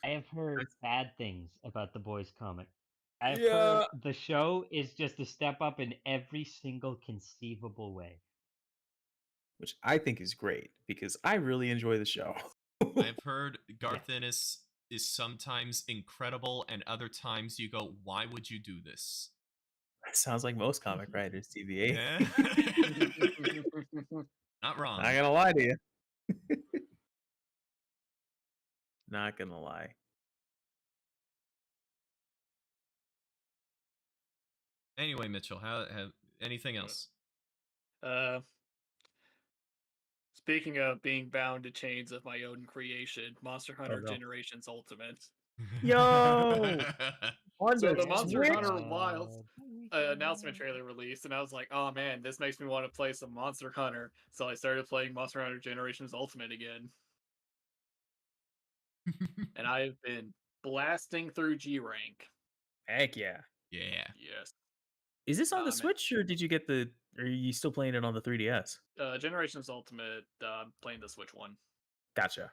S3: I have heard bad things about the Boys comic. I've
S2: Yeah.
S3: heard the show is just a step up in every single conceivable way.
S2: which I think is great because I really enjoy the show.
S1: I've heard Garth Ennis is sometimes incredible, and other times you go, "Why would you do this?"
S2: Sounds like most comic writers, TVA.
S1: Yeah. Not wrong.
S2: Not gonna lie to you. Not gonna lie.
S1: Anyway, Mitchell, how anything else?
S4: Speaking of being bound to chains of my own creation, Monster Hunter
S2: no.
S4: Generations Ultimate.
S2: Yo!
S4: So the
S2: Switch?
S4: Monster Hunter Wilds announcement trailer released, and I was like, oh man, this makes me want to play some Monster Hunter. So I started playing Monster Hunter Generations Ultimate again. And I've been blasting through G rank.
S2: Heck yeah.
S1: Yeah.
S4: Yes.
S2: Is this on the
S4: man.
S2: Switch or did you get the? Or are you still playing it on the 3DS?
S4: Generations Ultimate, playing the Switch one.
S2: Gotcha.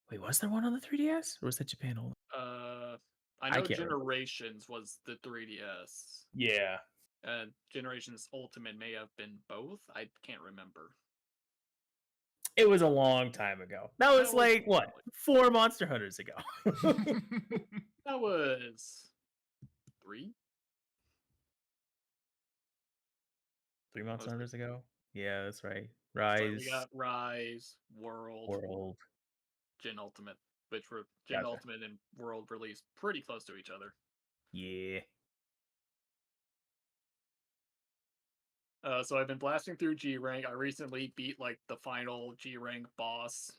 S2: Wait, was there one on the 3DS or was that Japan only?
S4: I
S2: I
S4: know
S2: can't remember.
S4: Generations was the 3DS.
S2: Yeah.
S4: Generations Ultimate may have been both. I can't remember.
S2: It was a long time ago. That was
S4: was
S2: like what? 4 Monster Hunters ago.
S4: That was 3.
S2: 3 Monster
S4: was it?
S2: Hunters ago. Yeah, that's right.
S4: So
S2: Rise,
S4: we got Rise, World,
S2: World.
S4: Gen Ultimate, which were Gen
S2: Gotcha.
S4: Ultimate and World released pretty close to each other.
S2: Yeah.
S4: So I've been blasting through G rank. I recently beat like the final G rank boss,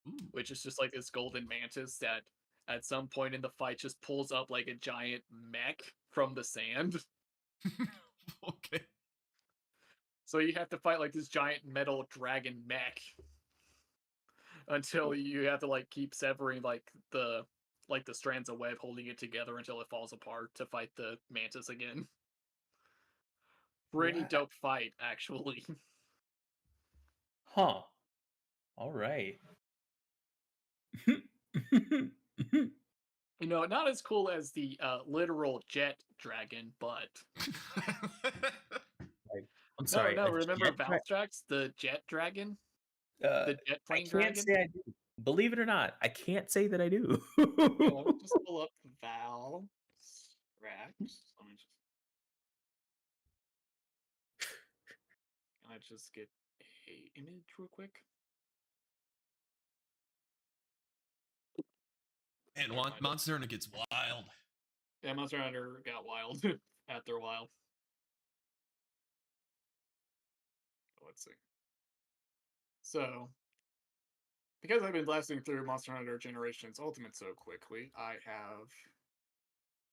S1: Ooh.
S4: which is just like this golden mantis that at some point in the fight just pulls up like a giant mech from the sand.
S1: Okay.
S4: So you have to fight like this giant metal dragon mech until you have to like keep severing like the strands of web holding it together until it falls apart to fight the mantis again. Pretty
S2: Wow.
S4: dope fight, actually.
S2: Huh. All right.
S4: You know, not as cool as the literal jet dragon, but
S2: I'm sorry.
S4: no.
S2: a
S4: Remember
S2: jet dra-
S4: Valstrax, the jet dragon,
S2: uh,
S4: the jet
S2: I
S4: plane
S2: can't
S4: dragon?
S2: say I do. Believe it or not, I can't say that I do.
S4: Let me just pull up Valstrax. Let me just. Can I just get a image real quick?
S1: And
S4: Never mind.
S1: Monster Hunter gets wild.
S4: Yeah, Monster Hunter got wild after a while. Let's see. So, because I've been blasting through Monster Hunter Generations Ultimate so quickly, I have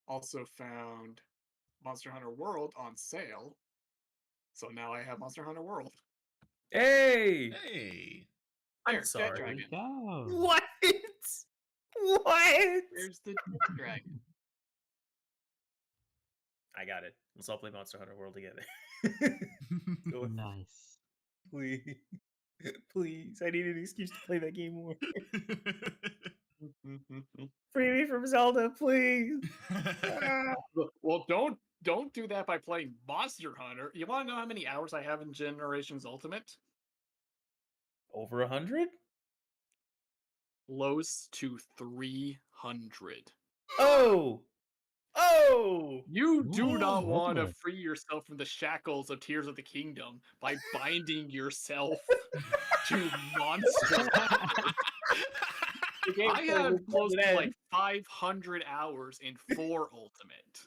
S4: also found Monster Hunter World on sale. So now I have Monster Hunter World.
S2: Hey,
S1: Hey.
S2: I'm
S4: There, Jet
S2: sorry.
S3: There
S4: Dragon.
S3: we go.
S2: What? What?
S4: There's the Jet Dragon.
S2: I got it. Let's all play Monster Hunter World together. Go with-
S3: Nice.
S2: Please. Please. I need an excuse to play that game more. Free me from Zelda, please. Ah.
S4: Well, don't do that by playing Monster Hunter. You want to know how many hours I have in Generations Ultimate?
S2: Over 100?
S4: Close to 300.
S2: Oh. Oh.
S4: You do
S3: Oh,
S4: not want to
S3: goodness.
S4: free yourself from the shackles of Tears of the Kingdom by binding yourself to Monster Hunter.
S2: The game
S4: I
S2: plays
S4: have
S2: with
S4: close to
S2: Zelda
S4: like 500 hours in 4 Ultimate.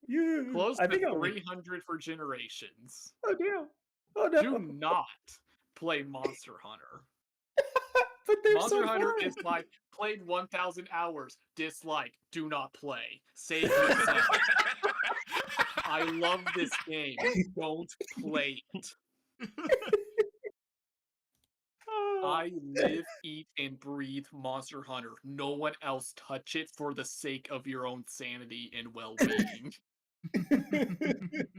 S2: Yeah.
S4: Close
S2: I
S4: to
S2: think I'm like,
S4: 300 for Generations.
S2: oh damn. Oh no.
S4: Do not play Monster Hunter.
S2: But they're
S4: Monster
S2: so
S4: Hunter
S2: fun.
S4: is like played 1,000 hours, dislike, do not play, save yourself. I love this game. Don't play it.
S2: Oh.
S4: I live, eat, and breathe Monster Hunter. No one else touch it for the sake of your own sanity and well-being.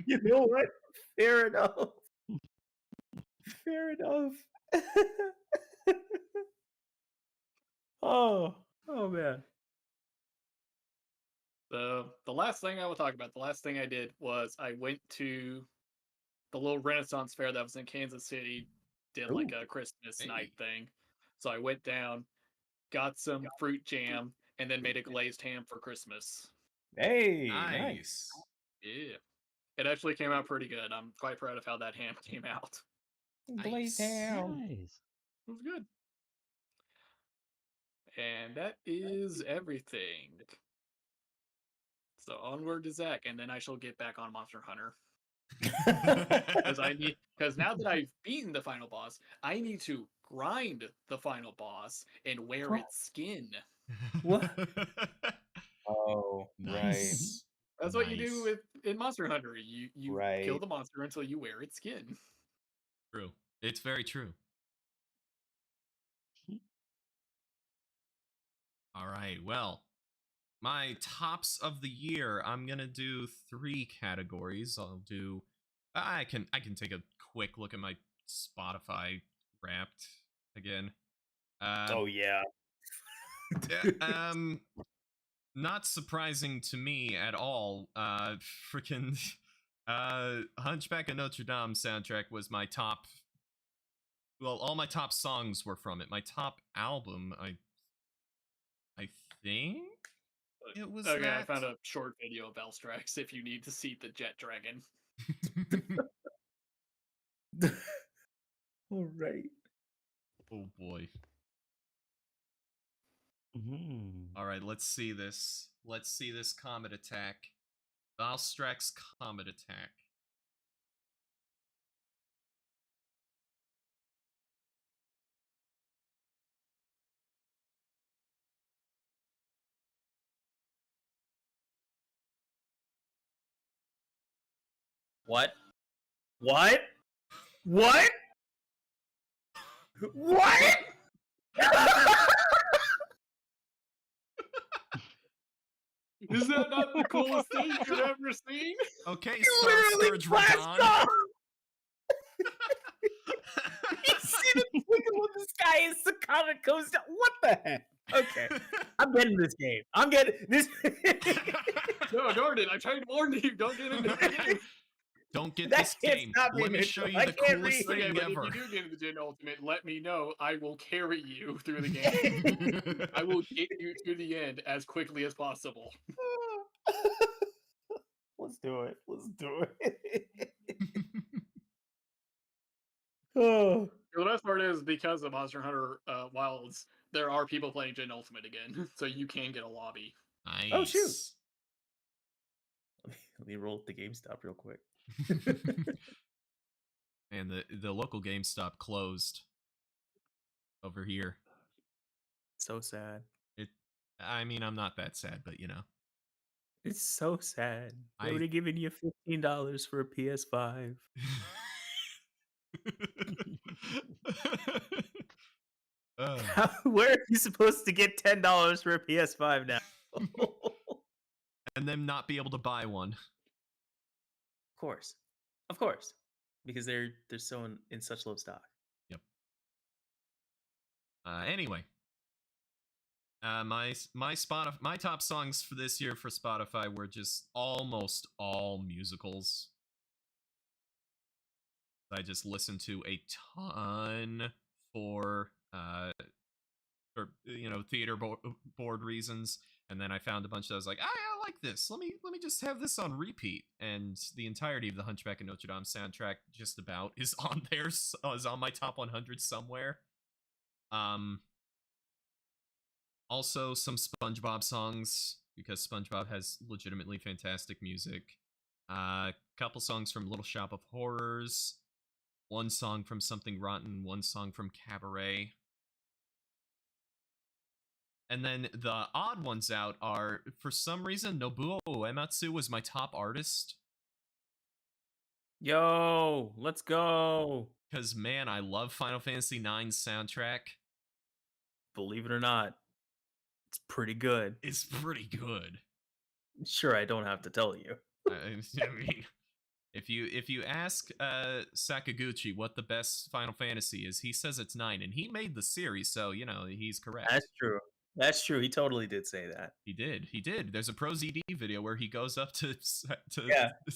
S2: You know what? Fair enough. Fair enough. Oh man.
S4: The last thing I will talk about, the last thing I did was I went to the little Renaissance fair that was in Kansas City, did like a Christmas night thing. So I went down, got some fruit jam, and then made a glazed ham for Christmas.
S2: Hey,
S1: Nice.
S4: Yeah. It actually came out pretty good. I'm quite proud of how that ham came out.
S2: Glazed
S1: Nice.
S2: ham.
S3: Nice.
S4: It was good. And that is everything. So onward to Zach, and then I shall get back on Monster Hunter. Because now that I've beaten the final boss, I need to grind the final boss and wear
S2: Gr-
S4: its skin.
S2: What? Oh,
S1: Nice.
S4: That's what you do
S1: Nice.
S4: in Monster Hunter. You kill
S2: Right.
S4: the monster until you wear its skin.
S1: True. It's very true. All right. Well, my tops of the year, I'm gonna do 3 categories. I can take a quick look at my Spotify Wrapped again.
S2: Oh yeah.
S1: Not surprising to me at all. Freaking Hunchback of Notre Dame soundtrack was my top. Well, all my top songs were from it. My top album, I think it was
S4: Okay, I
S1: that.
S4: found a short video of Valstrax if you need to see the jet dragon.
S2: All right.
S1: Oh boy. All right, let's see this. Let's see this comet attack. Valstrax comet attack.
S2: What? What? What? What?
S4: Is that not the coolest thing you've ever seen?
S1: Okay,
S2: You
S1: Star
S2: literally
S1: Scourge
S2: flashed
S1: Radon.
S2: off! You see the twinkle in the sky as the comet goes down. What the heck? Okay, I'm getting this game. I'm getting this.
S4: No, Jordan, I tried to warn you. Don't get into the game.
S1: Don't get
S2: That
S1: this
S2: can't
S1: game.
S2: stop me,
S1: Let me
S2: Mitchell.
S1: show you
S2: I
S1: the
S2: can't
S1: coolest
S2: read.
S4: Okay,
S1: thing
S4: but
S1: ever.
S4: if you do get into Gen Ultimate, let me know. I will carry you through the game. I will get you to the end as quickly as possible.
S2: Let's do it. Let's do it. Oh.
S4: The best part is because of Monster Hunter Wilds, there are people playing Gen Ultimate again, so you can get a lobby.
S1: Nice.
S2: Oh, shoot. Let me roll the GameStop real quick.
S1: And the local GameStop closed over here.
S2: So sad.
S1: I mean, I'm not that sad, but you know.
S2: It's so sad. They
S1: I-
S2: would have given you $15 for a PS5.
S1: Uh,
S2: Where are you supposed to get $10 for a PS5 now?
S1: and then not be able to buy one.
S2: Of course, because they're so in such low stock.
S1: Anyway, my Spotify, my top songs for this year for Spotify were just almost all musicals. I just listened to a ton for theater board reasons, and then I found a bunch that I was like, I like this. Let me just have this on repeat. And the entirety of the Hunchback of Notre Dame soundtrack just about is on there, is on my top 100 somewhere. Also some SpongeBob songs, because SpongeBob has legitimately fantastic music. Couple songs from Little Shop of Horrors, one song from Something Rotten, one song from Cabaret. And then the odd ones out are, for some reason, Nobuo Uematsu was my top artist.
S2: Yo, let's go.
S1: Because, man, I love Final Fantasy IX's soundtrack.
S2: Believe it or not, it's pretty good.
S1: It's pretty good.
S2: Sure, I don't have to tell you.
S1: I mean, if you ask Sakaguchi what the best Final Fantasy is, he says it's 9, and he made the series, so you know he's correct.
S2: That's true. That's true. He totally did say that.
S1: He did. There's a Pro ZD video where he goes up to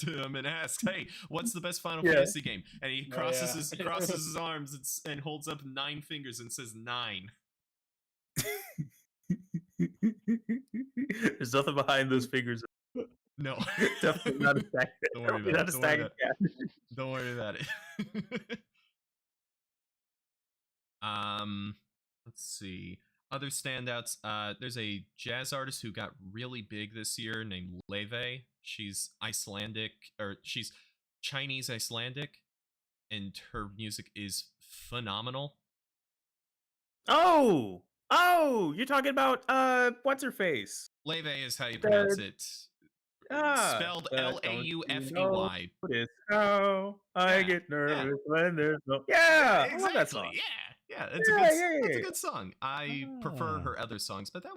S1: him and asks, "Hey, what's the best Final Fantasy game?" And he crosses his arms and holds up 9 fingers and says 9.
S2: There's nothing behind those fingers.
S1: No,
S2: Definitely not a stack.
S1: Don't worry
S2: Definitely
S1: about
S2: not
S1: it.
S2: a stack of cash.
S1: Don't worry about it. Let's see. Other standouts. There's a jazz artist who got really big this year named Leve. She's Icelandic, or she's Chinese Icelandic, and her music is phenomenal.
S2: Oh, you're talking about what's her face?
S1: Leve is how you pronounce it. Spelled
S2: but don't you
S1: Laufey.
S2: know it's how I
S1: Yeah,
S2: get nervous
S1: yeah.
S2: when there's no. Yeah, I love that song.
S1: Yeah, it's
S2: Yeah,
S1: a good,
S2: yeah,
S1: it's
S2: yeah.
S1: a good song. I prefer
S3: Ah.
S1: her other songs, but that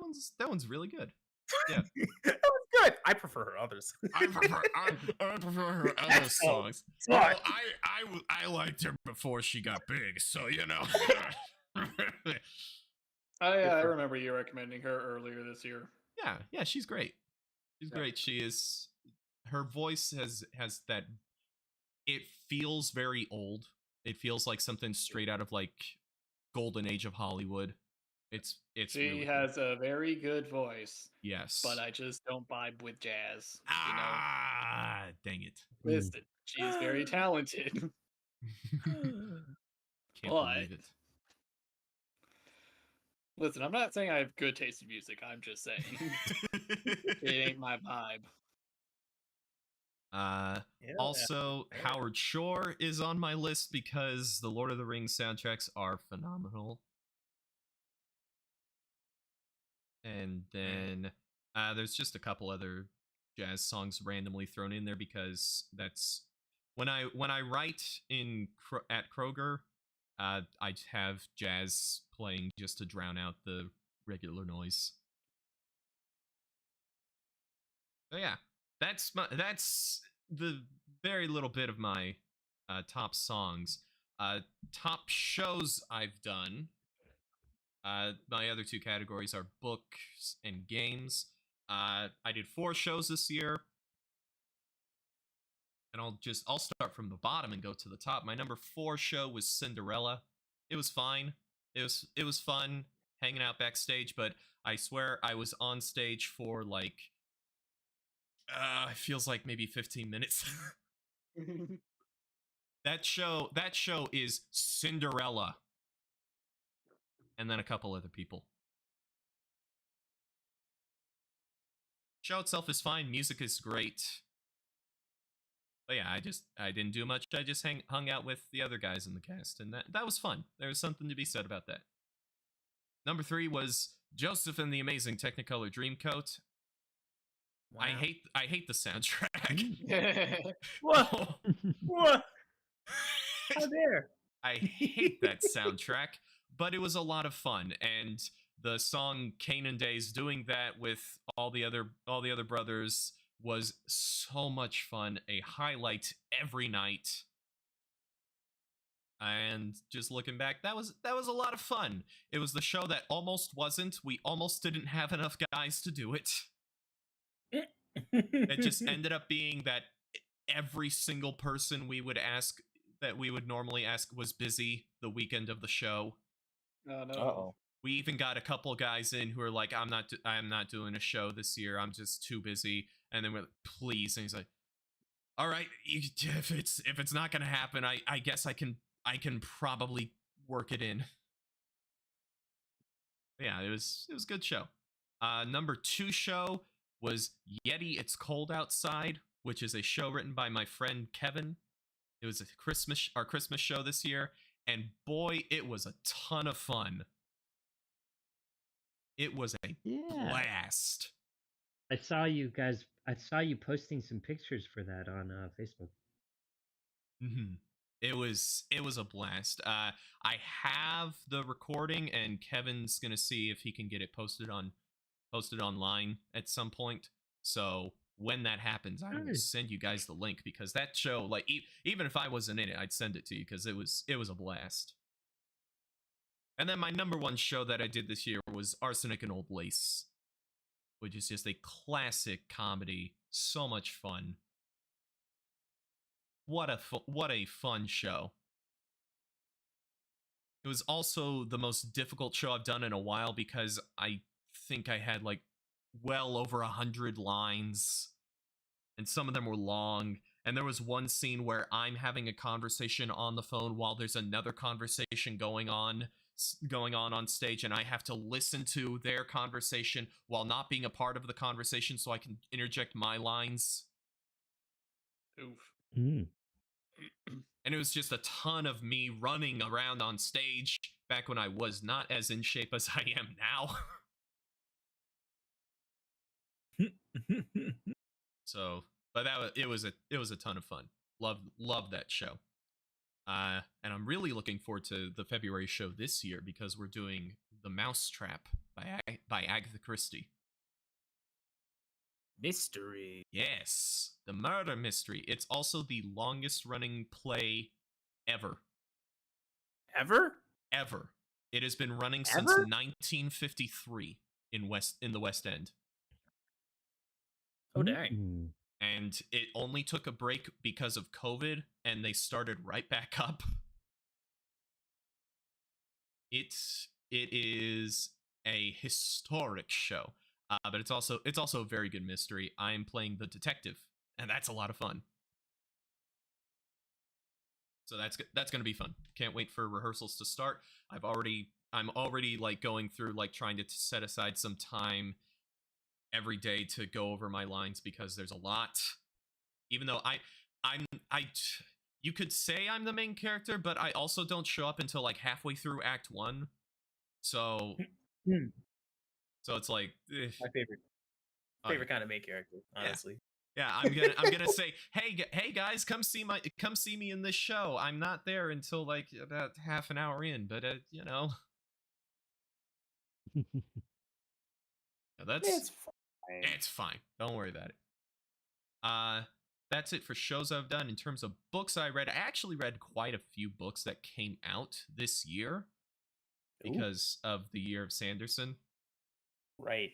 S1: one's really good.
S2: That was good. I prefer her others.
S1: I prefer her other
S2: Oh,
S1: songs.
S2: smart.
S1: Well, I liked her before she got big, so you know.
S4: I remember you recommending her earlier this year.
S1: yeah, she's great. She's
S4: Yeah.
S1: great. She is. Her voice has that. It feels very old. It feels like something straight out of like Golden Age of Hollywood. It's
S4: She
S1: really
S4: has a very good voice,
S1: yes.
S4: but I just don't vibe with jazz.
S1: Dang it.
S4: Listen, she is very talented.
S1: Can't
S4: But-
S1: believe it.
S4: Listen, I'm not saying I have good taste in music. I'm just saying it ain't my vibe.
S2: Yeah.
S1: Also,
S2: fair.
S1: Howard Shore is on my list because the Lord of the Rings soundtracks are phenomenal. And then there's just a couple other jazz songs randomly thrown in there because that's when I write at Kroger, I have jazz playing just to drown out the regular noise. So yeah, that's the very little bit of my top songs. Top shows I've done. My other two categories are books and games. I did 4 shows this year, and I'll start from the bottom and go to the top. My number 4 show was Cinderella. It was fine. It was fun hanging out backstage, but I swear I was on stage for like it feels like maybe 15 minutes. That show is Cinderella, and then a couple other people. Show itself is fine. Music is great. But yeah, I didn't do much. I just hung out with the other guys in the cast, and that was fun. There was something to be said about that. Number 3 was Joseph and the Amazing Technicolor Dreamcoat.
S2: Wow.
S1: I hate the soundtrack.
S2: What? What? How dare?
S1: I hate that soundtrack, but it was a lot of fun, and the song Canaan Days doing that with all the other brothers was so much fun, a highlight every night. And just looking back, that was a lot of fun. It was the show that almost wasn't. We almost didn't have enough guys to do it. It just ended up being that every single person we would normally ask was busy the weekend of the show.
S4: Oh no.
S2: Uh-oh.
S1: We even got a couple guys in who are like, I'm not doing a show this year. I'm just too busy. And then we're like, please. And he's like, all right, if it's not gonna happen, I guess I can probably work it in. But yeah, it was a good show. Number 2 show was Yeti It's Cold Outside, which is a show written by my friend Kevin. It was our Christmas show this year, and boy, it was a ton of fun. It was a blast.
S3: I saw you posting some pictures for that on Facebook.
S1: Mm-hmm. It was a blast. I have the recording, and Kevin's gonna see if he can get it posted online at some point. So when that happens, I will
S3: Nice.
S1: send you guys the link, because that show, like, even if I wasn't in it, I'd send it to you because it was a blast. And then my number 1 show that I did this year was Arsenic and Old Lace, which is just a classic comedy. So much fun. What a fun show. It was also the most difficult show I've done in a while because I think I had like well over 100 lines, and some of them were long. And there was one scene where I'm having a conversation on the phone while there's another conversation going on stage, and I have to listen to their conversation while not being a part of the conversation so I can interject my lines.
S4: Oof.
S3: Mm.
S1: And it was just a ton of me running around on stage back when I was not as in shape as I am now. So, but it was a ton of fun. Love that show. And I'm really looking forward to the February show this year because we're doing The Mousetrap by Agatha Christie.
S2: Mystery.
S1: Yes, the murder mystery. It's also the longest running play ever.
S2: Ever?
S1: Ever. It has been running since
S2: Ever?
S1: 1953 in the West End.
S2: Oh dang.
S3: Mm.
S1: And it only took a break because of COVID, and they started right back up. It is a historic show, but it's also a very good mystery. I'm playing the detective, and that's a lot of fun. So that's going to be fun. Can't wait for rehearsals to start. I've already I'm already like going through like trying to set aside some time every day to go over my lines because there's a lot. Even though I'm I you could say I'm the main character, but I also don't show up until like halfway through Act 1. So
S2: Hmm.
S1: so it's like
S2: My favorite
S1: oh, yeah.
S2: kind of main character, honestly.
S1: Yeah, I'm gonna say, hey guys, come see me in this show. I'm not there until like about half an hour in, but you know, that's
S2: It's fine.
S1: it's fine. Don't worry about it. Uh, that's it for shows I've done. In terms of books I read, I actually read quite a few books that came out this year
S2: Ooh.
S1: because of the year of Sanderson.
S2: Right.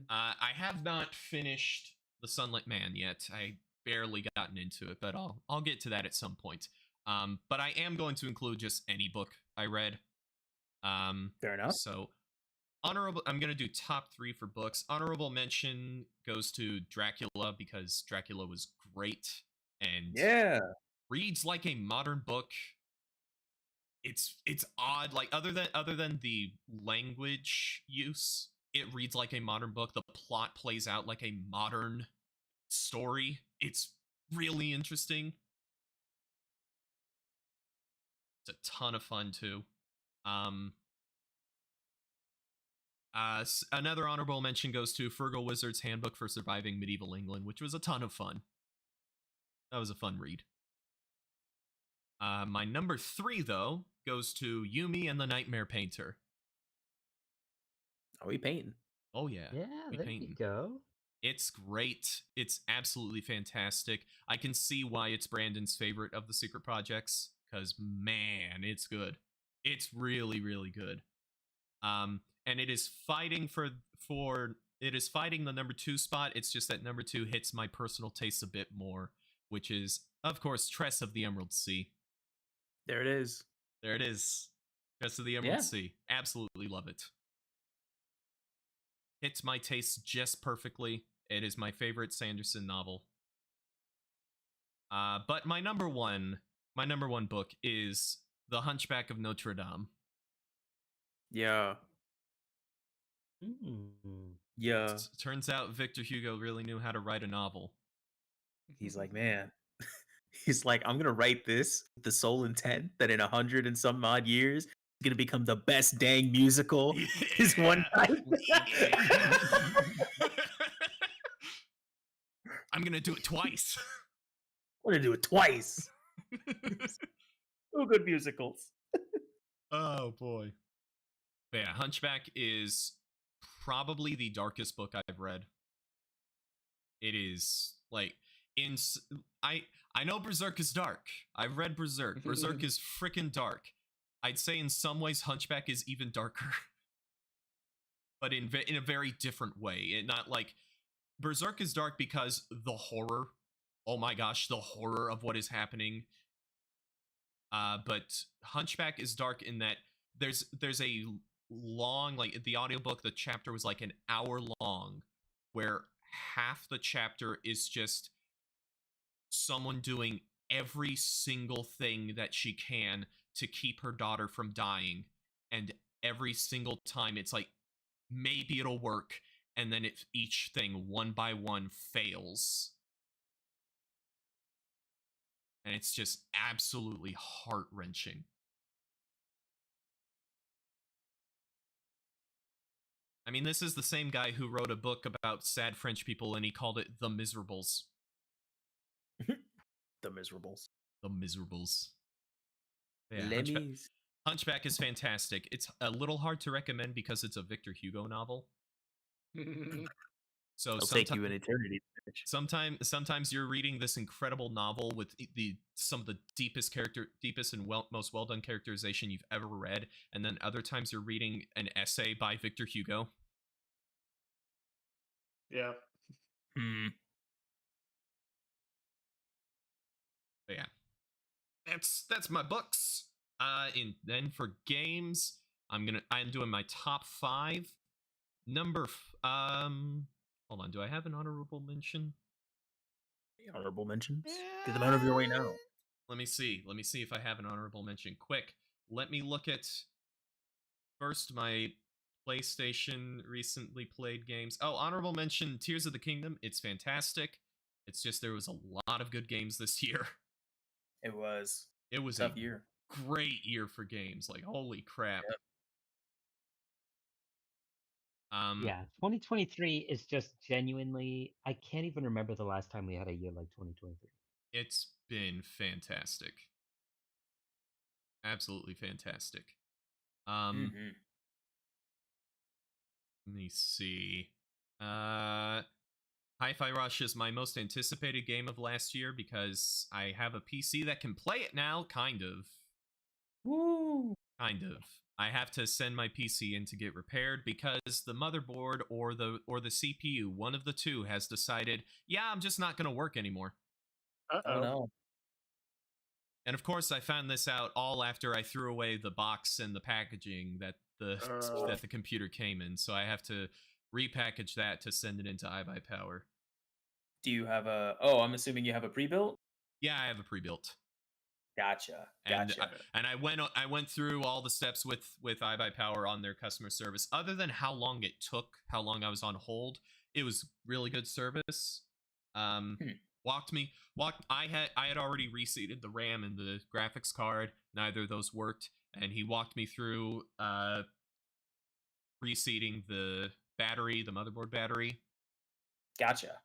S1: I have not finished The Sunlit Man yet. I barely gotten into it, but I'll get to that at some point. But I am going to include just any book I read.
S2: Fair enough.
S1: So honorable, I'm gonna do top 3 for books. Honorable mention goes to Dracula because Dracula was great and
S2: Yeah.
S1: reads like a modern book. It's odd, like other than the language use, it reads like a modern book. The plot plays out like a modern story. It's really interesting. It's a ton of fun too. Another honorable mention goes to Fergal Wizard's Handbook for Surviving Medieval England, which was a ton of fun. That was a fun read. My number 3, though, goes to Yumi and the Nightmare Painter.
S2: Are we painting?
S1: Oh, yeah.
S3: Yeah,
S1: we
S3: there
S1: painting.
S3: you go.
S1: It's great. It's absolutely fantastic. I can see why it's Brandon's favorite of the secret projects, because, man, it's good. It's really, really good. And it is fighting for it is fighting the number 2 spot. It's just that number 2 hits my personal taste a bit more, which is, of course, Tress of the Emerald Sea.
S2: There it is.
S1: There it is. Tress of the Emerald Sea. Absolutely love it. Hits my taste just perfectly. It is my favorite Sanderson novel. But my number one book is The Hunchback of Notre Dame.
S2: Yeah. Yeah.
S1: Turns out Victor Hugo really knew how to write a novel.
S2: He's like, man. He's like, I'm gonna write this with the sole intent that in 100 and some odd years, it's gonna become the best dang musical. This one time.
S1: I'm gonna do it twice.
S2: I'm gonna do it twice. 2 good musicals.
S1: Oh boy. But yeah, Hunchback is probably the darkest book I've read. It is like I know Berserk is dark. I've read Berserk. Berserk is freaking dark. I'd say in some ways Hunchback is even darker. But in a very different way. It not like Berserk is dark because the horror. Oh my gosh, the horror of what is happening. But Hunchback is dark in that there's a long, like the audiobook, the chapter was like an hour long, where half the chapter is just someone doing every single thing that she can to keep her daughter from dying, and every single time it's like maybe it'll work, and then each thing one by one fails, and it's just absolutely heart-wrenching. I mean, this is the same guy who wrote a book about sad French people, and he called it The Miserables.
S2: The Miserables.
S1: The Miserables. Yeah,
S2: Lemmies.
S1: Hunchback is fantastic. It's a little hard to recommend because it's a Victor Hugo novel. So
S2: It'll take you an eternity.
S1: Sometimes you're reading this incredible novel with some of the deepest and most well done characterization you've ever read, and then other times you're reading an essay by Victor Hugo.
S4: Yeah.
S1: But yeah, that's my books. Then for games, I'm doing my top 5. Hold on, do I have an honorable mention?
S2: Honorable mentions? Get them out of your way now.
S1: Let me see if I have an honorable mention. Quick, let me look at first, my PlayStation recently played games. Oh, honorable mention Tears of the Kingdom. It's fantastic. It's just there was a lot of good games this year.
S2: It was
S1: It was
S2: tough
S1: a
S2: year.
S1: great year for games. Like, holy crap.
S2: Yep.
S3: Yeah, 2023 is just genuinely. I can't even remember the last time we had a year like 2023.
S1: It's been fantastic. Absolutely fantastic.
S2: Hmm.
S1: Let me see. Hi-Fi Rush is my most anticipated game of last year because I have a PC that can play it now, kind of.
S2: Woo!
S1: Kind of. I have to send my PC in to get repaired because the motherboard or the CPU, one of the two, has decided, yeah, I'm just not going to work anymore.
S2: Oh no.
S1: And of course, I found this out all after I threw away the box and the packaging that the computer came in. So I have to repackage that to send it into iBuyPower.
S2: Do you have a? Oh, I'm assuming you have a pre-built.
S1: Yeah, I have a pre-built.
S2: Gotcha.
S1: And
S2: Gotcha.
S1: I went through all the steps with iBuyPower on their customer service. Other than how long it took, how long I was on hold, it was really good service. I had already reseated the RAM and the graphics card. Neither of those worked, and he walked me through reseating the battery, the motherboard battery.
S2: Gotcha.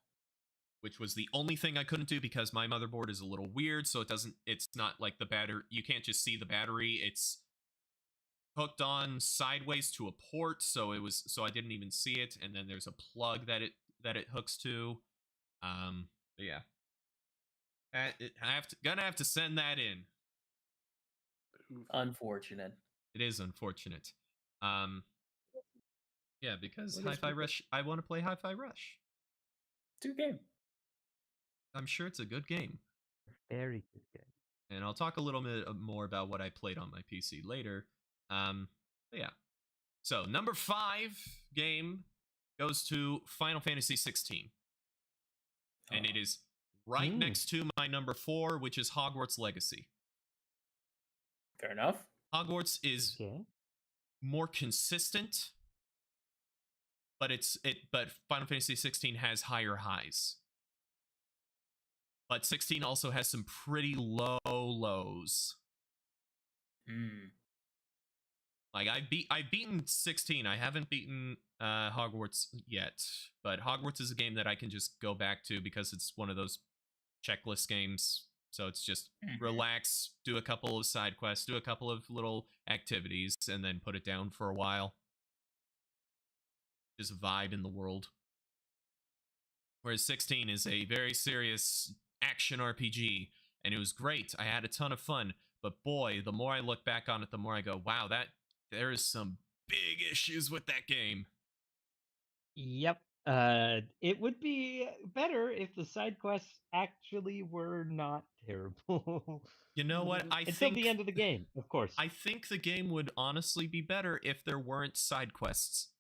S1: Which was the only thing I couldn't do because my motherboard is a little weird, so it's not like the battery, you can't just see the battery, it's hooked on sideways to a port, so I didn't even see it, and then there's a plug that it hooks to. But yeah. Gonna have to send that in.
S2: Unfortunate.
S1: It is unfortunate. Yeah, because Hi-Fi Rush, I want to play Hi-Fi Rush.
S2: It's a good game.
S1: I'm sure it's a good game.
S3: Very good game.
S1: And I'll talk a little bit more about what I played on my PC later. But yeah. So, number 5 game goes to Final Fantasy 16. And it is right next to my number 4, which is Hogwarts Legacy.
S2: Fair enough.
S1: Hogwarts is more consistent, but Final Fantasy 16 has higher highs. But 16 also has some pretty low lows. Like I've beaten 16. I haven't beaten Hogwarts yet, but Hogwarts is a game that I can just go back to because it's one of those checklist games. So it's just relax, do a couple of side quests, do a couple of little activities, and then put it down for a while. Just vibe in the world. Whereas 16 is a very serious action RPG, and it was great. I had a ton of fun, but boy, the more I look back on it, the more I go, wow, there is some big issues with that game.
S3: Yep. It would be better if the side quests actually were not terrible.
S1: You know what?
S3: Until the end of the game, of course.
S1: I think the game would honestly be better if there weren't side quests.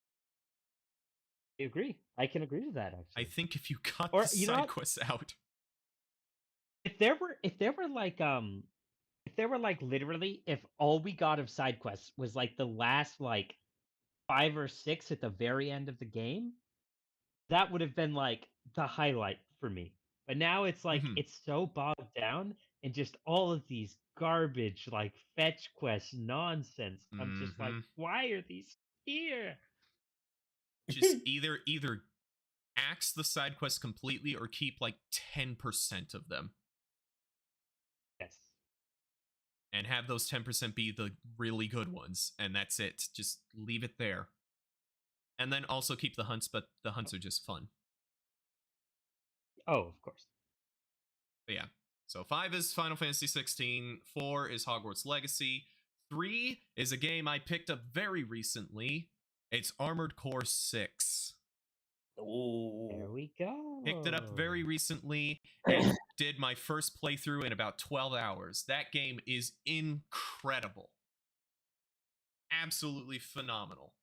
S3: I agree. I can agree to that, actually.
S1: I think if you cut the side quests out.
S3: If there were literally, if all we got of side quests was like the last like 5 or 6 at the very end of the game, that would have been like the highlight for me. But now it's like it's so bogged down in just all of these garbage like fetch quest nonsense. I'm just like, why are these here?
S1: Just either axe the side quests completely or keep like 10% of them.
S3: Yes.
S1: And have those 10% be the really good ones, and that's it. Just leave it there. And then also keep the hunts, but the hunts are just fun.
S3: Oh, of course.
S1: But yeah. So 5 is Final Fantasy 16, 4 is Hogwarts Legacy, 3 is a game I picked up very recently. It's Armored Core 6.
S2: Oh,
S3: there we go.
S1: Picked it up very recently and did my first playthrough in about 12 hours. That game is incredible. Absolutely phenomenal.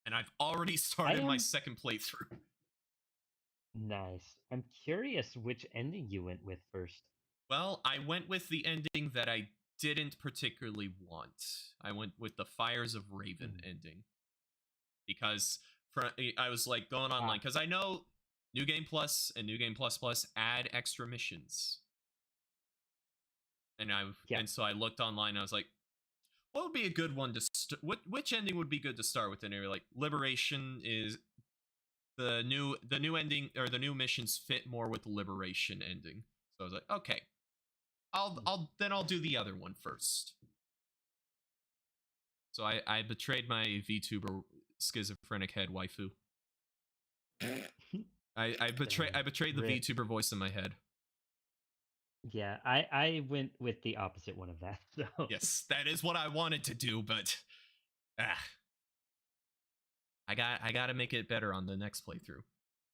S1: And I've already started my second playthrough.
S3: Nice. I'm curious which ending you went with first.
S1: Well, I went with the ending that I didn't particularly want. I went with the Fires of Raven ending because I was like going online because I know New Game Plus and New Game Plus Plus add extra missions, and and so I looked online. And I was like, what would be a good one to which ending would be good to start with? And they were like, Liberation is the new ending, or the new missions fit more with the Liberation ending. So I was like, okay, I'll do the other one first. So I betrayed my VTuber schizophrenic head waifu. I betrayed the VTuber voice in my head.
S3: Yeah, I went with the opposite one of that. So
S1: Yes, that is what I wanted to do, but I got to make it better on the next playthrough.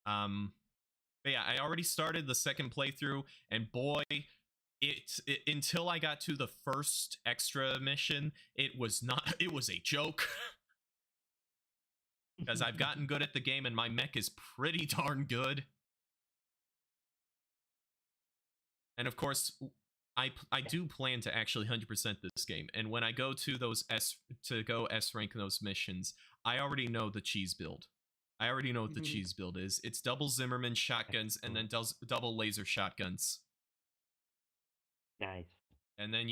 S1: But yeah, I already started the second playthrough, and boy, it until I got to the first extra mission, it was a joke. Because I've gotten good at the game, and my mech is pretty darn good. And of course, I do plan to actually 100% this game. And when I go to those S rank those missions, I already know the cheese build. I already know what the cheese build is. It's double Zimmerman shotguns and then double laser shotguns.
S3: Nice.
S1: And then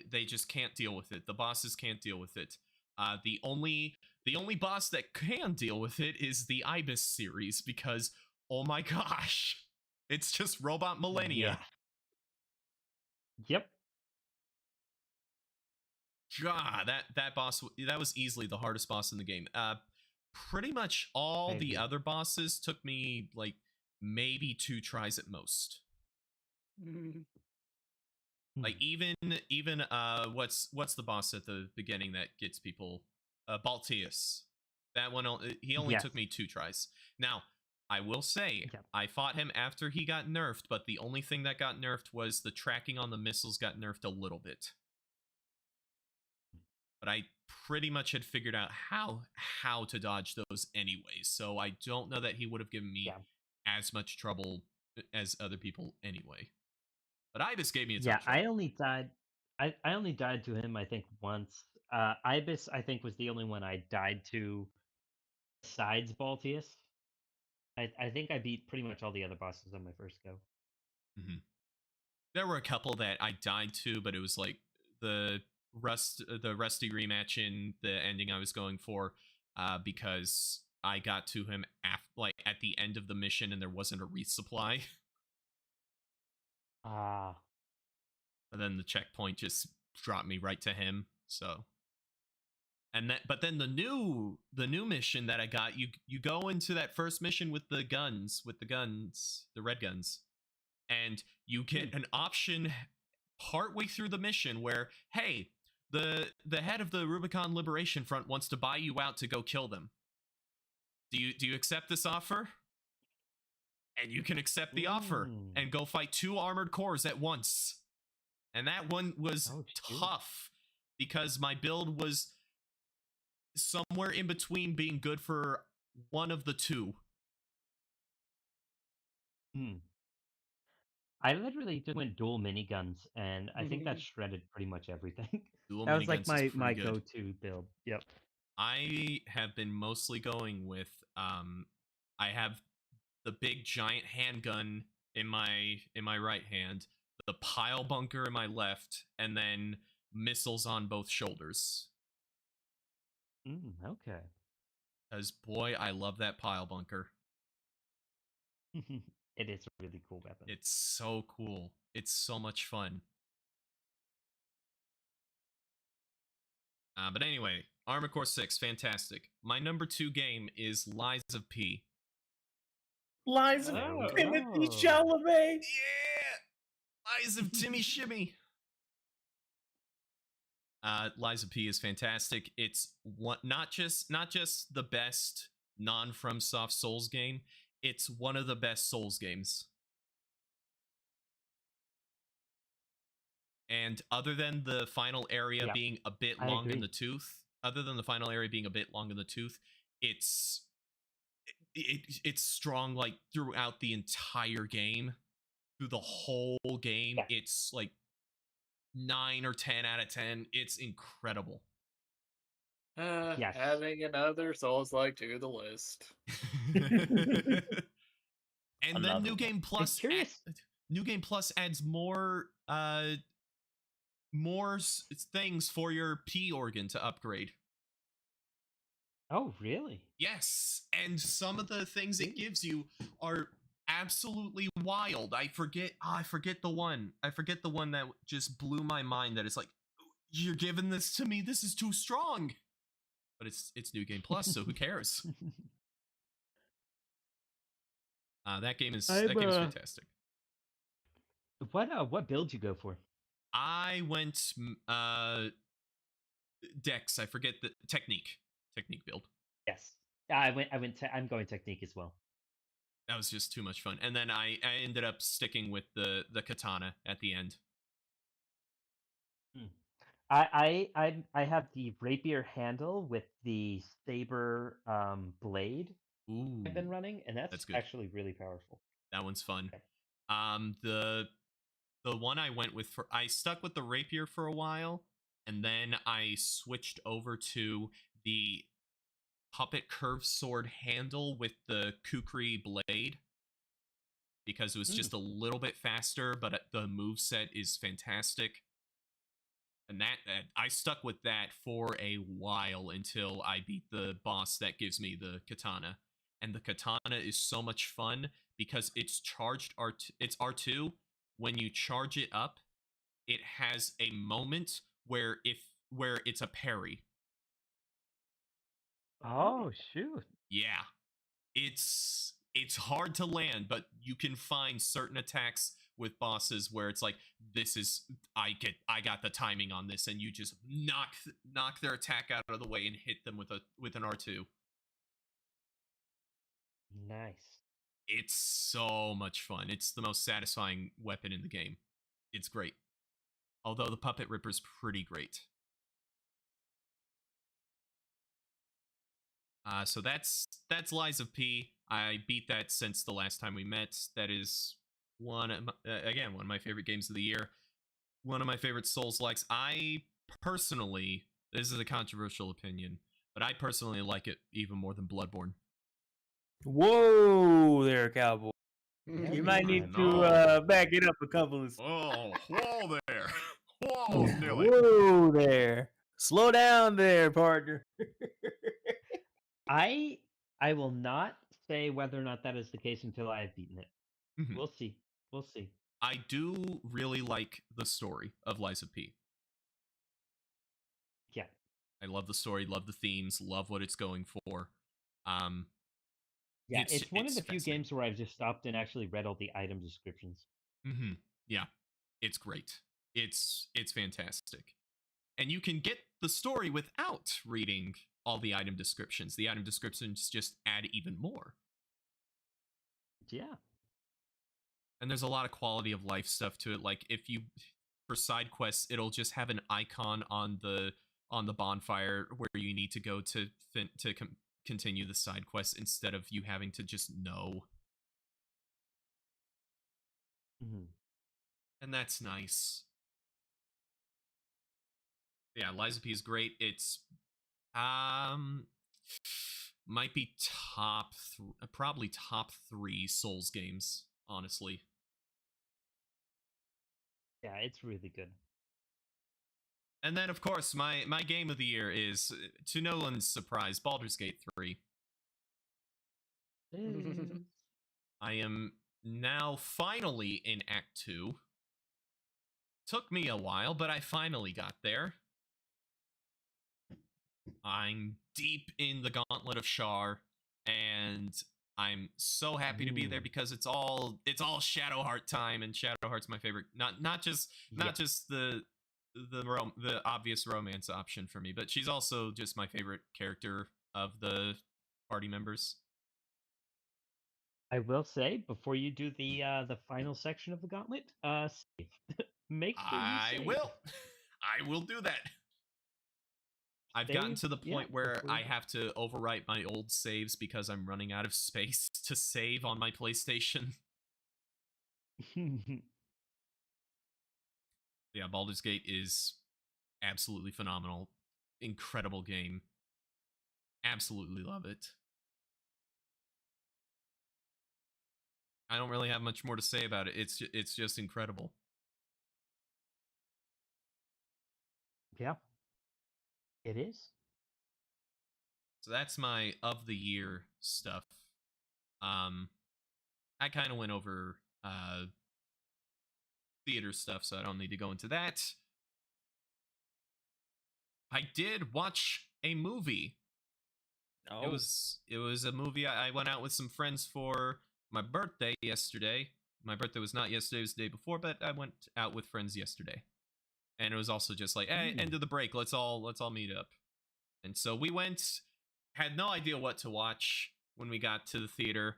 S1: they just can't deal with it. The bosses can't deal with it. The only boss that can deal with it is the Ibis series, because oh my gosh, it's just Robot Millennia.
S3: Yeah. Yep.
S1: God, that boss, that was easily the hardest boss in the game. Pretty much all the other bosses took me like maybe 2 tries at most. Like even what's the boss at the beginning that gets people? Balteus. That one he only took me 2 tries. Now, I will say, I fought him after he got nerfed, but the only thing that got nerfed was the tracking on the missiles got nerfed a little bit. But I pretty much had figured out how to dodge those anyway, so I don't know that he would have given me as much trouble as other people anyway. But Ibis gave me a tough
S3: I only died. I only died to him, I think, once. Ibis, I think, was the only one I died to besides Balteus. I think I beat pretty much all the other bosses on my first go.
S1: There were a couple that I died to, but it was like the Rusty rematch in the ending I was going for, because I got to him at the end of the mission and there wasn't a resupply. And then the checkpoint just dropped me right to him. So, but then the new mission that I got, you go into that first mission with the red guns, and you get an option partway through the mission where, hey, the head of the Rubicon Liberation Front wants to buy you out to go kill them. Do you accept this offer? And you can accept the offer and go fight 2 armored cores at once. And that one was tough because my build was somewhere in between being good for one of the 2.
S3: I literally just went dual miniguns, and I think that shredded pretty much everything.
S1: Dual
S3: that was like
S1: miniguns
S3: my
S1: good.
S3: go-to build. Yep.
S1: I have been mostly going with I have the big giant handgun in my right hand, the pile bunker in my left, and then missiles on both shoulders.
S3: Okay.
S1: Because boy, I love that pile bunker.
S3: It is a really cool weapon.
S1: It's so cool. It's so much fun. But anyway, Armored Core 6, fantastic. My number 2 game is Lies of P.
S2: Lies of Timothy Chalamet.
S1: Yeah, Lies of Timmy Shimmy. Lies of P is fantastic. It's not just the best non-FromSoft Souls game. It's one of the best Souls games. And other than the final area being a bit long in the tooth, it's strong like throughout the entire game. Through the whole game, it's like 9 or 10 out of 10. It's incredible.
S3: Yes.
S4: Adding another Souls-like to the list.
S1: And then
S2: Another
S1: New
S2: one.
S1: Game Plus
S3: curious-
S1: New Game Plus adds more things for your P organ to upgrade.
S3: Oh, really?
S1: Yes, and some of the things it gives you are absolutely wild. I forget the one. I forget the one that just blew my mind, that it's like, you're giving this to me, this is too strong. But it's New Game Plus, so who cares? That game is fantastic.
S3: What build you go for?
S1: I went Dex. I forget the technique build.
S3: Yes. I'm going technique as well.
S1: That was just too much fun. And then I ended up sticking with the katana at the end.
S3: I have the rapier handle with the saber blade
S1: Ooh,
S3: I've been running, and that's
S1: good.
S3: actually really powerful.
S1: That one's fun.
S3: Okay.
S1: The one I went with I stuck with the rapier for a while, and then I switched over to the puppet curved sword handle with the kukri blade, because it was just a little bit faster, but the moveset is fantastic. And that I stuck with that for a while until I beat the boss that gives me the katana. And the katana is so much fun because it's charged it's R2. When you charge it up, it has a moment where it's a parry.
S3: Oh shoot!
S1: Yeah. It's hard to land, but you can find certain attacks with bosses where it's like, this is I got the timing on this, and you just knock their attack out of the way and hit them with an R2.
S3: Nice.
S1: It's so much fun. It's the most satisfying weapon in the game. It's great. Although the Puppet Ripper's pretty great. So that's Lies of P. I beat that since the last time we met. That is one of my favorite games of the year. One of my favorite Souls-likes. I personally, this is a controversial opinion, but I personally like it even more than Bloodborne.
S2: Whoa there, cowboy.
S3: Yeah,
S2: You might
S1: I
S2: need
S1: know.
S2: to back it up a couple of.
S1: Oh, whoa there. Whoa, Nilly.
S2: Whoa there. Slow down there, partner.
S3: I will not say whether or not that is the case until I have beaten it.
S1: Mhm.
S3: We'll see. We'll see.
S1: I do really like the story of Lies of P.
S3: Yeah.
S1: I love the story, love the themes, love what it's going for.
S3: Yeah, it's one of
S1: it's
S3: the few
S1: fascinating.
S3: games where I've just stopped and actually read all the item descriptions.
S1: Mm-hmm. Yeah, it's great. It's fantastic, and you can get the story without reading all the item descriptions. The item descriptions just add even more.
S3: Yeah.
S1: And there's a lot of quality of life stuff to it. Like for side quests, it'll just have an icon on the bonfire where you need to go to continue the side quest, instead of you having to just know.
S3: Mm-hmm.
S1: And that's nice. Yeah, Lies of P is great. It's might be probably top 3 Souls games, honestly.
S3: Yeah, it's really good.
S1: And then, of course, my game of the year is, to no one's surprise, Baldur's Gate 3. I am now finally in Act 2. Took me a while, but I finally got there. I'm deep in the Gauntlet of Shar, and I'm so happy to be there because it's all Shadowheart time, and Shadowheart's my favorite. Not just the obvious romance option for me, but she's also just my favorite character of the party members.
S3: I will say, before you do the final section of the gauntlet, save. Make sure you
S1: I
S3: save.
S1: will. I will do that. I've gotten to the point where I have to overwrite my old saves because I'm running out of space to save on my PlayStation. Yeah, Baldur's Gate is absolutely phenomenal. Incredible game. Absolutely love it. I don't really have much more to say about it. It's just incredible.
S3: Yeah, it is.
S1: So that's my of the year stuff. I kind of went over theater stuff, so I don't need to go into that. I did watch a movie.
S2: Oh,
S1: It was a movie I went out with some friends for my birthday yesterday. My birthday was not yesterday, it was the day before, but I went out with friends yesterday. And it was also just like, hey, end of the break, let's all meet up. And so we went, had no idea what to watch when we got to the theater.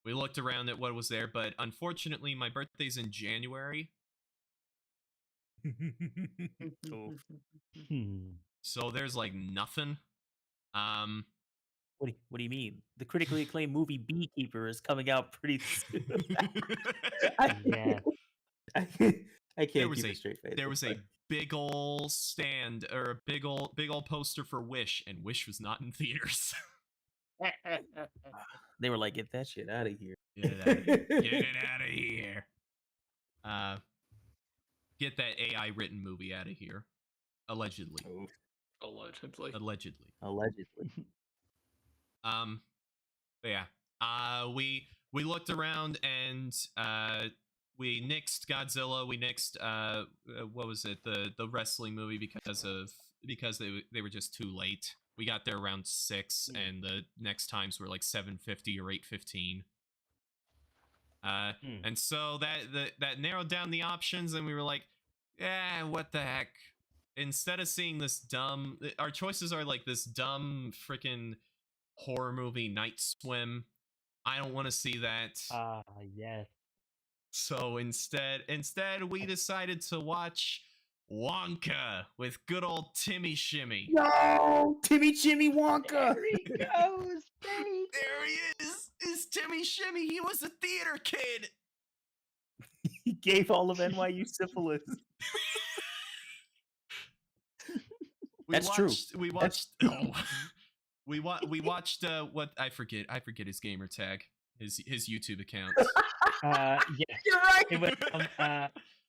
S1: We looked around at what was there, but unfortunately my birthday's in January.
S2: Oof.
S1: So there's like nothing.
S2: What do you mean? The critically acclaimed movie Beekeeper is coming out pretty soon.
S3: Yeah.
S2: I can't keep a straight face.
S1: There was a big ol' stand or a big ol' poster for Wish, and Wish was not in theaters.
S2: They were like, "Get that shit out of here!
S1: Get it out of here! Get that AI written movie out of here." Allegedly.
S2: Oof.
S4: Allegedly.
S2: Allegedly.
S1: But yeah. We looked around and we nixed Godzilla. We nixed what was it, the wrestling movie because they were just too late. We got there around 6, and the next times were like 7:50 or 8:15. And so that narrowed down the options, and we were like, yeah, what the heck? Instead of seeing this dumb, our choices are like this dumb freaking horror movie, Night Swim. I don't want to see that.
S3: Yes.
S1: So instead we decided to watch Wonka with good old Timmy Shimmy.
S2: No, Timmy Jimmy Wonka.
S3: There he goes, baby.
S1: There he is. Is Timmy Shimmy. He was a theater kid.
S2: He gave all of NYU syphilis. That's true.
S1: We watched. Oh, we watched. What I forget his gamer tag. His YouTube account.
S3: Yes.
S2: You're right.
S3: It was,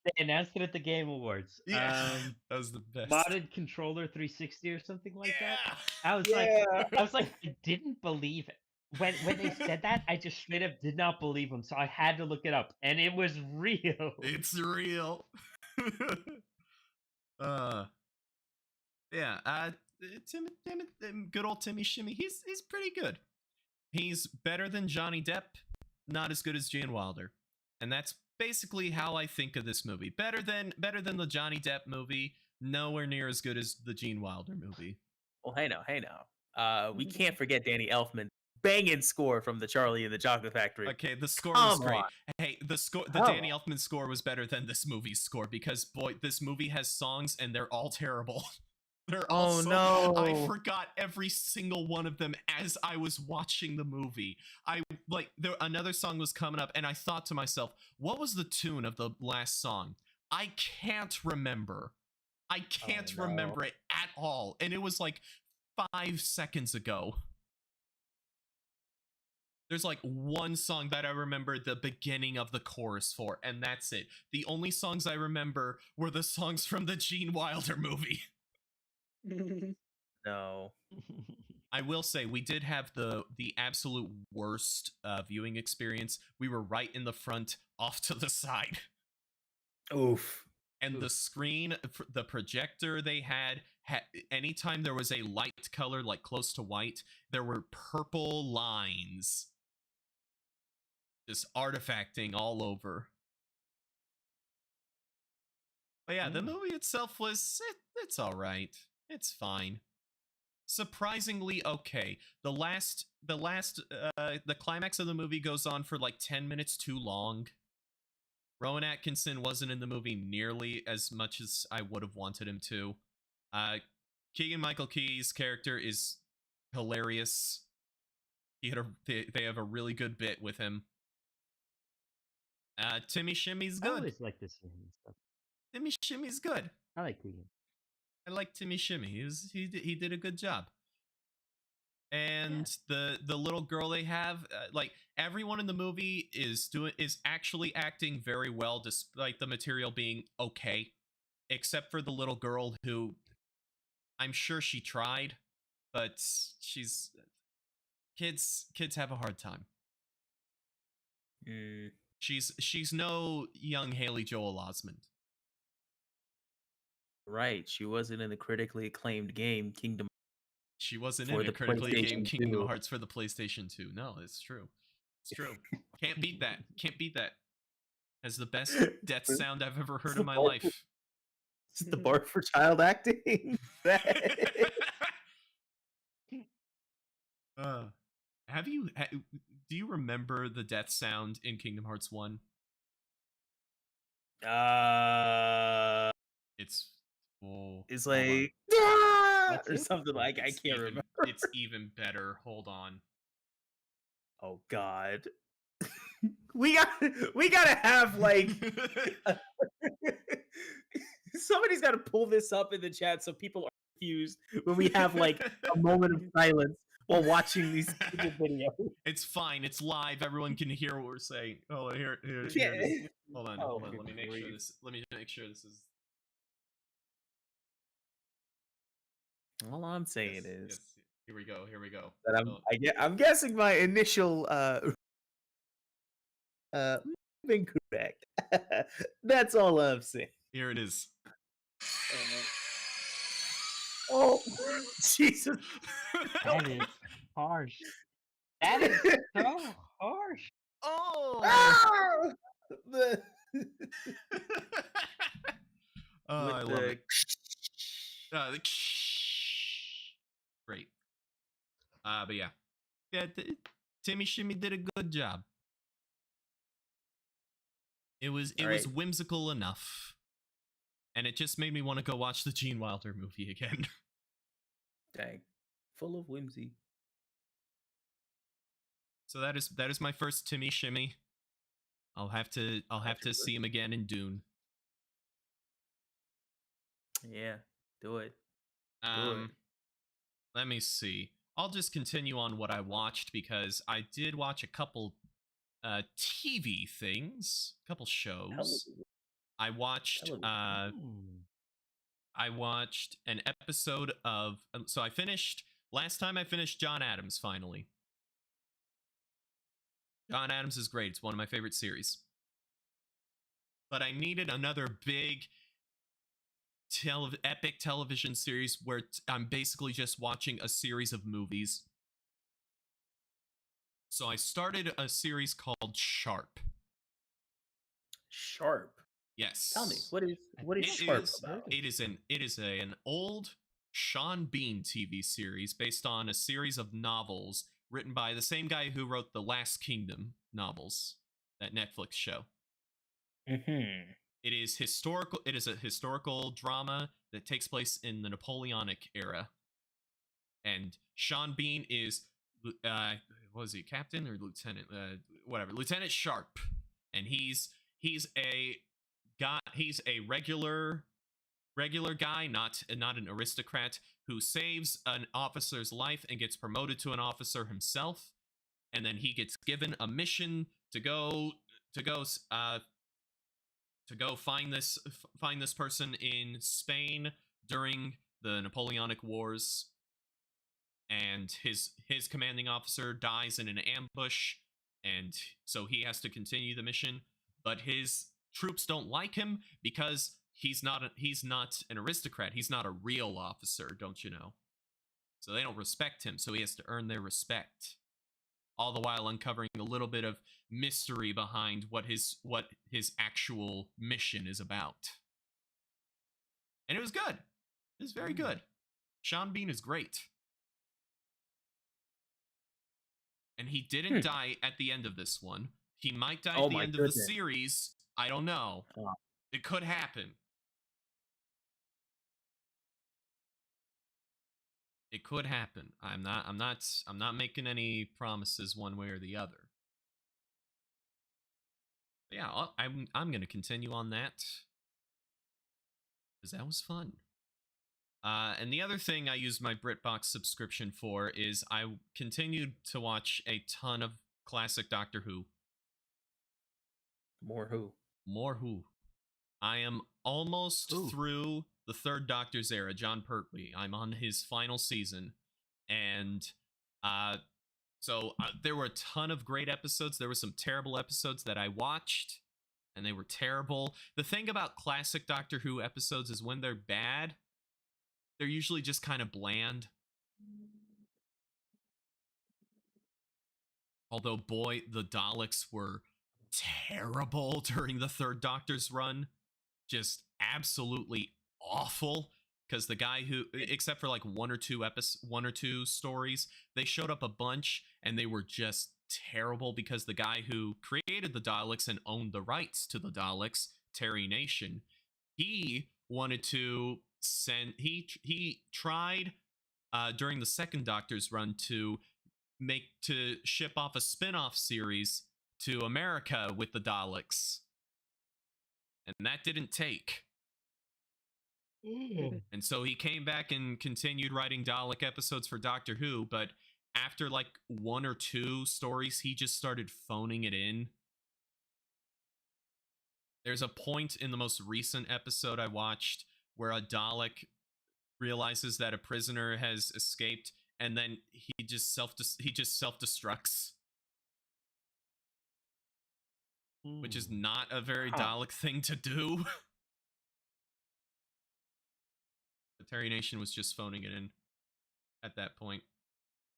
S3: they announced it at the Game Awards.
S1: Yeah, that was the best.
S3: Modded Controller 360 or something like that.
S1: Yeah.
S3: I was like, I didn't believe it. When they said that, I just straight up did not believe them. So I had to look it up, and it was real.
S1: It's real. Yeah. Good old Timmy Shimmy. He's pretty good. He's better than Johnny Depp, not as good as Gene Wilder, and that's basically how I think of this movie. Better than the Johnny Depp movie, nowhere near as good as the Gene Wilder movie.
S2: Well, hey now. We can't forget Danny Elfman banging score from the Charlie and the Chocolate Factory.
S1: Okay, the score was
S2: Come
S1: great.
S2: on.
S1: Hey, the
S2: Come
S1: Danny Elfman score was better than this movie's score because boy, this movie has songs and they're all terrible. They're all
S2: no.
S1: I forgot every single one of them as I was watching the movie. Another song was coming up and I thought to myself, what was the tune of the last song? I can't remember. I can't remember it at all. And it was like 5 seconds ago. There's like one song that I remember the beginning of the chorus for, and that's it. The only songs I remember were the songs from the Gene Wilder movie.
S2: No.
S1: I will say we did have the absolute worst viewing experience. We were right in the front, off to the side.
S2: Oof.
S1: And the screen, the projector they had anytime there was a light color, like close to white, there were purple lines just artifacting all over. But yeah, the movie itself was, it's all right. It's fine. Surprisingly okay. The climax of the movie goes on for like 10 minutes too long. Rowan Atkinson wasn't in the movie nearly as much as I would have wanted him to. Keegan-Michael Key's character is hilarious. They have a really good bit with him. Timmy Shimmy's
S3: I
S1: good.
S3: always like to see him and stuff.
S1: Timmy Shimmy's good.
S3: I like Keegan.
S1: I like Timmy Shimmy. He did a good job. And the little girl they have, like everyone in the movie is actually acting very well despite the material being okay, except for the little girl who I'm sure she tried, but kids have a hard time.
S2: Mm,
S1: She's no young Haley Joel Osment.
S2: right. She wasn't in the critically acclaimed game Kingdom.
S1: She wasn't
S2: For
S1: in
S2: the
S1: a critically acclaimed
S2: PlayStation
S1: Kingdom
S2: 2.
S1: Hearts for the PlayStation 2. No, it's true. It's true. Can't beat that. Can't beat that. Has the best death sound I've ever heard in my life.
S2: It's the bar for child acting.
S1: Have you? Do you remember the death sound in Kingdom Hearts 1? It's
S2: It's
S1: hold on.
S2: like
S3: That's
S2: or
S3: it?
S2: something like I
S1: It's
S2: can't
S1: even,
S2: remember.
S1: It's even better. Hold on.
S2: Oh God. we gotta have like somebody's gotta pull this up in the chat so people are confused when we have like a moment of silence while watching these stupid videos.
S1: It's fine. It's live. Everyone can hear what we're saying. Oh, here it
S2: Yeah.
S1: is. Hold on.
S2: Oh,
S1: Let me make sure
S2: grief.
S1: this. Let me make sure this is.
S2: All I'm saying
S1: Yes,
S2: is
S1: yes. Here we go. Here we go.
S2: that
S1: Oh,
S2: I'm guessing my initial been correct. That's all I'm saying.
S1: here it is.
S2: Oh Jesus.
S3: That is harsh. That is so harsh.
S1: Oh.
S2: Ah! The-
S1: Oh,
S2: with
S1: I love
S2: the-
S1: it. Great. But yeah, Timmy Shimmy did a good job. It was
S2: Alright.
S1: whimsical enough, and it just made me want to go watch the Gene Wilder movie again.
S2: Dang. Full of whimsy.
S1: So that is my first Timmy Shimmy. I'll have to see him again in Dune.
S2: Yeah, do it.
S1: Let me see. I'll just continue on what I watched because I did watch a couple TV things, a couple shows. I watched
S2: Television.
S1: I watched an episode of so I finished last time I finished John Adams finally. John Adams is great. It's one of my favorite series. But I needed another big epic television series where I'm basically just watching a series of movies. So I started a series called Sharp.
S2: Sharp.
S1: Yes.
S2: Tell me, what is
S1: It
S2: Sharp
S1: is-
S2: about?
S1: It is an old Sean Bean TV series based on a series of novels written by the same guy who wrote the Last Kingdom novels, that Netflix show.
S2: Mm-hmm.
S1: It is historical. It is a historical drama that takes place in the Napoleonic era, and Sean Bean is, was he captain or lieutenant? Whatever, Lieutenant Sharp, and he's a guy. He's a regular guy, not an aristocrat, who saves an officer's life and gets promoted to an officer himself, and then he gets given a mission to go find this person in Spain during the Napoleonic Wars, and his commanding officer dies in an ambush, and so he has to continue the mission, but his troops don't like him because he's not an aristocrat. He's not a real officer, don't you know? So they don't respect him, so he has to earn their respect, all the while uncovering a little bit of mystery behind what his actual mission is about. And it was good. It was very good. Sean Bean is great. And he didn't die at the end of this one. He might die at the end of the series. I don't know. It could happen. It could happen. I'm not making any promises one way or the other. Yeah, I'm gonna continue on that because that was fun. And the other thing I use my BritBox subscription for is I continued to watch a ton of classic Doctor Who.
S2: More who?
S1: More Who. I am almost
S3: Ooh.
S1: through the third Doctor's era, John Pertwee. I'm on his final season, and uh, there were a ton of great episodes. There were some terrible episodes that I watched, and they were terrible. The thing about classic Doctor Who episodes is when they're bad, they're usually just kind of bland. Although, boy, the Daleks were terrible during the third Doctor's run. Just absolutely awful. Because the guy who, except for like one or two stories, they showed up a bunch and they were just terrible because the guy who created the Daleks and owned the rights to the Daleks, Terry Nation, he wanted to he tried during the second Doctor's run to ship off a spin-off series to America with the Daleks, and that didn't take. And so he came back and continued writing Dalek episodes for Doctor Who, but after like one or two stories, he just started phoning it in. There's a point in the most recent episode I watched where a Dalek realizes that a prisoner has escaped, and then he just self-destructs, which is not a very Dalek thing to do. But Terry Nation was just phoning it in at that point.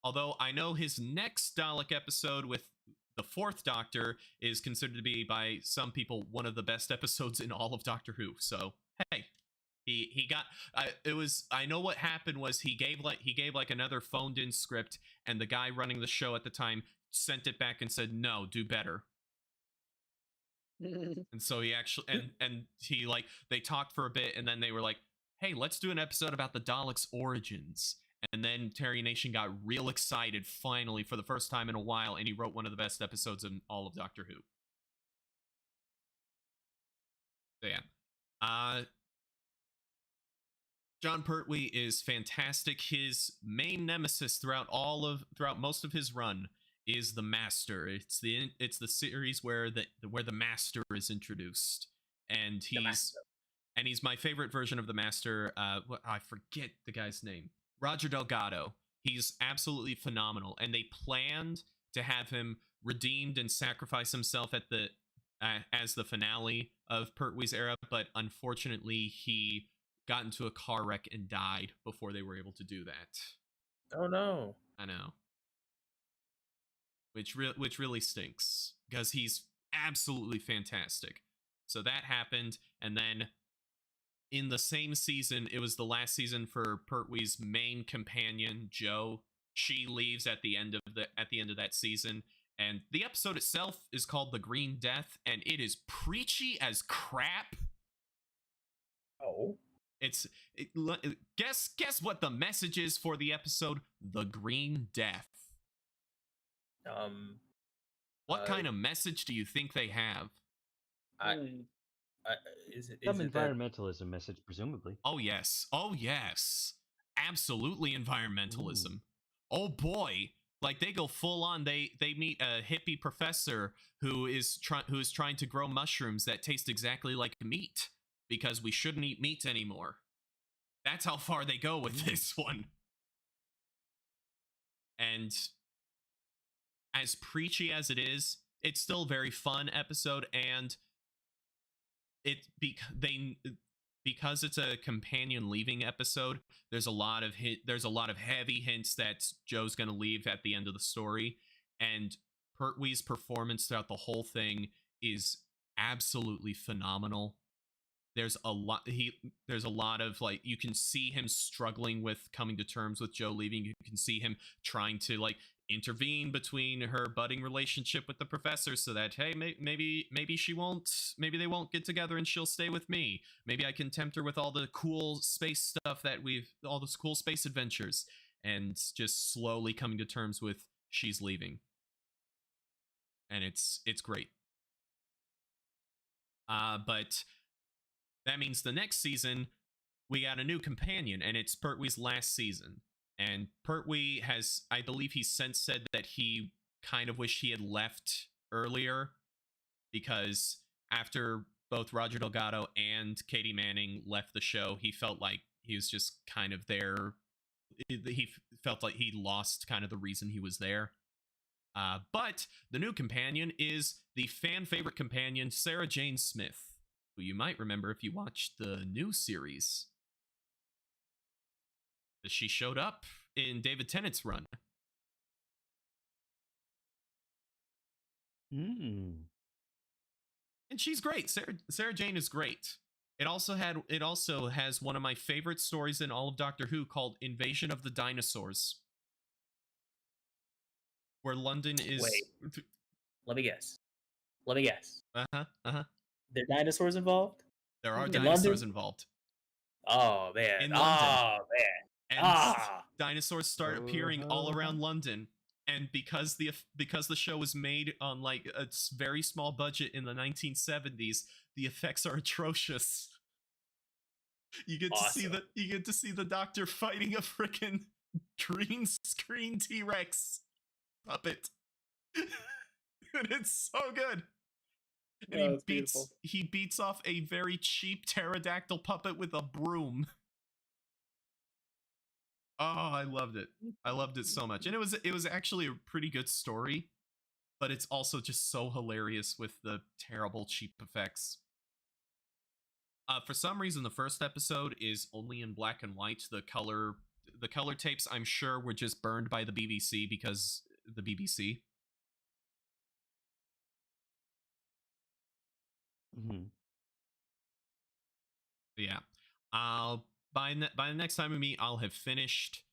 S1: Although I know his next Dalek episode with the fourth Doctor is considered to be by some people one of the best episodes in all of Doctor Who. So hey, he got it was, I know what happened was he gave like another phoned in script, and the guy running the show at the time sent it back and said, no, do better. And so he actually and he like, they talked for a bit, and then they were like, hey, let's do an episode about the Daleks' origins. And then Terry Nation got real excited finally for the first time in a while, and he wrote one of the best episodes in all of Doctor Who. So yeah. John Pertwee is fantastic. His main nemesis throughout most of his run is the Master. It's the series where the Master is introduced, and he's my favorite version of the Master. I forget the guy's name. Roger Delgado. He's absolutely phenomenal, and they planned to have him redeemed and sacrifice himself at as the finale of Pertwee's era, but unfortunately he got into a car wreck and died before they were able to do that.
S2: Oh no.
S1: I know. Which really stinks, because he's absolutely fantastic. So that happened, and then in the same season, it was the last season for Pertwee's main companion, Jo. She leaves at the end of that season, and the episode itself is called The Green Death, and it is preachy as crap.
S2: Oh.
S1: Guess what the message is for the episode? The Green Death. What kind of message do you think they have?
S3: Some environmentalism message, presumably.
S1: Oh yes, absolutely environmentalism. Ooh. Oh boy, like they go full on. They meet a hippie professor who is trying to grow mushrooms that taste exactly like meat, because we shouldn't eat meat anymore. That's how far they go with this one. And as preachy as it is, it's still a very fun episode, and because it's a companion leaving episode, there's a lot of heavy hints that Jo's going to leave at the end of the story, and Pertwee's performance throughout the whole thing is absolutely phenomenal. There's a lot of like, you can see him struggling with coming to terms with Jo leaving. You can see him trying to like intervene between her budding relationship with the professor, so that, hey, maybe they won't get together and she'll stay with me. Maybe I can tempt her with all the cool space stuff all those cool space adventures, and just slowly coming to terms with she's leaving. And it's great. But that means the next season we got a new companion, and it's Pertwee's last season. And Pertwee has, I believe, he's since said that he kind of wished he had left earlier because after both Roger Delgado and Katie Manning left the show, he felt like he was just kind of there. He felt like he lost kind of the reason he was there. But the new companion is the fan favorite companion, Sarah Jane Smith, who you might remember if you watched the new series. She showed up in David Tennant's run.
S3: Mm.
S1: And she's great. Sarah Jane is great. It also has one of my favorite stories in all of Doctor Who called Invasion of the Dinosaurs, where London is.
S2: Wait. Let me guess.
S1: Uh-huh.
S2: There are dinosaurs involved?
S1: There are
S2: In
S1: dinosaurs
S2: London?
S1: involved.
S2: Oh man.
S1: In London.
S2: Oh man.
S1: And dinosaurs start appearing all around
S3: Uh-huh.
S1: London. And because the show was made on like a very small budget in the 1970s, the effects are atrocious. You get
S2: Awesome.
S1: to see the Doctor fighting a freaking green screen T-Rex puppet. And it's so good. And
S4: Oh, it's beautiful.
S1: he beats off a very cheap pterodactyl puppet with a broom. Oh, I loved it. I loved it so much. And it was actually a pretty good story, but it's also just so hilarious with the terrible cheap effects. For some reason the first episode is only in black and white. The color tapes, I'm sure, were just burned by the BBC because the BBC.
S3: Mm-hmm.
S1: Yeah. By the next time we meet, I'll have finished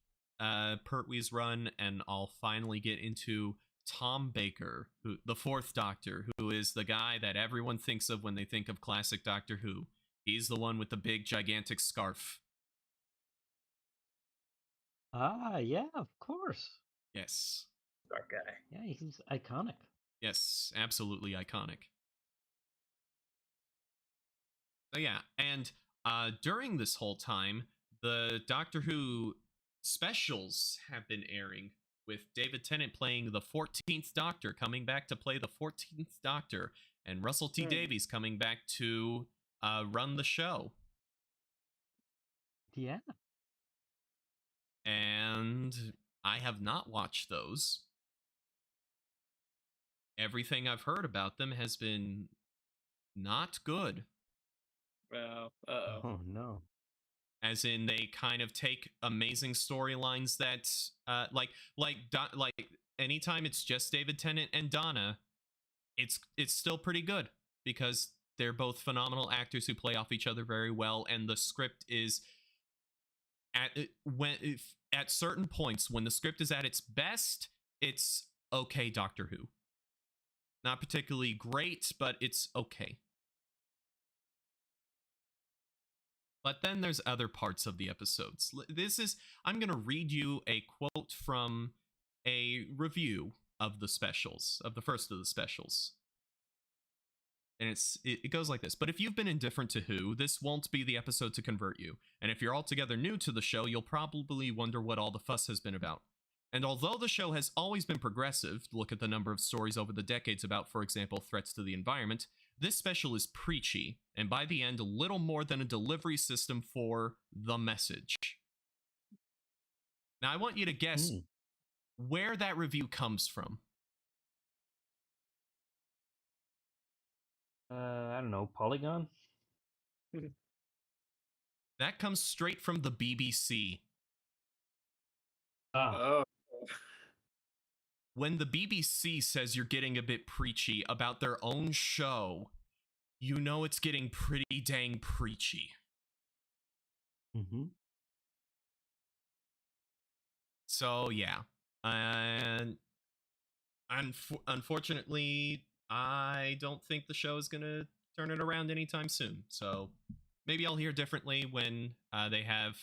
S1: Pertwee's run, and I'll finally get into Tom Baker, the fourth Doctor, who is the guy that everyone thinks of when they think of classic Doctor Who. He's the one with the big, gigantic scarf.
S3: Ah, yeah, of course.
S1: Yes.
S2: Dark guy.
S3: Yeah, he's iconic.
S1: Yes, absolutely iconic. So yeah, and during this whole time, the Doctor Who specials have been airing, with David Tennant playing the 14th Doctor, coming back to play the 14th Doctor, and Russell T. Davies coming back to run the show.
S3: Yeah.
S1: And I have not watched those. Everything I've heard about them has been not good.
S4: Well, uh-oh.
S3: Oh no.
S1: As in, they kind of take amazing storylines that, like anytime it's just David Tennant and Donna, it's still pretty good because they're both phenomenal actors who play off each other very well, and the script is at certain points when the script is at its best, it's okay Doctor Who. Not particularly great, but it's okay. But then there's other parts of the episodes. I'm going to read you a quote from a review of the specials, of the first of the specials. And it goes like this. But if you've been indifferent to Who, this won't be the episode to convert you. And if you're altogether new to the show, you'll probably wonder what all the fuss has been about. And although the show has always been progressive, look at the number of stories over the decades about, for example, threats to the environment, this special is preachy, and by the end, a little more than a delivery system for the message. Now, I want you to guess where that review comes from.
S3: I don't know, Polygon?
S1: That comes straight from the BBC.
S3: Ah,
S4: Oh.
S1: When the BBC says you're getting a bit preachy about their own show, you know it's getting pretty dang preachy.
S3: mm-hmm.
S1: So, yeah. And unfortunately, I don't think the show is going to turn it around anytime soon. So maybe I'll hear differently when they have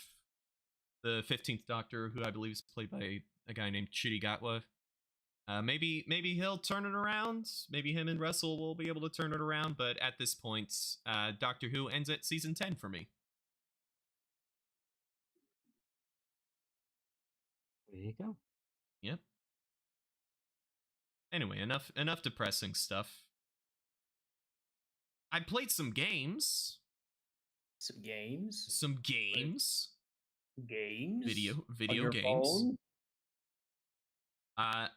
S1: the 15th Doctor, who I believe is played by a guy named Chidi Gatwa. Maybe he'll turn it around. Maybe him and Russell will be able to turn it around. But at this point, Doctor Who ends at season 10 for me.
S3: There you go.
S1: Yep. Anyway, enough depressing stuff. I played some games.
S2: Some games.
S1: Some games.
S2: Games.
S1: Video
S2: on your
S1: games.
S2: phone?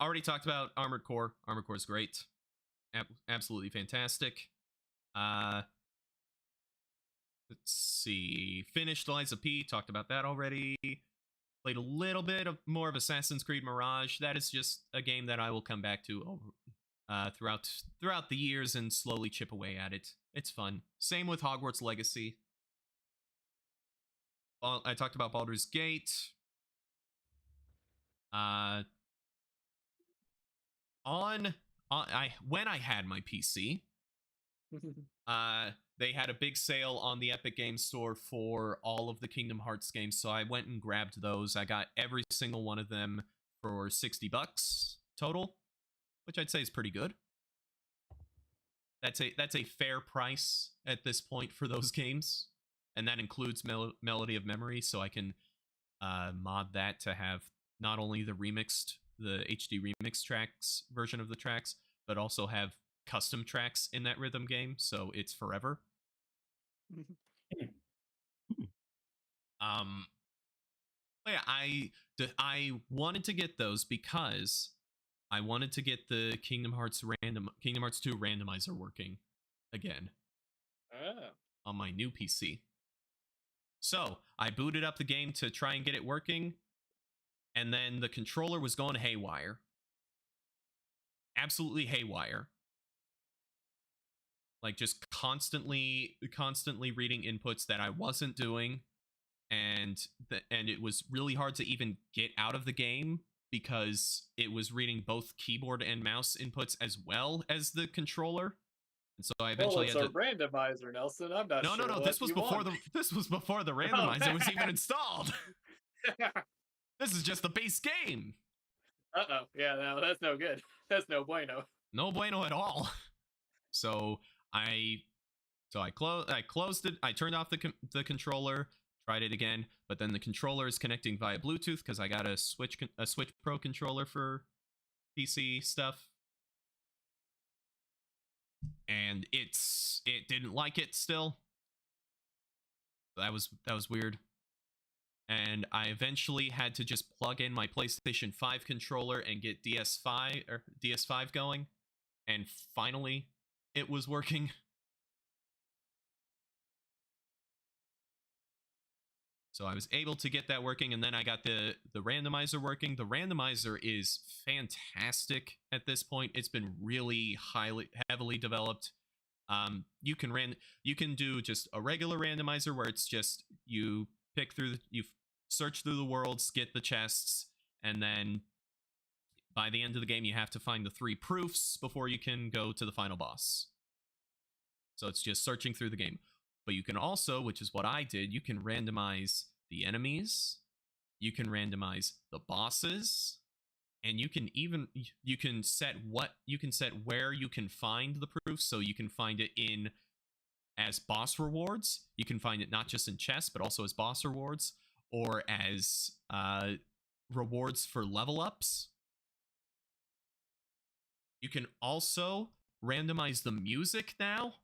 S1: Already talked about Armored Core. Armored Core is great. Absolutely fantastic. Let's see. Finished Lies of P. Talked about that already. Played a little bit of more of Assassin's Creed Mirage. That is just a game that I will come back to throughout the years and slowly chip away at it. It's fun. Same with Hogwarts Legacy. I talked about Baldur's Gate. When I had my PC, they had a big sale on the Epic Games Store for all of the Kingdom Hearts games, so I went and grabbed those. I got every single one of them for $60 total, which I'd say is pretty good. That's a fair price at this point for those games, and that includes Melody of Memory, so I can mod that to have not only the HD remix tracks version of the tracks, but also have custom tracks in that rhythm game, so it's forever. Yeah, I wanted to get those because I wanted to get the Kingdom Hearts 2 randomizer working again on my new PC. So I booted up the game to try and get it working, and then the controller was going haywire. Absolutely haywire. Like just constantly reading inputs that I wasn't doing, and it was really hard to even get out of the game because it was reading both keyboard and mouse inputs as well as the controller. And so I eventually
S4: had to randomizer, Nelson. I'm not sure.
S1: No. This was before the randomizer was even installed. This is just the base game.
S4: Yeah, no, that's no good. That's no bueno.
S1: No bueno at all. So I closed it. I turned off the controller, tried it again, but then the controller is connecting via Bluetooth because I got a Switch Pro controller for PC stuff, and it didn't like it still. That was weird. And I eventually had to just plug in my PlayStation 5 controller and get DS5 going, and finally it was working. So I was able to get that working, and then I got the randomizer working. The randomizer is fantastic at this point. It's been really heavily developed. You can do just a regular randomizer where it's just you search through the worlds, get the chests, and then by the end of the game you have to find the 3 proofs before you can go to the final boss. So it's just searching through the game. But you can also, which is what I did, you can randomize the enemies, you can randomize the bosses, and you can set where you can find the proofs. So you can find it as boss rewards. You can find it not just in chests, but also as boss rewards, or as rewards for level ups. You can also randomize the music now.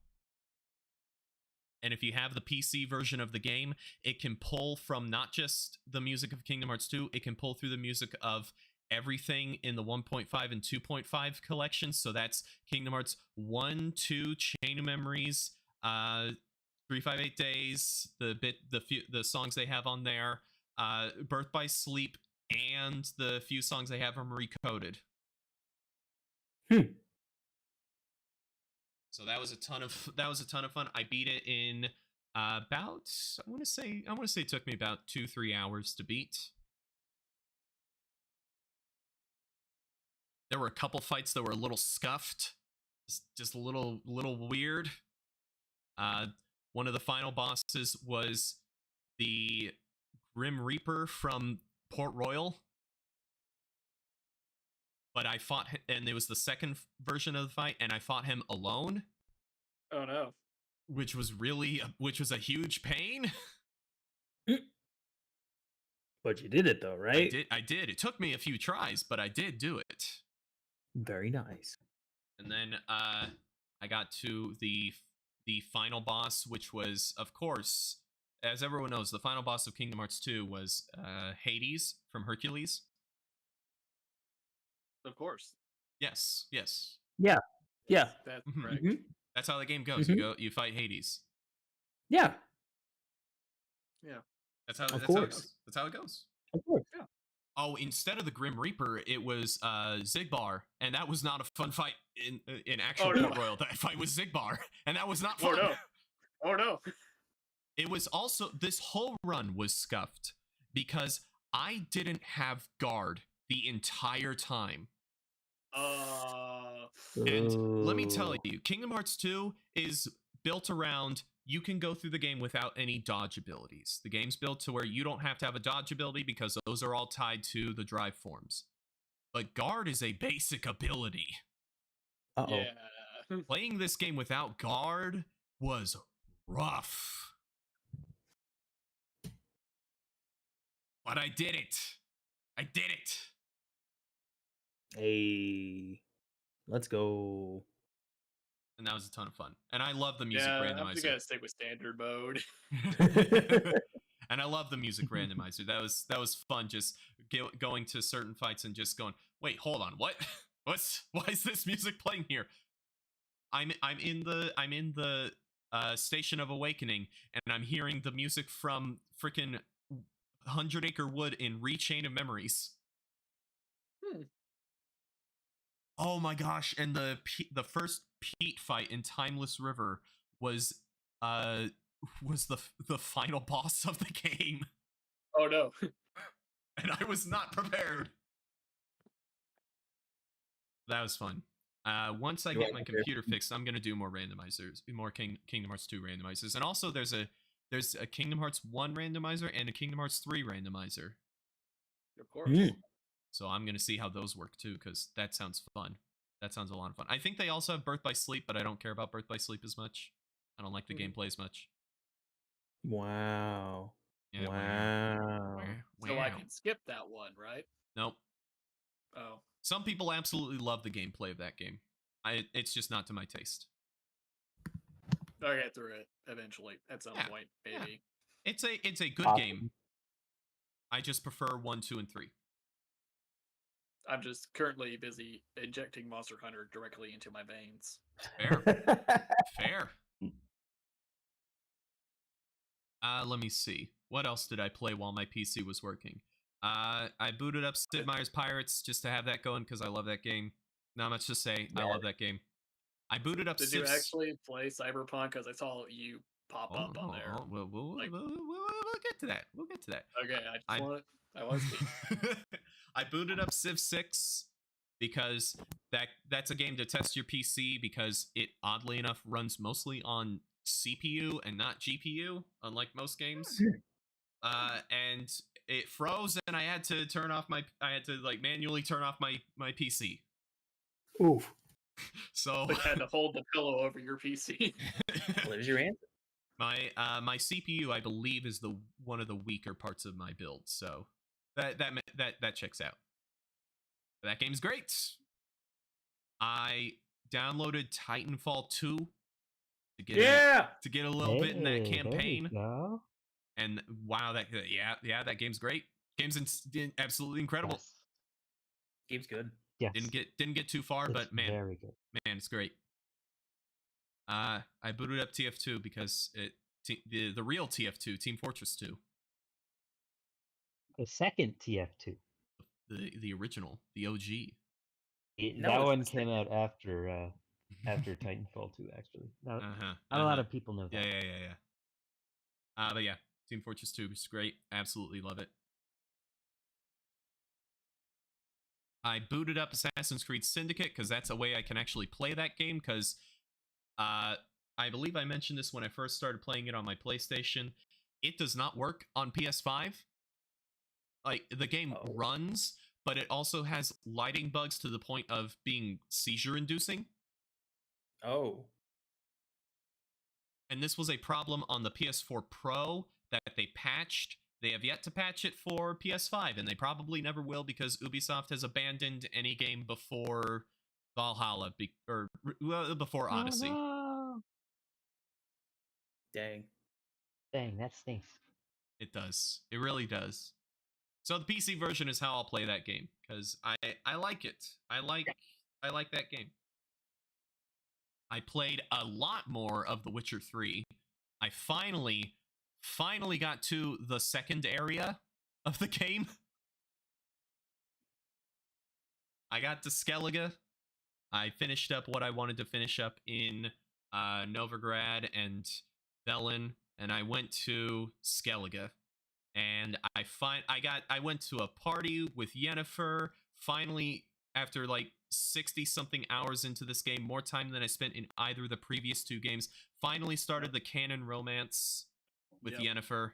S1: And if you have the PC version of the game, it can pull from not just the music of Kingdom Hearts 2, it can pull through the music of everything in the 1.5 and 2.5 collection. So that's Kingdom Hearts 1, 2, Chain of Memories, 358 Days, the songs they have on there, Birth by Sleep, and the few songs they have from Recoded. So that was a ton of fun. I beat it in about I want to say it took me about 2-3 hours to beat. There were a couple fights that were a little scuffed, just a little weird. One of the final bosses was the Grim Reaper from Port Royal. but I fought and it was the second version of the fight, and I fought him alone,
S4: Oh no.
S1: which was a huge pain.
S2: But you did it though, right?
S1: I did. It took me a few tries, but I did do it.
S2: Very nice.
S1: And then I got to the final boss, which was, of course, as everyone knows, the final boss of Kingdom Hearts 2 was Hades from Hercules.
S4: Of course.
S1: Yes.
S2: Yeah.
S4: That's
S1: Mhm.
S4: correct.
S2: Mhm.
S1: That's how the game goes.
S2: Mhm.
S1: You fight Hades.
S2: Yeah.
S1: That's how
S2: Of
S1: that's how it
S2: course.
S1: goes. That's how it goes.
S2: Of course.
S1: Oh, instead of the Grim Reaper, it was Zigbar, and that was not a fun fight in actual
S4: Oh, no.
S1: Port Royal. That fight was Zigbar, and that was not
S4: Oh
S1: fun.
S4: no. Oh no.
S1: It was also, this whole run was scuffed because I didn't have guard the entire time. And let me tell
S2: Ooh.
S1: you, Kingdom Hearts 2 is built around, you can go through the game without any dodge abilities. The game's built to where you don't have to have a dodge ability because those are all tied to the drive forms. But guard is a basic ability.
S2: Uh-oh.
S4: Yeah.
S1: Playing this game without guard was rough. But I did it. I did it.
S2: Hey. Let's go.
S1: And that was a ton of fun. And I love the music
S4: Yeah, I'm just
S1: randomizer.
S4: gonna stick with standard mode.
S1: And I love the music randomizer. That was fun. Just going to certain fights and just going, wait, hold on, what? Why is this music playing here? I'm in the Station of Awakening, and I'm hearing the music from freaking 100 Acre Wood in Rechain of Memories. Oh my gosh! And the first Pete fight in Timeless River was the final boss of the game,
S4: Oh no.
S1: and I was not prepared. That was fun. Once I
S2: You
S1: get
S2: weren't
S1: my
S2: prepared.
S1: computer fixed, I'm gonna do more randomizers, more Kingdom Hearts 2 randomizers, and also there's a Kingdom Hearts 1 randomizer and a Kingdom Hearts 3 randomizer.
S4: Of course.
S2: Mm.
S1: So I'm gonna see how those work too, because that sounds fun. That sounds a lot of fun. I think they also have Birth by Sleep, but I don't care about Birth by Sleep as much. I don't like the gameplay as much.
S2: Wow.
S1: Yeah,
S2: Wow.
S4: So I can skip that one, right?
S1: Nope.
S4: Oh.
S1: Some people absolutely love the gameplay of that game. It's just not to my taste.
S4: I'll get through it eventually at some
S1: Yeah,
S4: point,
S1: yeah.
S4: maybe.
S1: It's a good
S2: Awesome.
S1: game. I just prefer 1, 2, and 3.
S4: I'm just currently busy injecting Monster Hunter directly into my veins.
S1: Fair. Fair. Let me see. What else did I play while my PC was working? I booted up Sid Meier's Pirates just to have that going because I love that game. Not much to say. I love that game. I booted up
S4: Did you
S1: Civ's-
S4: actually play Cyberpunk? Because I saw you pop up on there.
S1: We'll get to that. We'll get to that.
S4: Okay, I want to see.
S1: I booted up Civ 6 because that's a game to test your PC because it oddly enough runs mostly on CPU and not GPU, unlike most games. And it froze, and I had to manually turn off my PC.
S2: Oof.
S1: So
S4: I had to hold the pillow over your PC.
S2: What is your answer?
S1: my CPU, I believe, is one of the weaker parts of my build. So that checks out. That game's great. I downloaded Titanfall 2 to get a little bit in that campaign. And wow, that game's great. Game's absolutely incredible.
S3: Yes.
S2: Game's good.
S3: Yes.
S1: Didn't get too far,
S3: It's
S1: but man,
S3: very good.
S1: it's great. I booted up TF2 because the real TF2, Team Fortress 2,
S3: The second TF2.
S1: the original, the OG.
S2: No,
S3: That
S2: it's
S3: one
S2: the
S3: came
S2: second.
S3: out after Titanfall 2, actually. Not a lot
S1: Uh-huh.
S3: of people know that.
S1: Yeah. But yeah, Team Fortress 2 is great. Absolutely love it. I booted up Assassin's Creed Syndicate because that's a way I can actually play that game because I believe I mentioned this when I first started playing it on my PlayStation. It does not work on PS5. Like, the game runs, but it also has lighting bugs to the point of being seizure inducing.
S2: Oh.
S1: And this was a problem on the PS4 Pro that they patched. They have yet to patch it for PS5, and they probably never will because Ubisoft has abandoned any game before Valhalla, before Odyssey.
S3: Oh, no.
S2: Dang.
S3: Dang, that stinks.
S1: It does. It really does. So the PC version is how I'll play that game because I like it. I like that game. I played a lot more of The Witcher 3. I finally got to the second area of the game. I got to Skellige. I finished up what I wanted to finish up in Novigrad and Velen, and I went to Skellige. And I went to a party with Yennefer. Finally, after like 60 something hours into this game, more time than I spent in either of the previous two games, finally started the canon romance with Yennefer.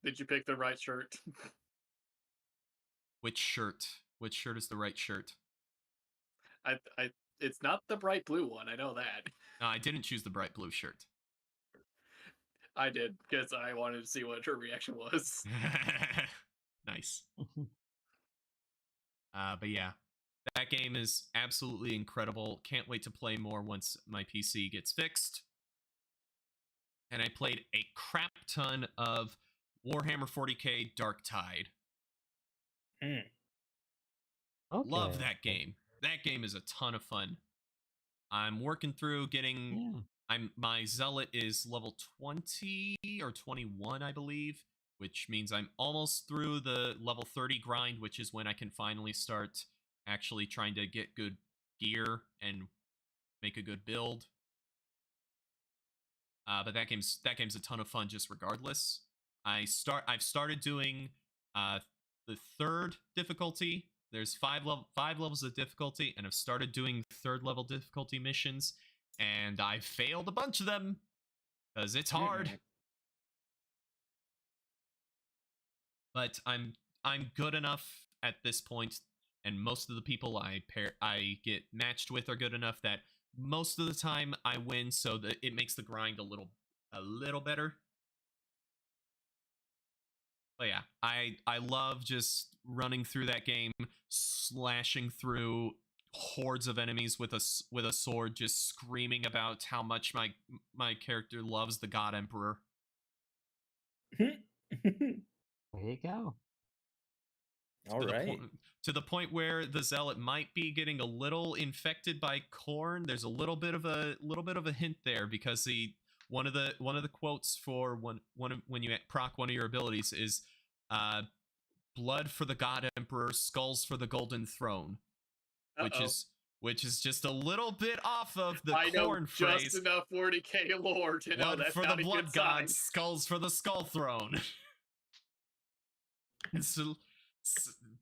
S4: Did you pick the right shirt?
S1: Which shirt? Which shirt is the right shirt?
S4: It's not the bright blue one. I know that.
S1: No, I didn't choose the bright blue shirt.
S4: I did because I wanted to see what her reaction was.
S1: Nice. But yeah, that game is absolutely incredible. Can't wait to play more once my PC gets fixed. And I played a crap ton of Warhammer 40k Dark Tide.
S2: Mm.
S3: Okay.
S1: Love that game. That game is a ton of fun. I'm working through getting... My zealot is level 20 or 21, I believe, which means I'm almost through the level 30 grind, which is when I can finally start actually trying to get good gear and make a good build. But that game's a ton of fun just regardless. I've started doing the third difficulty. There's five levels of difficulty, and I've started doing third level difficulty missions. And I failed a bunch of them because it's hard. But I'm good enough at this point, and most of the people I get matched with are good enough that most of the time I win, so that it makes the grind a little better. But yeah, I love just running through that game, slashing through hordes of enemies with a sword, just screaming about how much my character loves the God Emperor.
S3: There you go.
S2: All right.
S1: To the point where the zealot might be getting a little infected by Khorne. There's a little bit of a hint there because one of the quotes for when you proc one of your abilities is blood for the God Emperor, skulls for the Golden Throne. Which is just a little bit off of the Khorne phrase.
S4: Just enough 40k lore to know that's
S1: for
S4: not
S1: the
S4: a
S1: blood
S4: good
S1: god,
S4: sign.
S1: skulls for the Skull Throne. It's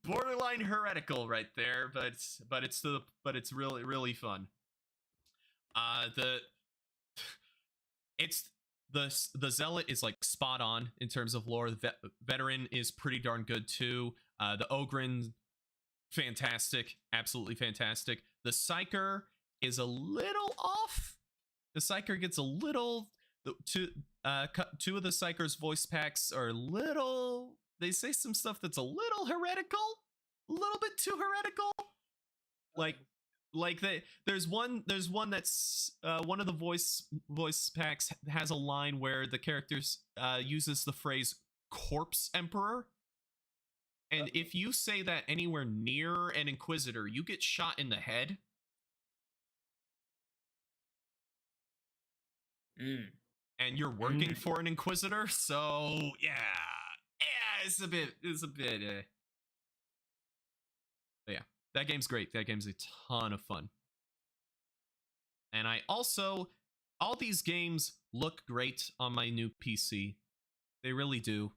S1: borderline heretical right there, but it's really fun. The zealot is like spot on in terms of lore. The veteran is pretty darn good too. The Ogryn, fantastic, absolutely fantastic. The Psyker is a little off. The Psyker gets a little... Two of the Psyker's voice packs are a little... They say some stuff that's a little heretical. A little bit too heretical. There's one that's one of the voice packs has a line where the characters uses the phrase corpse emperor. And if you say that anywhere near an Inquisitor, you get shot in the head. And you're working for an Inquisitor, so yeah, it's a bit. But yeah, that game's great. That game's a ton of fun. And all these games look great on my new PC. They really do.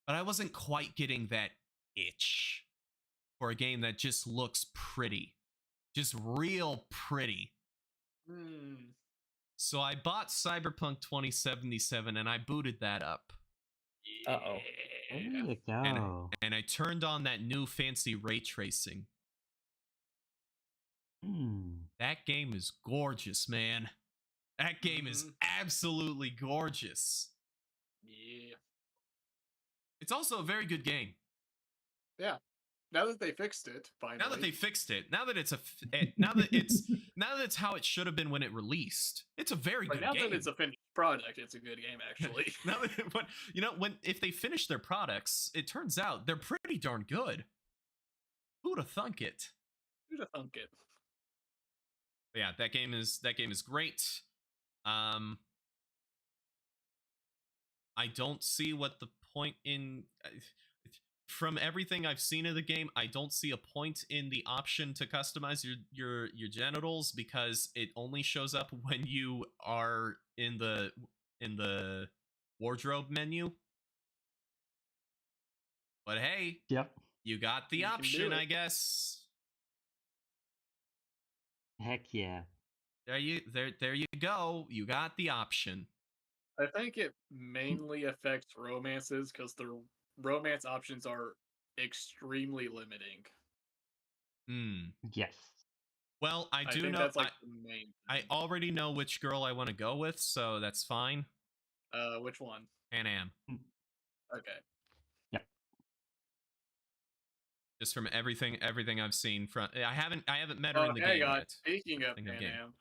S1: But I wasn't quite getting that itch for a game that just looks pretty. Just real pretty. So I bought Cyberpunk 2077 and I booted that up.
S2: Uh-oh.
S3: There
S4: Yeah.
S3: you
S1: and
S3: go.
S1: I turned on that new fancy ray tracing. That game is gorgeous, man. That game is
S4: Mhm.
S1: absolutely gorgeous.
S4: Yeah.
S1: It's also a very good game.
S4: Yeah. Now that they fixed it, finally.
S1: Now that they fixed it, now that it's how it should have been when it released. It's a very
S4: But
S1: good
S4: now
S1: game.
S4: that it's a finished product, it's a good game actually.
S1: Now that, but if they finish their products, it turns out they're pretty darn good. Who'da thunk it?
S4: Who'd have thunk it?
S1: But yeah, that game is great. I don't see what the point in. From everything I've seen of the game, I don't see a point in the option to customize your genitals, because it only shows up when you are in the wardrobe menu. But hey,
S3: Yep.
S1: you got the
S4: You can do
S1: option,
S4: it.
S1: I guess.
S3: Heck yeah.
S1: There you go. You got the option.
S4: I think it mainly affects romances because the romance options are extremely limiting.
S3: Yes.
S1: Well, I
S4: I
S1: do
S4: think
S1: know
S4: that's like the main
S1: I
S4: thing.
S1: already know which girl I want to go with, so that's fine.
S4: Which one?
S1: Panam.
S4: Okay.
S1: Just from everything I've seen from I haven't met her in the
S4: Hang
S1: game
S4: on.
S1: yet.
S4: Speaking of
S1: Nothing of
S4: Pan
S1: game.
S4: Am,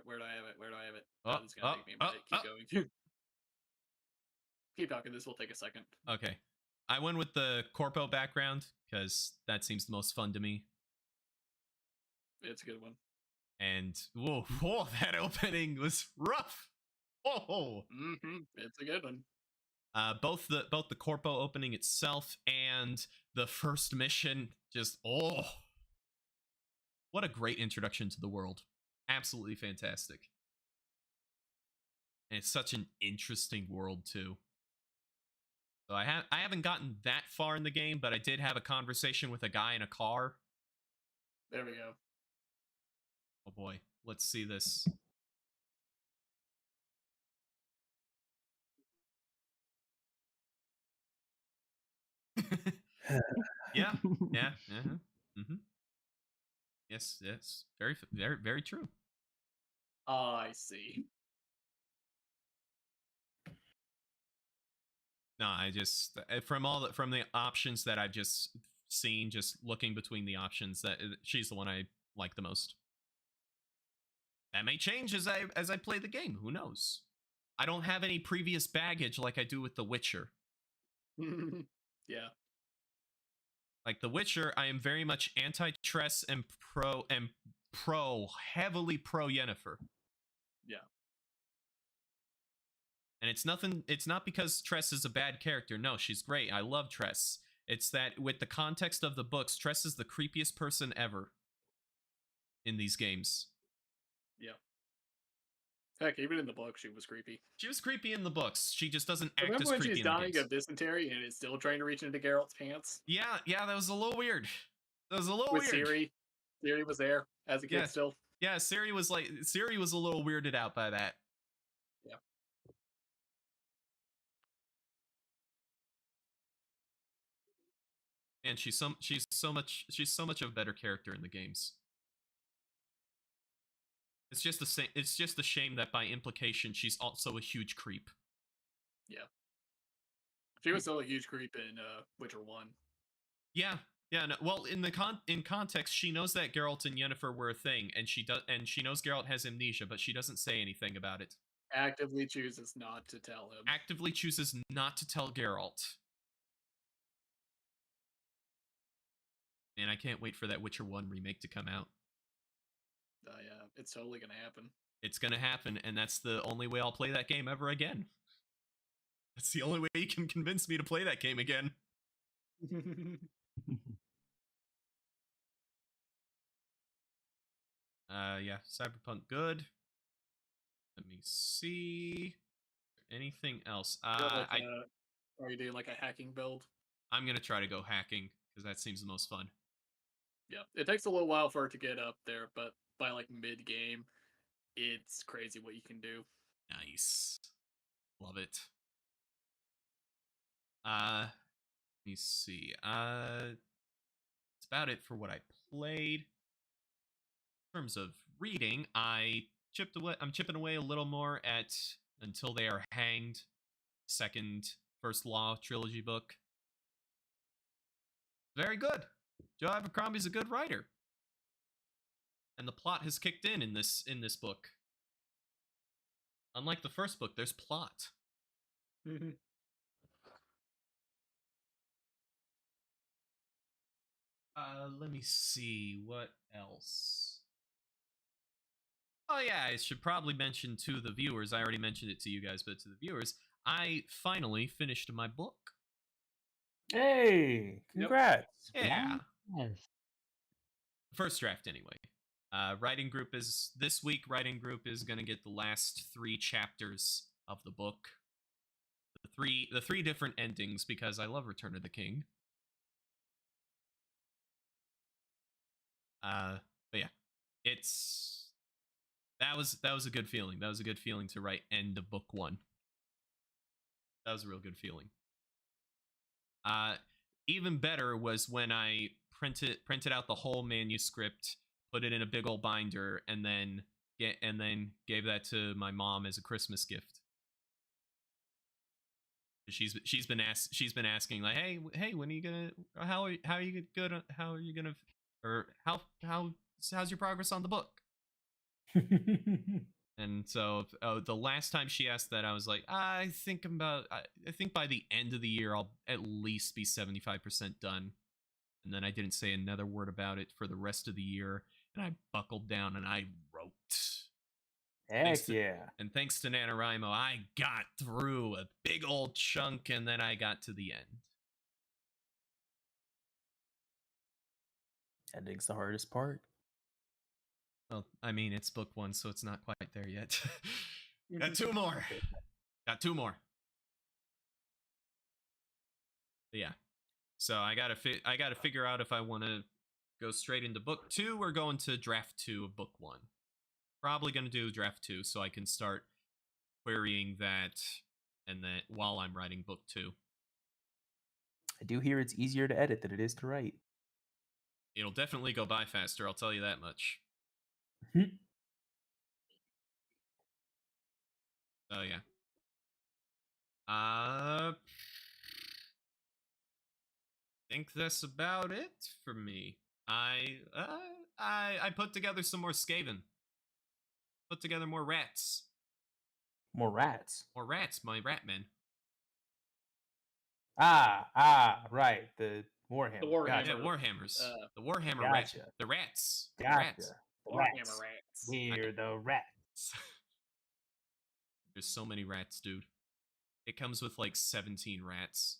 S4: where do I have it? Where do I have it?
S1: Oh,
S4: This is gonna take me a minute. Keep
S1: oh.
S4: going. Keep talking. This will take a second.
S1: Okay. I went with the corpo background because that seems the most fun to me.
S4: It's a good one.
S1: And whoa, that opening was rough. Whoa.
S4: It's a good one.
S1: Both the corpo opening itself and the first mission, just what a great introduction to the world. Absolutely fantastic. And it's such an interesting world too. So I haven't gotten that far in the game, but I did have a conversation with a guy in a car.
S4: There we go.
S1: Oh boy, let's see this. Yeah. Yes, very, very, very true.
S4: I see.
S1: No, I just from the options that I've just seen, just looking between the options, that she's the one I like the most. That may change as I play the game. Who knows? I don't have any previous baggage like I do with The Witcher.
S4: Yeah.
S1: Like The Witcher, I am very much anti-Tress and heavily pro Yennefer.
S4: Yeah.
S1: And it's not because Tress is a bad character. No, she's great. I love Tress. It's that with the context of the books, Tress is the creepiest person ever in these games.
S4: Yeah. Heck, even in the book, she was creepy.
S1: She was creepy in the books. She just doesn't act
S4: Remember
S1: as
S4: when
S1: creepy
S4: she's
S1: in the
S4: dying
S1: games.
S4: of dysentery and is still trying to reach into Geralt's pants?
S1: Yeah, that was a little weird. That was a little
S4: With
S1: weird.
S4: Ciri. Ciri was there as a kid
S1: Yeah.
S4: still.
S1: Yeah, Ciri was a little weirded out by that.
S4: Yeah.
S1: And she's so much of a better character in the games. It's just a shame that by implication she's also a huge creep.
S4: Yeah. She was still a huge creep in Witcher 1.
S1: Yeah. Yeah, no, well, in context, she knows that Geralt and Yennefer were a thing, and she knows Geralt has amnesia, but she doesn't say anything about it.
S4: Actively chooses not to tell him.
S1: Actively chooses not to tell Geralt. And I can't wait for that Witcher 1 remake to come out.
S4: Yeah, it's totally gonna happen.
S1: It's gonna happen, and that's the only way I'll play that game ever again. That's the only way you can convince me to play that game again. Yeah, Cyberpunk good. Let me see. Anything else?
S4: Are you doing like a hacking build?
S1: I'm gonna try to go hacking because that seems the most fun.
S4: Yeah, it takes a little while for it to get up there, but by like mid game, it's crazy what you can do.
S1: Nice. Love it. Let me see. That's about it for what I played. In terms of reading, I'm chipping away a little more at Until They Are Hanged, first Law trilogy book. Very good. Joe Abercrombie's a good writer. And the plot has kicked in this book. Unlike the first book, there's plot. Let me see what else. Oh yeah, I should probably mention to the viewers. I already mentioned it to you guys, but to the viewers, I finally finished my book.
S2: Hey, congrats.
S1: Yeah.
S3: Yes.
S1: First draft anyway. Writing group is this week. Writing group is gonna get the last 3 chapters of the book. The three different endings because I love Return of the King. But yeah, that was a good feeling. That was a good feeling to write end of book 1. That was a real good feeling. Even better was when I printed out the whole manuscript, put it in a big old binder, and then gave that to my mom as a Christmas gift. She's been asking like, hey, when are you gonna? How are you gonna? Or how's your progress on the book? And so the last time she asked that, I was like, I think by the end of the year I'll at least be 75% done. And then I didn't say another word about it for the rest of the year, and I buckled down and I wrote.
S2: Heck yeah.
S1: And thanks to NaNoWriMo, I got through a big old chunk, and then I got to the end.
S2: Ending's the hardest part.
S1: Well, I mean, it's book 1, so it's not quite there yet. Got 2 more. Got 2 more. But yeah. So I gotta figure out if I want to go straight into book 2 or go into draft 2 of book 1. Probably gonna do draft 2 so I can start querying that, and then while I'm writing book 2.
S2: I do hear it's easier to edit than it is to write.
S1: It'll definitely go by faster, I'll tell you that much. Oh yeah. Think that's about it for me. I put together some more Skaven. Put together more rats.
S2: More rats.
S1: More rats, my Ratmen.
S2: Right. The Warhammer.
S4: The Warhammer.
S2: Gotcha.
S1: Yeah, Warhammers. The Warhammer
S2: Gotcha.
S1: The rats. The
S2: Gotcha.
S1: rats.
S2: The
S4: Warhammer
S2: rats.
S4: rats.
S2: We're the rats.
S1: There's so many rats, dude. It comes with like 17 rats.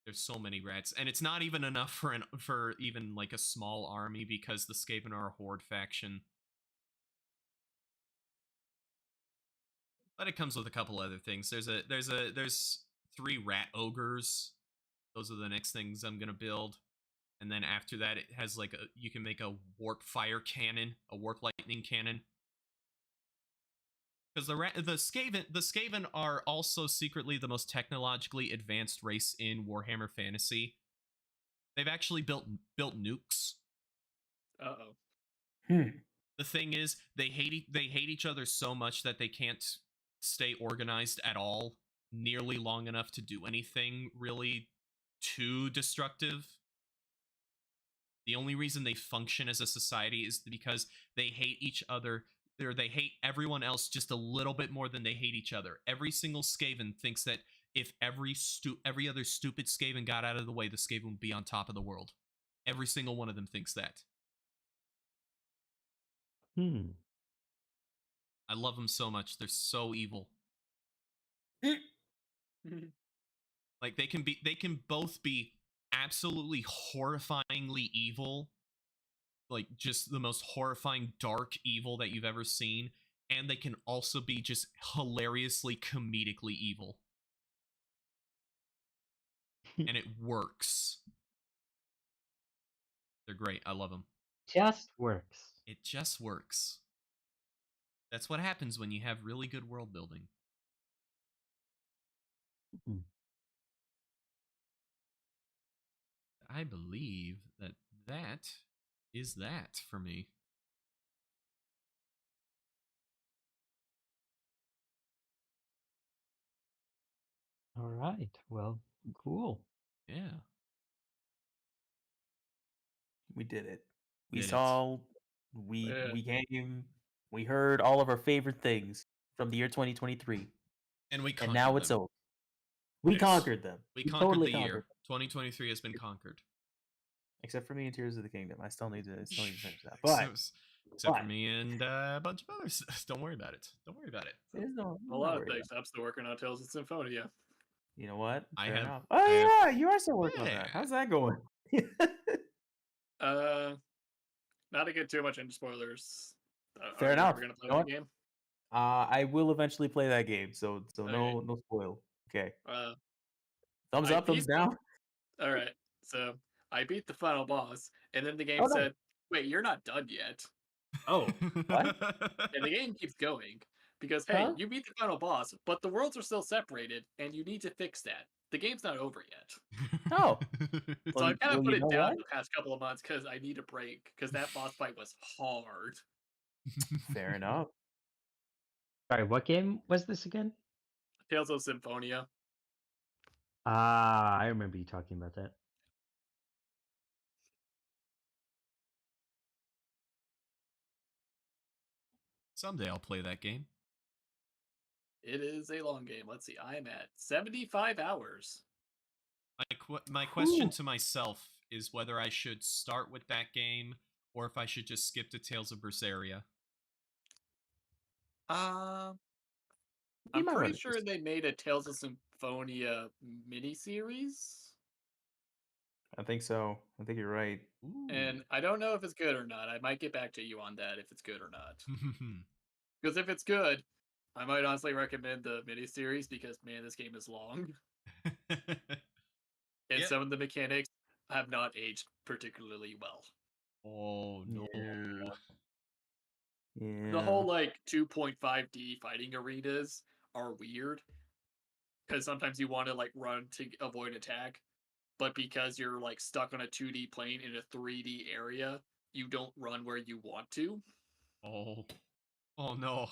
S1: There's so many rats, and it's not even enough for even like a small army because the Skaven are a horde faction. But it comes with a couple other things. There's 3 rat ogres. Those are the next things I'm gonna build. And then after that, it has like you can make a warp fire cannon, a warp lightning cannon. Because the Skaven are also secretly the most technologically advanced race in Warhammer Fantasy. They've actually built nukes.
S4: Uh-oh.
S1: The thing is, they hate each other so much that they can't stay organized at all nearly long enough to do anything really too destructive. The only reason they function as a society is because they hate each other, or they hate everyone else just a little bit more than they hate each other. Every single Skaven thinks that if every other stupid Skaven got out of the way, the Skaven would be on top of the world. Every single one of them thinks that. I love them so much. They're so evil. Like they can both be absolutely horrifyingly evil, like just the most horrifying dark evil that you've ever seen, and they can also be just hilariously comedically evil. And it works. They're great. I love them.
S3: Just works.
S1: It just works. That's what happens when you have really good world building. I believe that that is that for me.
S3: All right. Well, cool.
S1: Yeah.
S2: We did it. We
S1: Did it.
S2: saw.
S4: Yeah.
S2: We came. We heard all of our favorite things from the year 2023,
S1: And we
S2: and
S1: conquered
S2: now it's
S1: them.
S2: over. We
S1: Yes.
S2: conquered them.
S1: We
S2: We
S1: conquered
S2: totally
S1: the year.
S2: conquered them.
S1: 2023 has been conquered.
S2: Except for me and Tears of the Kingdom. I still need to finish that.
S1: Except for
S2: but-
S1: me and a bunch of others. Don't worry about it. Don't worry about it.
S2: There's no,
S4: A
S2: I'm
S4: lot
S2: not
S4: of
S2: worried
S4: things.
S2: about
S4: I'm still working on Tales of Symphonia.
S2: it. You know what?
S1: I
S2: Fair
S1: have-
S2: enough.
S1: I
S2: Oh
S1: have-
S2: yeah, you are still working on that.
S1: Yeah.
S2: How's that going?
S4: Not to get too much into spoilers.
S2: Fair
S4: are
S2: enough.
S4: You ever gonna play
S2: You know
S4: the game?
S2: I will eventually play that game, so no spoil. Okay. Thumbs
S4: I
S2: up, thumbs
S4: beat the-
S2: down.
S4: All right. So I beat the final boss, and then the game
S2: Oh, no.
S4: said, "Wait, you're not done yet."
S2: Oh, what?
S4: And the game keeps going because hey,
S2: Huh?
S4: you beat the final boss, but the worlds are still separated, and you need to fix that. The game's not over yet.
S2: Oh.
S4: So
S2: Well,
S4: I kind of
S2: well,
S4: put
S2: you
S4: it
S2: know
S4: down
S2: what?
S4: the past couple of months because I need a break because that boss fight was hard.
S2: Fair enough.
S3: Sorry, what game was this again?
S4: Tales of Symphonia.
S3: Ah, I remember you talking about that.
S1: Someday I'll play that game.
S4: It is a long game. Let's see. I'm at 75 hours.
S1: My question
S2: Whew.
S1: to myself is whether I should start with that game or if I should just skip to Tales of Berseria.
S4: I'm
S2: You might
S4: pretty
S2: run
S4: sure they made a Tales of Symphonia miniseries.
S2: I think so. I think you're right.
S1: Ooh.
S4: And I don't know if it's good or not. I might get back to you on that if it's good or not. Because if it's good, I might honestly recommend the miniseries because man, this game is long. And
S1: Yeah.
S4: some of the mechanics have not aged particularly well.
S1: Oh no.
S2: Yeah.
S4: The whole like 2.5D fighting arenas are weird. Because sometimes you want to like run to avoid attack, but because you're like stuck on a 2D plane in a 3D area, you don't run where you want to.
S1: Oh. Oh no.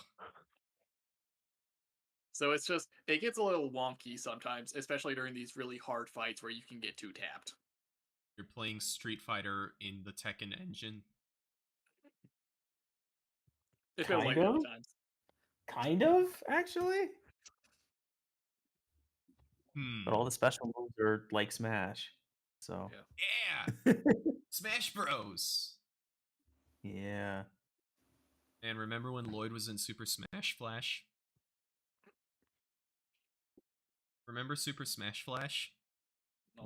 S4: So it's just, it gets a little wonky sometimes, especially during these really hard fights where you can get too tapped.
S1: You're playing Street Fighter in the Tekken engine.
S4: It feels like
S2: Kind
S4: that
S2: of?
S4: at times.
S2: Kind of, actually.
S1: Hmm.
S2: But all the special moves are like Smash. So
S1: Yeah. Smash Bros.
S2: yeah.
S1: And remember when Lloyd was in Super Smash Flash? Remember Super Smash Flash?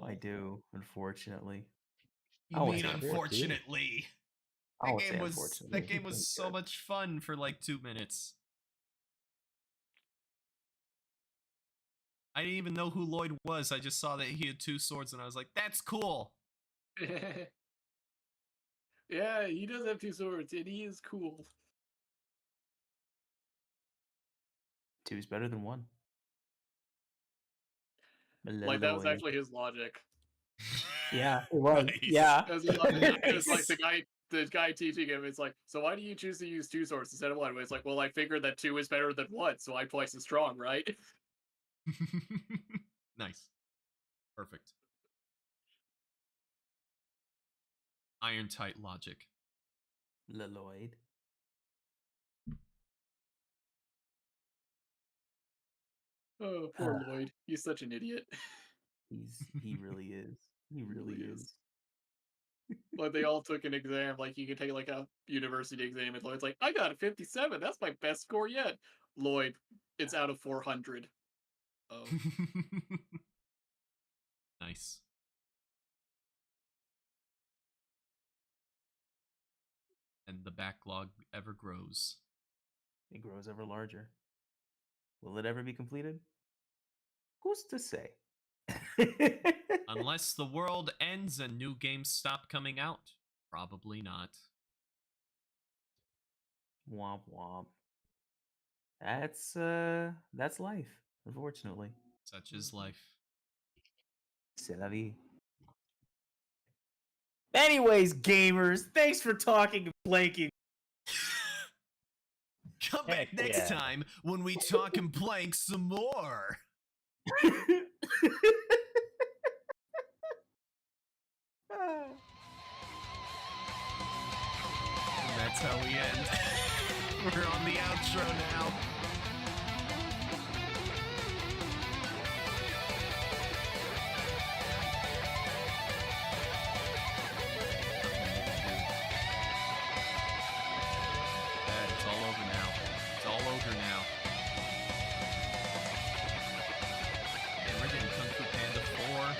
S2: I do, unfortunately.
S1: You
S2: I won't
S1: mean
S2: say unfortunately.
S1: unfortunately?
S2: I
S1: That
S2: won't say
S1: game was
S2: unfortunately.
S1: that game was so much fun for like 2 minutes. I didn't even know who Lloyd was. I just saw that he had 2 swords and I was like, that's cool.
S4: Yeah, he does have 2 swords, and he is cool.
S2: 2's better than 1.
S4: Like, that was
S2: Lloyd.
S4: actually his logic.
S2: Yeah, it was.
S1: Nice.
S2: Yeah.
S4: Because like the guy teaching him, it's like, so why do you choose to use 2 swords instead of 1? It's like, well, I figured that 2 is better than 1, so I'm twice as strong, right?
S1: Nice. Perfect. Iron tight logic.
S2: Lloyd.
S4: Oh, poor Lloyd. He's such an idiot.
S2: He really is. He really is.
S4: Like, they all took an exam. Like, you could take, like, a university exam, and Lloyd's like, I got a 57. That's my best score yet. Lloyd, it's out of 400. Oh.
S1: Nice. And the backlog ever grows.
S2: It grows ever larger. Will it ever be completed? Who's to say?
S1: Unless the world ends and new games stop coming out. Probably not.
S2: Womp womp. That's life, unfortunately.
S1: Such is life.
S2: C'est la vie. Anyways, gamers, thanks for talking and blanking.
S1: Come back
S3: Heck
S1: next
S3: yeah.
S1: time when we talk and blank some more. And that's how we end. We're on the outro now. It's all over now. It's all over now. And we're getting Kung Fu Panda 4.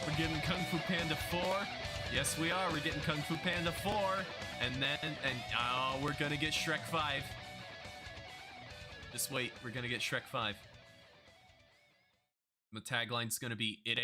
S1: We're getting Kung Fu Panda 4. Yes, we are. We're getting Kung Fu Panda 4. And then, we're gonna get Shrek 5. Just wait. We're gonna get Shrek 5. The tagline's gonna be, "It ain't